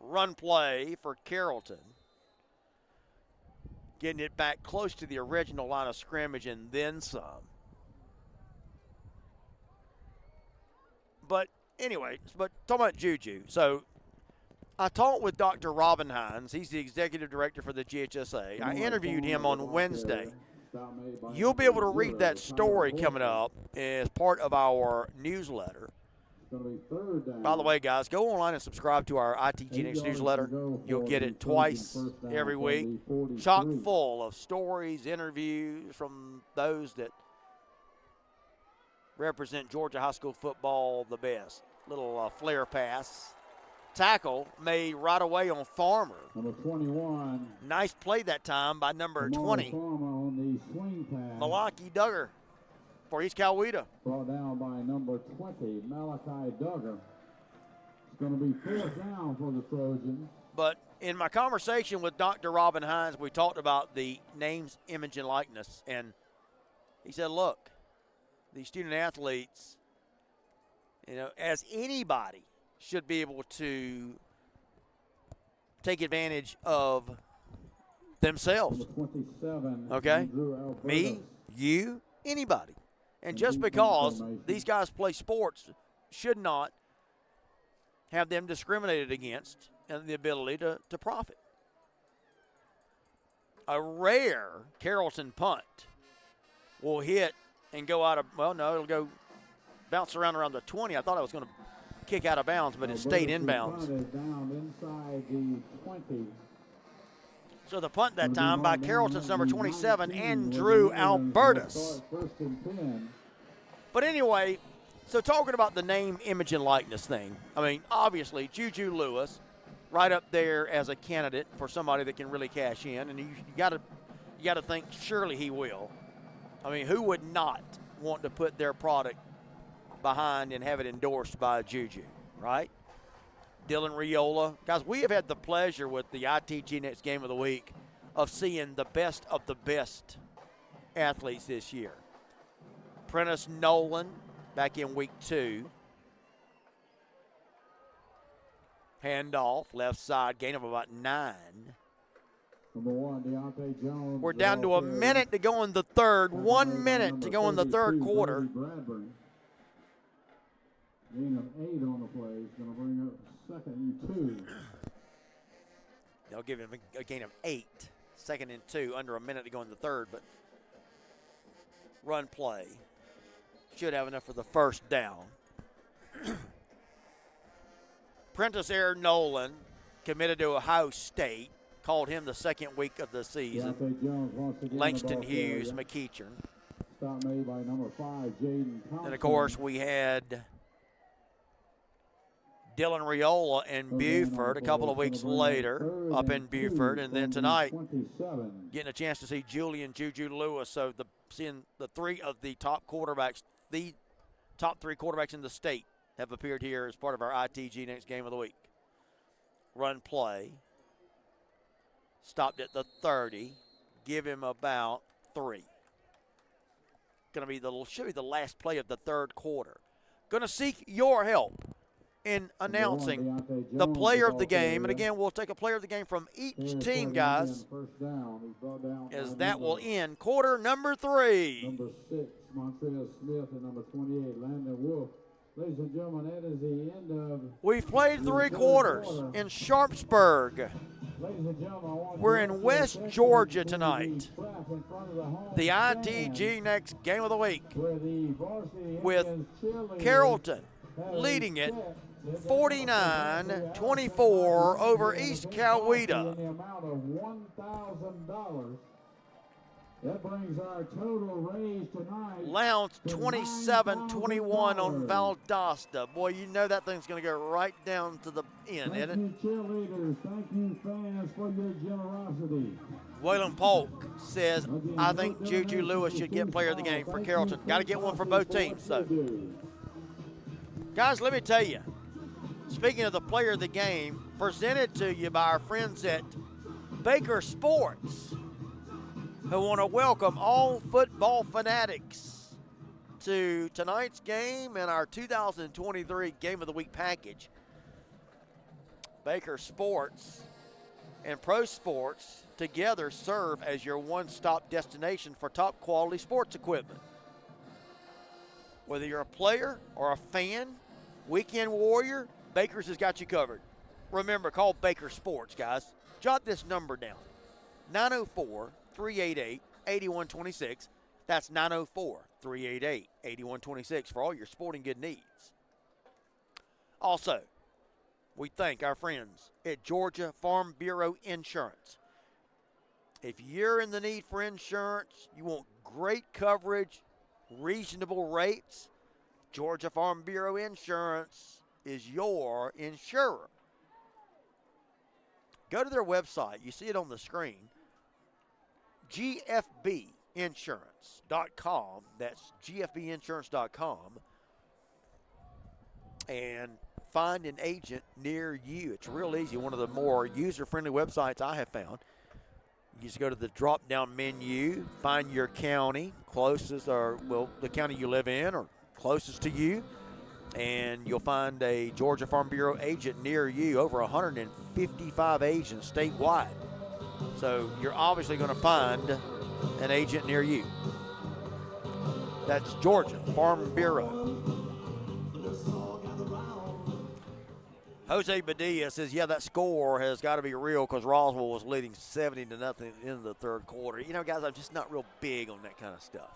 Run play for Carrollton. Getting it back close to the original line of scrimmage and then some. But anyway, talking about Juju. So I talked with Dr. Robin Hines. He's the executive director for the GHSA. I interviewed him on Wednesday. You'll be able to read that story coming up as part of our newsletter. By the way, guys, go online and subscribe to our ITGNX newsletter. You'll get it twice every week. Chock full of stories, interviews from those that represent Georgia high school football the best. Little flare pass. Tackle made right away on Farmer. Number 21. Nice play that time by number 20. Farmer on the swing pass. Malaki Duggar. for East Coweta. Brought down by number 20, Malachi Duggar. It's going to be 4th down for the Trojans. But in my conversation with Dr. Robin Hines, we talked about the names, image, and likeness. And he said, look, these student athletes, you know, as anybody should be able to take advantage of themselves. Number 27, Okay? Andrew Alberto. Me, you, anybody. And just because these guys play sports should not have them discriminated against and the ability to profit. A rare Carrollton punt will hit and go out of, well, no, it'll go bounce around the 20. I thought I was going to kick out of bounds, but it stayed inbounds. Down inside the 20. So the punt that time by Carrollton's number 27, Andrew Albertus. First and 10. But anyway, so talking about the name, image, and likeness thing, I mean, obviously, Juju Lewis, right up there as a candidate for somebody that can really cash in, and you got to think surely he will. I mean, who would not want to put their product behind and have it endorsed by Juju, right? Dylan Riola. Guys, we have had the pleasure with the ITG Next Game of the Week of seeing the best of the best athletes this year. Prentice Nolan back in week 2. Handoff, left side, gain of about 9. Number 1, Deontay Jones. We're down to a minute to go in the third. 1 minute to go in the third quarter. Bradbury. Gain of 8 on the play. He's going to bring up 2nd and 2. They'll give him a gain of 8. 2nd and 2, under a minute to go in the third, but run play. Should have enough for the first down. Prentice Air Nolan, committed to Ohio State, called him the 2nd week of the season. Deontay Jones once again Langston above Hughes, area. McEachern. Stop made by number 5, Jaden Thompson. And, of course, we had Dylan Riola in Buford a couple of weeks later up in Buford. And then tonight, 27. getting a chance to see Julian Juju Lewis. So seeing the 3 of the top quarterbacks, the top 3 quarterbacks in the state have appeared here as part of our ITG Next Game of the Week. Run play. Stopped at the 30. Give him about 3. Should be the last play of the third quarter. Going to seek your help in announcing the player of the game. And again, we'll take a player of the game from each team, guys, as that will end quarter number 3. Number 6, Montrell Smith, and number 28, Landon Wolf. Ladies and gentlemen, that is the end of. We've played 3 quarters in Sharpsburg. Ladies and gentlemen, We're in West Georgia tonight. The ITG Next Game of the Week with Carrollton leading it 49-24 over East Coweta. The amount of $1,000. That brings our total raise tonight. Lowndes 27-21 on Valdosta. Boy, you know that thing's going to go right down to the end, isn't it? Thank you, cheerleaders. Thank you, fans, for your generosity. Waylon Polk says, I think Juju Lewis should get player of the game for Carrollton. Got to get one for both teams, though. Guys, let me tell you, speaking of the player of the game, presented to you by our friends at Baker Sports, who want to welcome all football fanatics to tonight's game and our 2023 Game of the Week package. Baker Sports and Pro Sports together serve as your one-stop destination for top quality sports equipment. Whether you're a player or a fan, weekend warrior, Baker's has got you covered. Remember, call Baker Sports, guys. Jot this number down, 904-388-8126. That's 904-388-8126 for all your sporting good needs. Also, we thank our friends at Georgia Farm Bureau Insurance. If you're in the need for insurance, you want great coverage, reasonable rates, Georgia Farm Bureau Insurance is your insurer. Go to their website. You see it on the screen. GFB GFBinsurance.com. That's GFBinsurance.com. And find an agent near you. It's real easy. One of the more user-friendly websites I have found. You just go to the drop-down menu, find your county closest, or, well, the county you live in or closest to you, and you'll find a Georgia Farm Bureau agent near you, over 155 agents statewide. So you're obviously going to find an agent near you. That's Georgia Farm Bureau. Jose Padilla says, yeah, that score has got to be real because Roswell was leading 70-0 in the third quarter. You know, guys, I'm just not real big on that kind of stuff.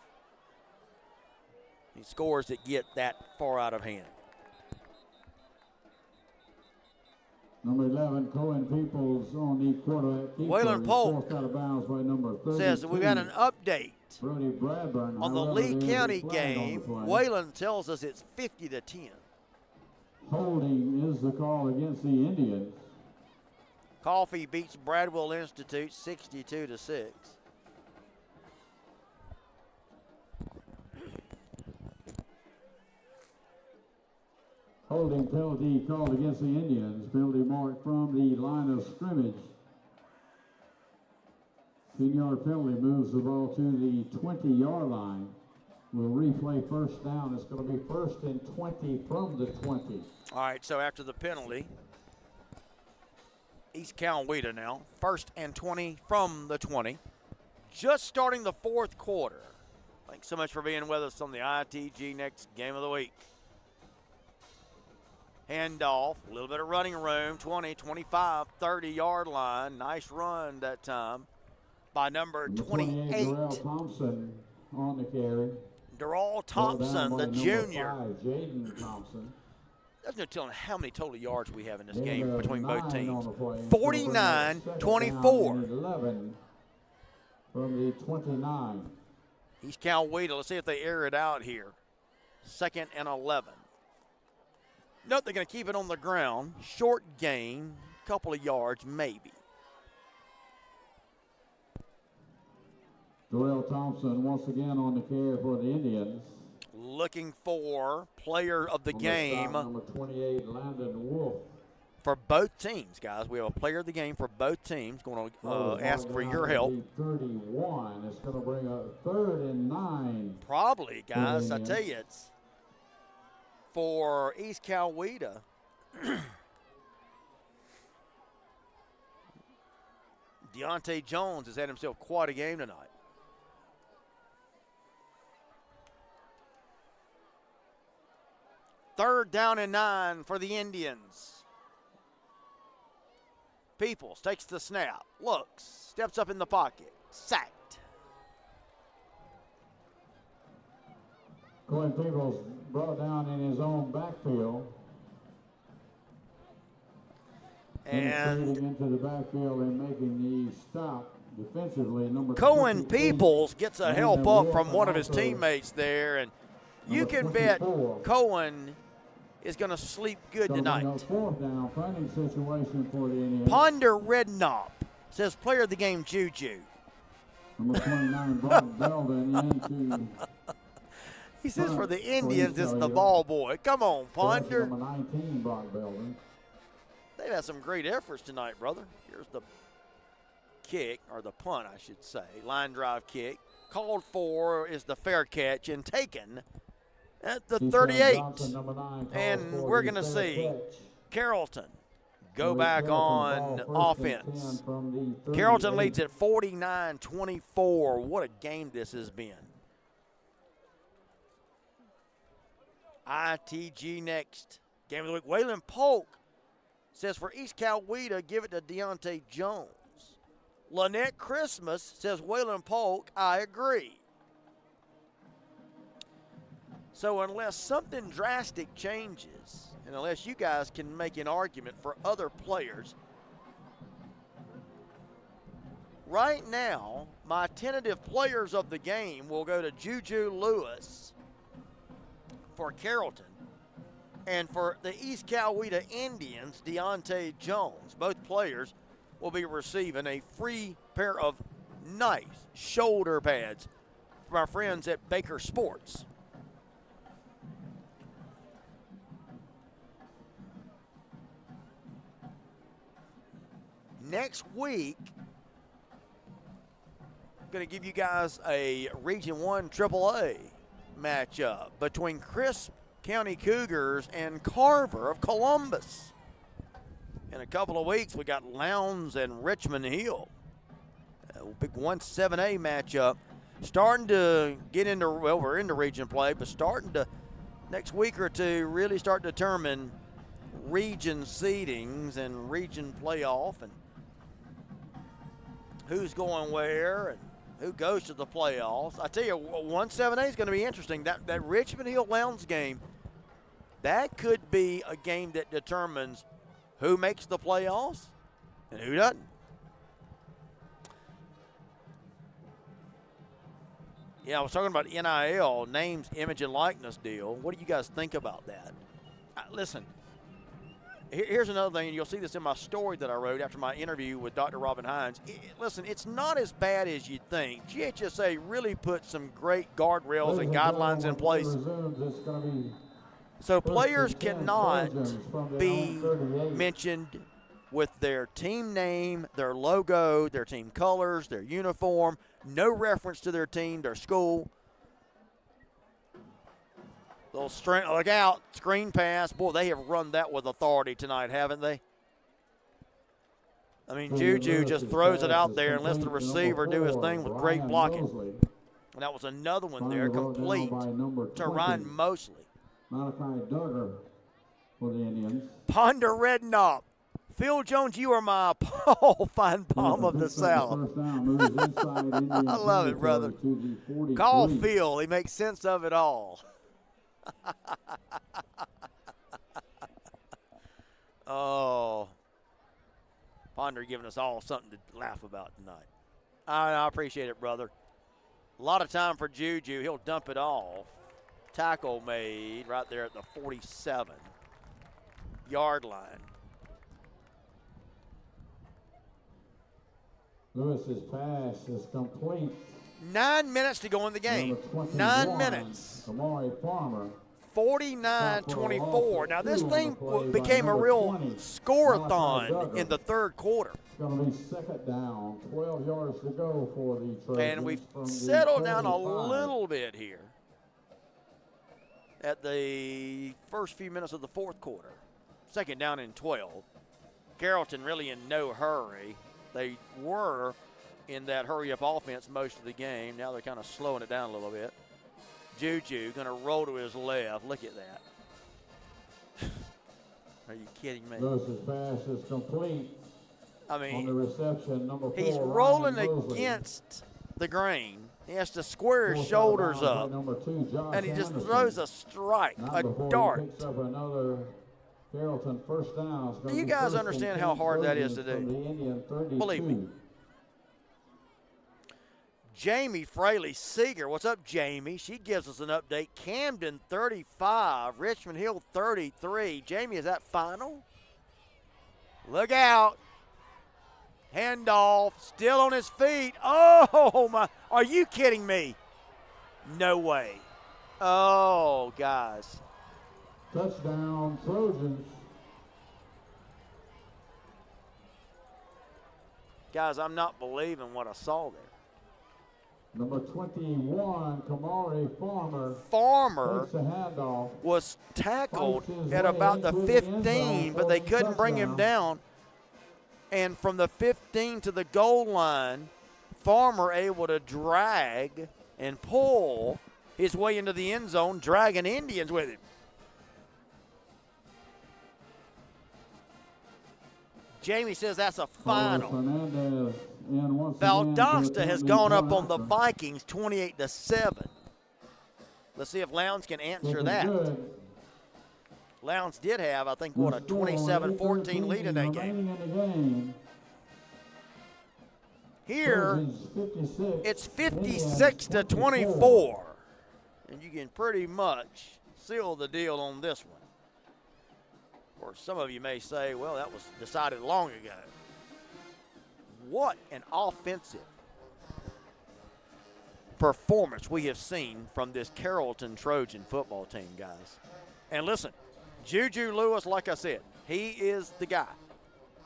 These scores that get that far out of hand. Number 11, Cohen Peoples on the quarterback. Waylon Polk out of bounds by number 32. Says we've got an update Brody Bradburn. on the Lee County game. Waylon tells us it's 50-10. Holding is the call against the Indians. Coffee beats Bradwell Institute 62-6. Holding penalty called against the Indians. Penalty mark from the line of scrimmage. 10-yard penalty moves the ball to the 20-yard line. We'll replay first down. It's going to be 1st and 20 from the 20. All right, so after the penalty, East Coweta now, 1st and 20 from the 20. Just starting the fourth quarter. Thanks so much for being with us on the ITG Next Game of the Week. Handoff, a little bit of running room, 20, 25, 30-yard line. Nice run that time by number 28. Darrell Thompson on the carry. Darrell Thompson, the junior. 5, Jaden Thompson. There's no telling how many total yards we have in this game between 9 both teams. on the play. 49-24. 11 from the 29. East Coweta, let's see if they air it out here. 2nd and 11. Nope, they're going to keep it on the ground. Short gain, couple of yards, maybe. Darrell Thompson once again on the carry for the Indians. Looking for player of the game. Number 28, Landon Wolf. For both teams, guys. We have a player of the game for both teams. Going to ask for your help. 31. It's going to bring a 3rd and 9. Probably, guys. I tell you, it's for East Coweta. Deontay Jones has had himself quite a game tonight. Third down and 9 for the Indians. Peoples takes the snap, looks, steps up in the pocket, sacked. Cohen Peoples brought down in his own backfield. And into the backfield and making the stop defensively. Number Cohen 28. Peoples gets a help up from one of his teammates there, and you can bet Cohen is going to sleep good tonight. 4th down, punting situation for the Indians. Ponder Redknapp says player of the game, Juju. Number 29, Brock Belden into. He says for the Indians, it's the ball boy. Come on, Ponder. Number 19, Brock Belden. They've had some great efforts tonight, brother. Here's the kick, or the punt, I should say. Line drive kick. Called for is the fair catch and taken at the 38. And we're going to see Carrollton go back on offense. Carrollton leads at 49-24. What a game this has been. ITG Next Game of the Week. Waylon Polk says for East Coweta, give it to Deontay Jones. Lynette Christmas says Waylon Polk, I agree. So unless something drastic changes, and unless you guys can make an argument for other players, right now, my tentative players of the game will go to Juju Lewis for Carrollton, and for the East Coweta Indians, Deontay Jones. Both players will be receiving a free pair of nice shoulder pads from our friends at Baker Sports. Next week, I'm going to give you guys a Region 1 AAA matchup between Crisp County Cougars and Carver of Columbus. In a couple of weeks, we got Lowndes and Richmond Hill. A big 1-7A matchup. Starting to get into, well, we're into region play, but starting to, next week or two, really start to determine region seedings and region playoff and who's going where and who goes to the playoffs. I tell you, 1-7A is going to be interesting. That Richmond Hill Lowndes game, that could be a game that determines who makes the playoffs and who doesn't. Yeah, I was talking about NIL, names, image, and likeness deal. What do you guys think about that? Listen, here's another thing, and you'll see this in my story that I wrote after my interview with Dr. Robin Hines. Listen, it's not as bad as you think. GHSA really put some great guardrails and guidelines in place. So players cannot be mentioned with their team name, their logo, their team colors, their uniform, no reference to their team, their school. Look out, screen pass. Boy, they have run that with authority tonight, haven't they? I mean, Juju just throws it out there and lets the receiver do his thing with great blocking. And that was another one there, complete to Ryan Mosley. Malachi Duggar for the Indians. Ponder Redknapp. Phil Jones, you are my Paul Feinbaum of the South. I love it, brother. Call Phil. He makes sense of it all. Oh. Ponder giving us all something to laugh about tonight. I appreciate it, brother. A lot of time for Juju. He'll dump it off. Tackle made right there at the 47-yard line. Lewis's pass is complete. 9 minutes to go in the game. 9 minutes. Kamari Farmer. 49-24. Now this thing became a real score-a-thon in the third quarter. It's going to be second down. 12 yards to go for the Trojans. And we've settled down a little bit here at the first few minutes of the fourth quarter. Second down and 12. Carrollton really in no hurry. They were in that hurry-up offense most of the game. Now they're kind of slowing it down a little bit. Juju going to roll to his left. Look at that. Are you kidding me? Lewis's pass is complete. I mean, on the reception, number 4, he's rolling against the grain. He has to square his shoulders up, and he just throws a strike, a dart. Do you guys understand how hard that is to do? Believe me. Jamie Fraley Seeger. What's up, Jamie? She gives us an update. Camden 35, Richmond Hill 33. Jamie, is that final? Look out. Handoff, still on his feet. Oh, my. Are you kidding me? No way. Oh, guys. Touchdown, Trojans. Guys, I'm not believing what I saw there. Number 21, Kamari Farmer. Farmer takes the handoff. Was tackled at about the 15, but they couldn't bring him down. And from the 15 to the goal line, Farmer able to drag and pull his way into the end zone, dragging Indians with him. Jamie says that's a final. Valdosta has gone up on the Vikings 28-7. Let's see if Lowndes can answer that. Lowndes did have, I think, what, a 27-14 lead in that game. Here, it's 56-24. And you can pretty much seal the deal on this one. Or some of you may say, well, that was decided long ago. What an offensive performance we have seen from this Carrollton Trojan football team, guys. And listen, Juju Lewis, like I said, he is the guy.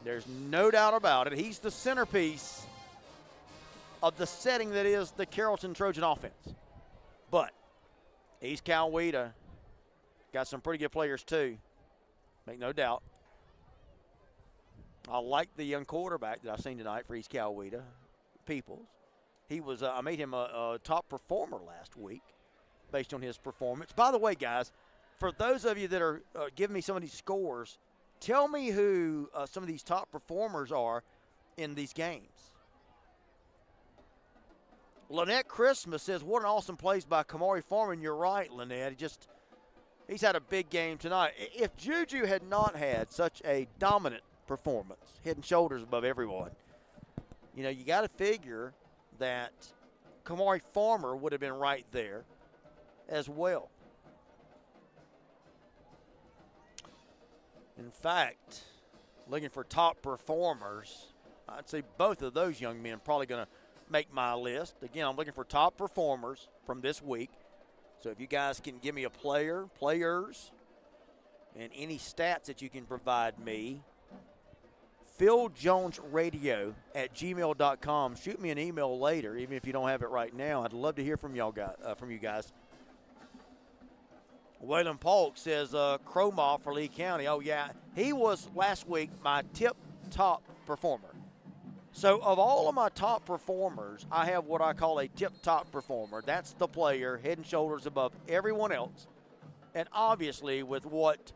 There's no doubt about it. He's the centerpiece of the setting that is the Carrollton Trojan offense. But East Coweta got some pretty good players too, make no doubt. I like the young quarterback that I've seen tonight for East Coweta, Peoples. He was, I made him a top performer last week based on his performance. By the way, guys, for those of you that are giving me some of these scores, tell me who some of these top performers are in these games. Lynette Christmas says, what an awesome plays by Kamari Foreman. You're right, Lynette. He's had a big game tonight. If Juju had not had such a dominant performance, head and shoulders above everyone, you know, you got to figure that Kamari Farmer would have been right there as well. In fact, looking for top performers, I'd say both of those young men probably going to make my list. Again, I'm looking for top performers from this week. So if you guys can give me a player, players, and any stats that you can provide me, PhilJonesRadio@gmail.com. Shoot me an email later, even if you don't have it right now. I'd love to hear from y'all guys, from you guys. Waylon Polk says Cromall for Lee County. Oh, yeah. He was last week my tip-top performer. So of all of my top performers, I have what I call a tip-top performer. That's the player head and shoulders above everyone else. And obviously with what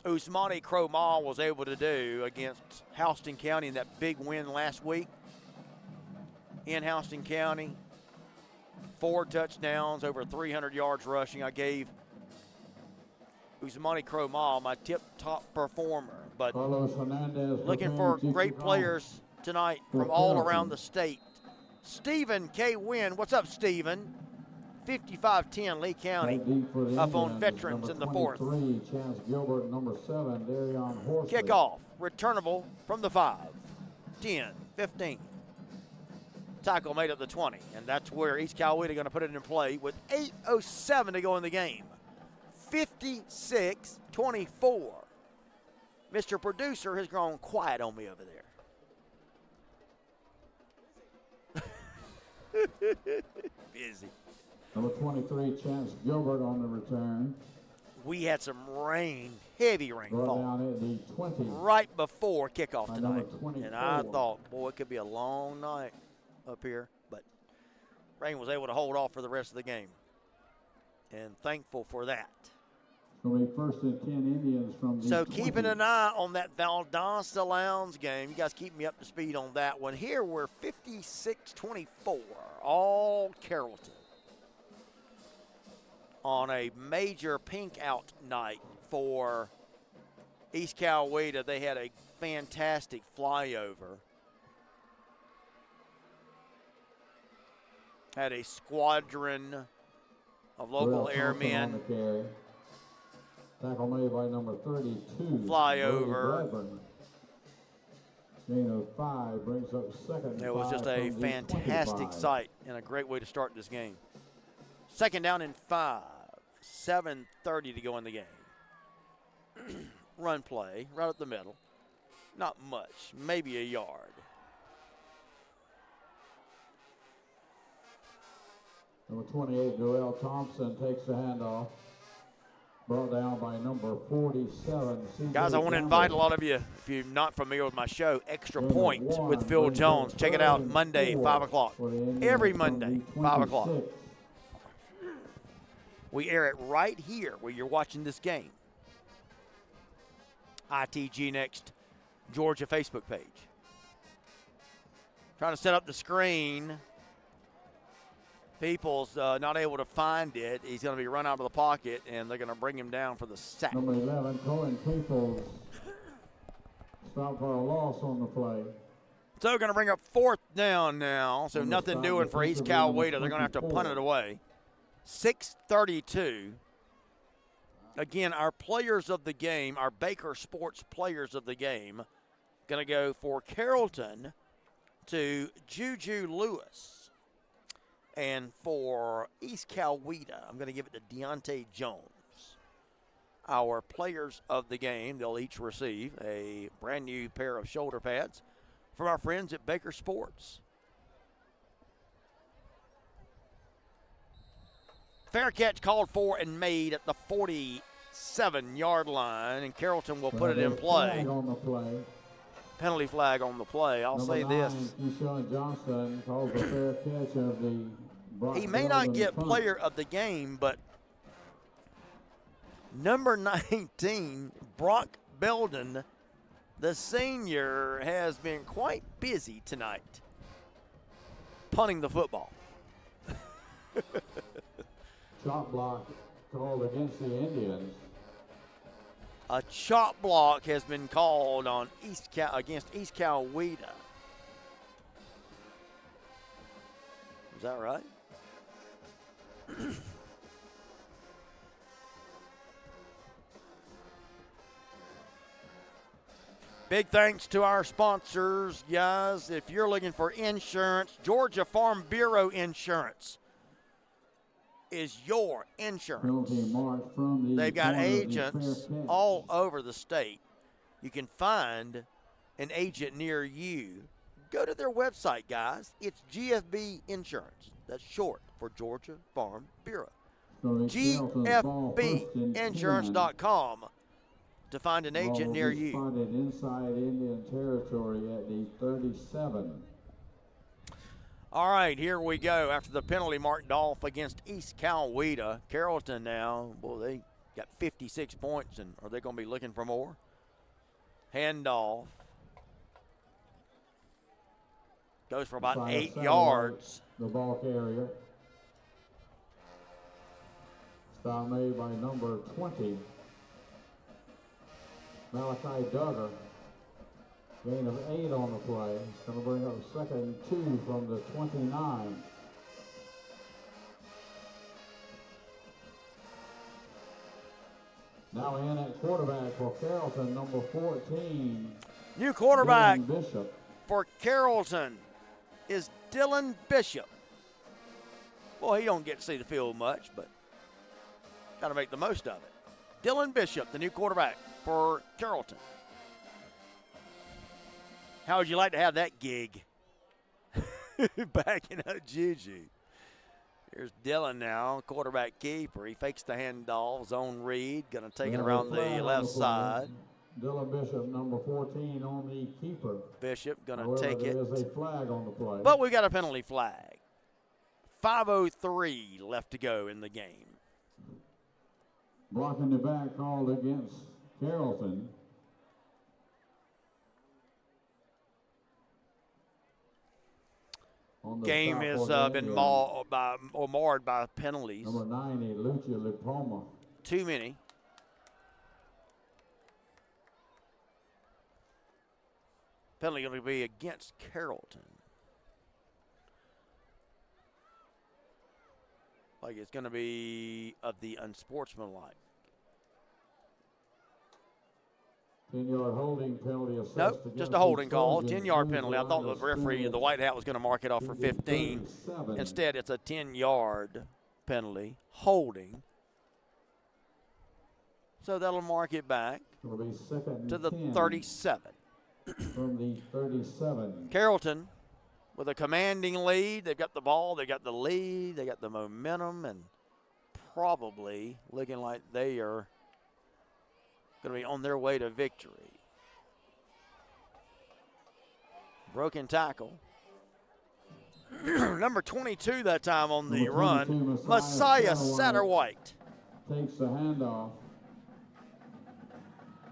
Usmani Cromall was able to do against Houston County in that big win last week in Houston County, 4 touchdowns, over 300 yards rushing. I gave Usmani Cromall my tip-top performer. But looking for great players tonight from all around the state. Stephen K. Wynn. What's up, Stephen? 55-10 Lee County up on Veterans in the 4th. Kickoff, returnable from the 5, 10, 15. Tackle made at the 20, and that's where East Coweta going to put it in play with 8:07 to go in the game. 56-24. Mr. Producer has grown quiet on me over there. Busy. Number 23, Chance Gilbert on the return. We had some rain, heavy rainfall, Down at the 20. right before kickoff tonight. Number And I 24. thought, boy, it could be a long night up here. But rain was able to hold off for the rest of the game. And thankful for that. Going to be 1st and 10 Indians from the So 20. keeping an eye on that Valdosta Lowndes game. You guys keep me up to speed on that one. Here we're 56-24, all Carrollton. On a major pink out night for East Coweta. They had a fantastic flyover. Had a squadron of local Thompson airmen on the carry. Tackle made by number 32. flyover. Bradburn. Gain of 5 brings up second. It was just a 5 from the fantastic 25. sight and a great way to start this game. 2nd down and 5, 7:30 to go in the game. Run play, right up the middle. Not much, maybe a yard. Number 28, Joel Thompson takes the handoff. Brought down by number 47. Guys, I want to invite a lot of you, if you're not familiar with my show, Extra Point with Phil Jones. Check it out Monday, 5 o'clock. Every Monday, 5 o'clock. We air it right here where you're watching this game. ITG Next Georgia Facebook page. Trying to set up the screen. People's not able to find it. He's going to be run out of the pocket, and they're going to bring him down for the sack. Number 11, Cohen Peoples. Stop for a loss on the play. So we're going to bring up 4th down now. So On the nothing side, doing for East defensively, Coweta. They're going to have to 24. punt it away. 6:32. Again, our players of the game, our Baker Sports players of the game, going to go for Carrollton to Juju Lewis. And for East Coweta, I'm going to give it to Deontay Jones. Our players of the game, they'll each receive a brand new pair of shoulder pads from our friends at Baker Sports. Fair catch called for and made at the 47-yard line, and Carrollton will put it in play. On the play. Penalty flag on the play. I'll say this. Keyshawn Johnson calls a fair catch of the Brock He may not Belden get punt. player of the game, but number 19, Brock Belden, the senior, has been quite busy tonight punting the football. Chop block called against the Indians. A chop block has been called on against East Coweta. Is that right? Big thanks to our sponsors, guys. If you're looking for insurance, Georgia Farm Bureau Insurance is your insurance. Penalty marked from the They've got corner of the agents fair catch. all over the state. You can find an agent near you. Go to their website, guys. It's GFB Insurance. That's short for Georgia Farm Bureau. So it's Carrollton's ball first and 10. GFBinsurance.com to find an agent Ball near will be you. spotted inside Indian territory at the 37. All right, here we go. After the penalty marked off against East Coweta, Carrollton now, well, they got 56 points, and are they going to be looking for more? Handoff. Goes for about Side 8 satellite, yards. The ball carrier. Stop made by number 20. Malachi Duggar. Gain of 8 on the play. It's going to bring up a 2nd and 2 from the 29. Now in at quarterback for Carrollton, number 14. New quarterback Dylan Bishop. for Carrollton is Dylan Bishop. Well, he don't get to see the field much, but got to make the most of it. Dylan Bishop, the new quarterback for Carrollton. How would you like to have that gig? Backing up Juju. Here's Dylan now, quarterback keeper. He fakes the handoff, zone read, going to take it around the left side. Dylan Bishop, number 14, on the keeper. Bishop going to However, take it. there is a flag on the play. But we got a penalty flag. 5:03 left to go in the game. Blocking the back called against Carrollton. On the Game has Southport been Indians. marred by penalties. Number 90, Lucia Lipoma. Too many. Penalty going to be against Carrollton. Like it's going to be of the unsportsmanlike. 10-yard holding penalty assessed. Nope, against just a holding the call. Trojans. 10-yard penalty. I thought the Line of referee, the scrimmage white hat, was going to mark it off for to the 15. 37. Instead, it's a 10-yard penalty, holding. So that'll mark it back It'll be 2nd and to the 10 37. from the 37. Carrollton with a commanding lead. They've got the ball, they got the lead, they got the momentum, and probably looking like they are going to be on their way to victory. Broken tackle. Number 22 that time on the Number run, 22, Messiah Satterwhite Satterwhite. Takes the handoff.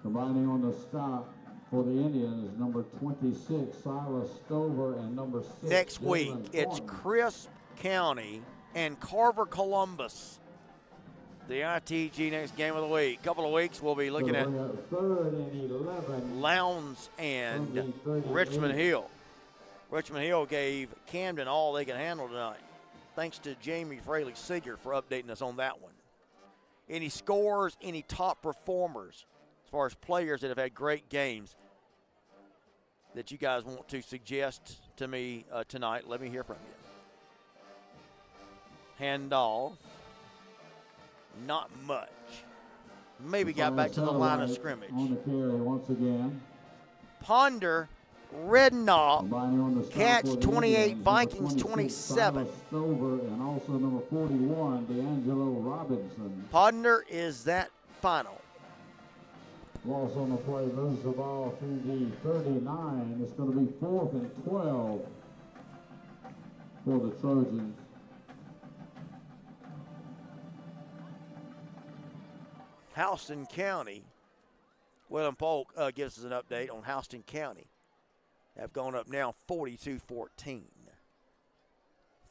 Combining on the stop for the Indians, number 26, Silas Stover, and number 6. Next week, Jalen it's Thornton. Crisp County and Carver Columbus. The ITG next game of the week. Couple of weeks, we'll be looking at Bring up 3rd and 11 Lowndes from and the 38. Richmond Hill. Richmond Hill gave Camden all they could handle tonight. Thanks to Jamie Fraley Seeger for updating us on that one. Any scores, any top performers as far as players that have had great games that you guys want to suggest to me tonight, let me hear from you. Handoff. Not much. Maybe got back to the line of scrimmage. On the carry once again. Ponder, Redknapp, catch 28, Vikings 27. Stover and also number 41, D'Angelo Robinson. Ponder is that final. Loss on the play moves the ball to the 39. It's going to be 4th and 12 for the Trojans. Houston County, William Polk gives us an update on Houston County. Have gone up now 42-14.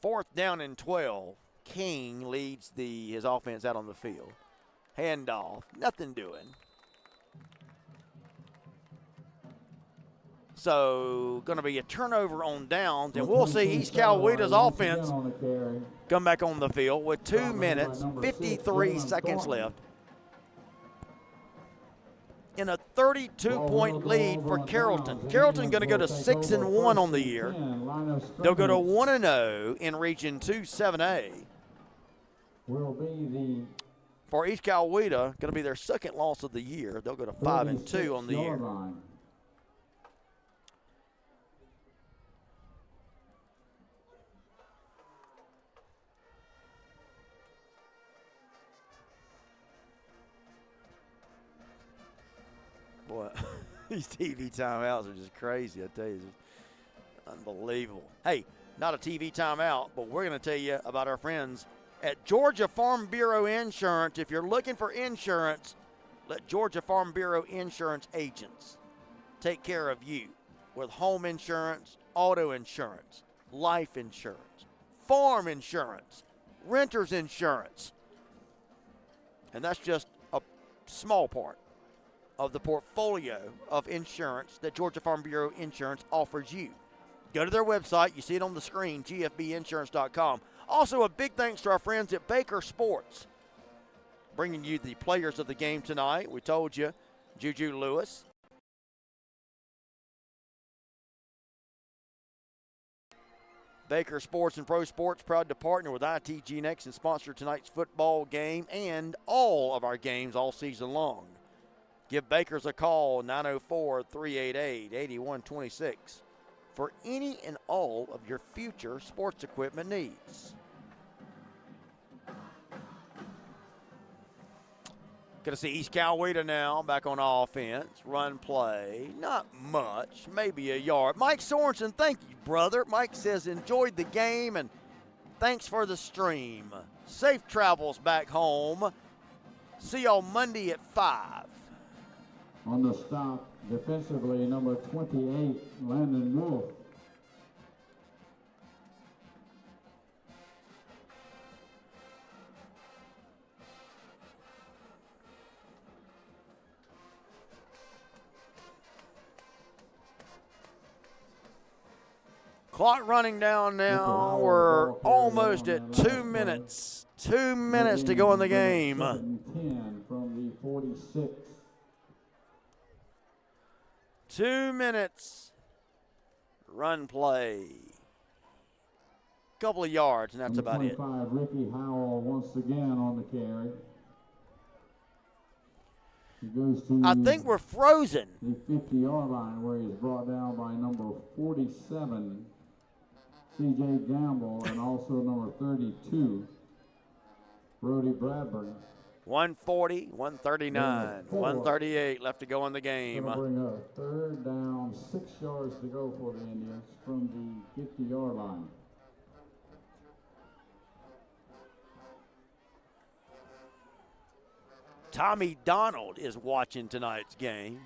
4th down and 12. King leads his offense out on the field. Handoff, nothing doing. So going to be a turnover on downs, and we'll see East Coweta's offense come back on the field with 2 minutes, 53 seconds left. In a 32-point lead for Carrollton. Carrollton going to go to 6-1 on the year. They'll go to 1-0 in Region 2 7A. For East Coweta, going to be their second loss of the year. They'll go to 5-2 on the year. Boy, these TV timeouts are just crazy, I tell you. It's unbelievable. Hey, not a TV timeout, but we're going to tell you about our friends at Georgia Farm Bureau Insurance. If you're looking for insurance, let Georgia Farm Bureau Insurance agents take care of you with home insurance, auto insurance, life insurance, farm insurance, renter's insurance. And that's just a small part of the portfolio of insurance that Georgia Farm Bureau Insurance offers you. Go to their website. You see it on the screen, gfbinsurance.com. Also, a big thanks to our friends at Baker Sports, bringing you the players of the game tonight. We told you, Juju Lewis. Baker Sports and Pro Sports, proud to partner with ITG Next and sponsor tonight's football game and all of our games all season long. Give Baker's a call, 904-388-8126, for any and all of your future sports equipment needs. Going to see East Coweta now back on offense. Run play, not much, maybe a yard. Mike Sorensen, thank you, brother. Mike says, enjoyed the game and thanks for the stream. Safe travels back home. See y'all Monday at 5. On the stop, defensively, number 28, Landon Wolf. Clock running down now. We're almost at 2 minutes. 2 minutes to go in the game. 10 from the 46. 2 minutes. Run play. Couple of yards, and that's about it. Ricky Howell once again on the carry. He goes to I think we're frozen. The 50-yard line where he's brought down by number 47, C.J. Gamble, and also number 32, Brody Bradburn. 140, 139, 138 left to go in the game. Going to bring up 3rd down, 6 yards to go for the Indians from the 50-yard line. Tommy Donald is watching tonight's game.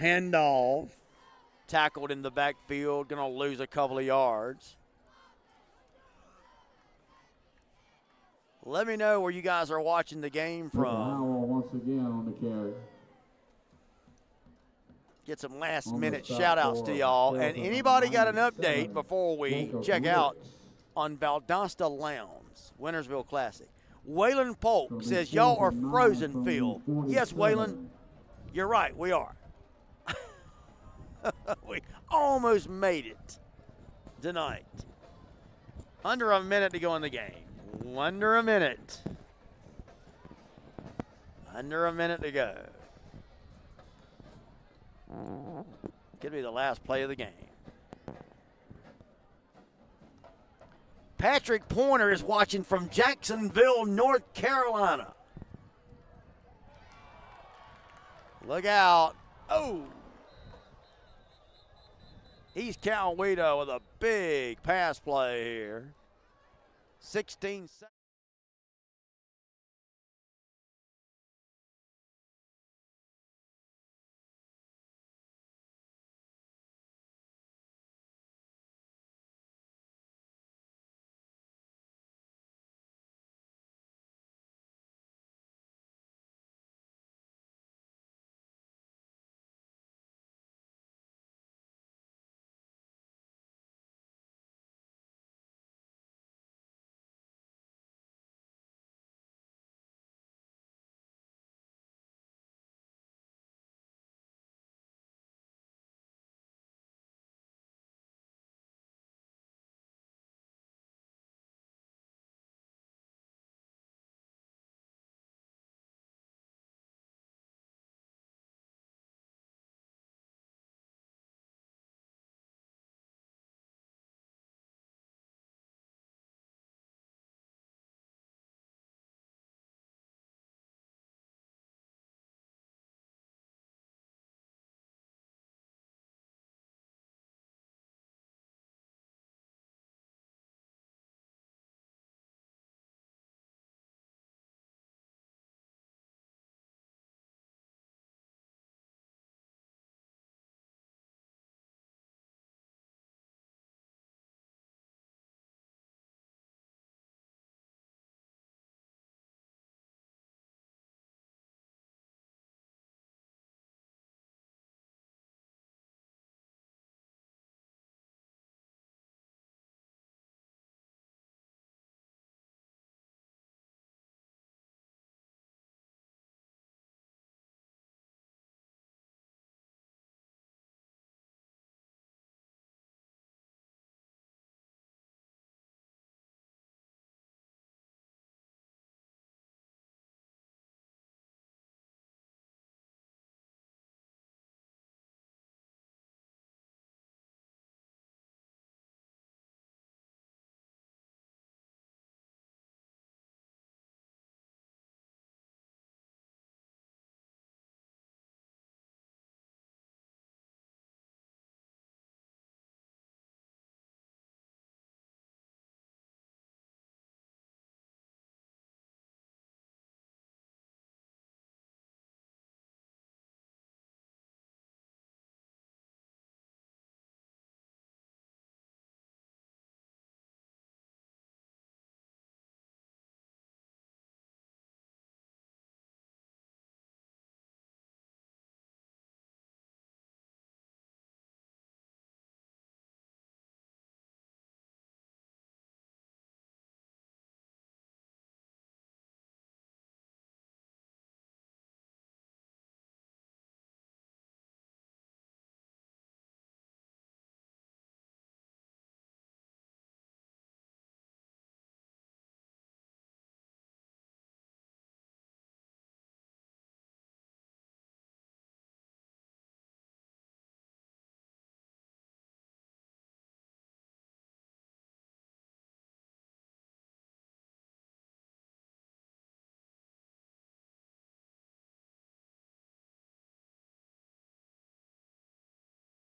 Handoff. Tackled in the backfield, going to lose a couple of yards. Let me know where you guys are watching the game from. Howell once again on the carry. Get some last-minute shout-outs to y'all. And anybody got an update before we check out on Valdosta Lowndes, Wintersville Classic? Waylon Polk says y'all are frozen, Phil. Yes, Waylon, you're right, we are. We almost made it tonight. Under a minute to go in the game. Under a minute. Under a minute to go. Could be the last play of the game. Patrick Pointer is watching from Jacksonville, North Carolina. Look out. Oh. East Coweta with a big pass play here. 16 seconds.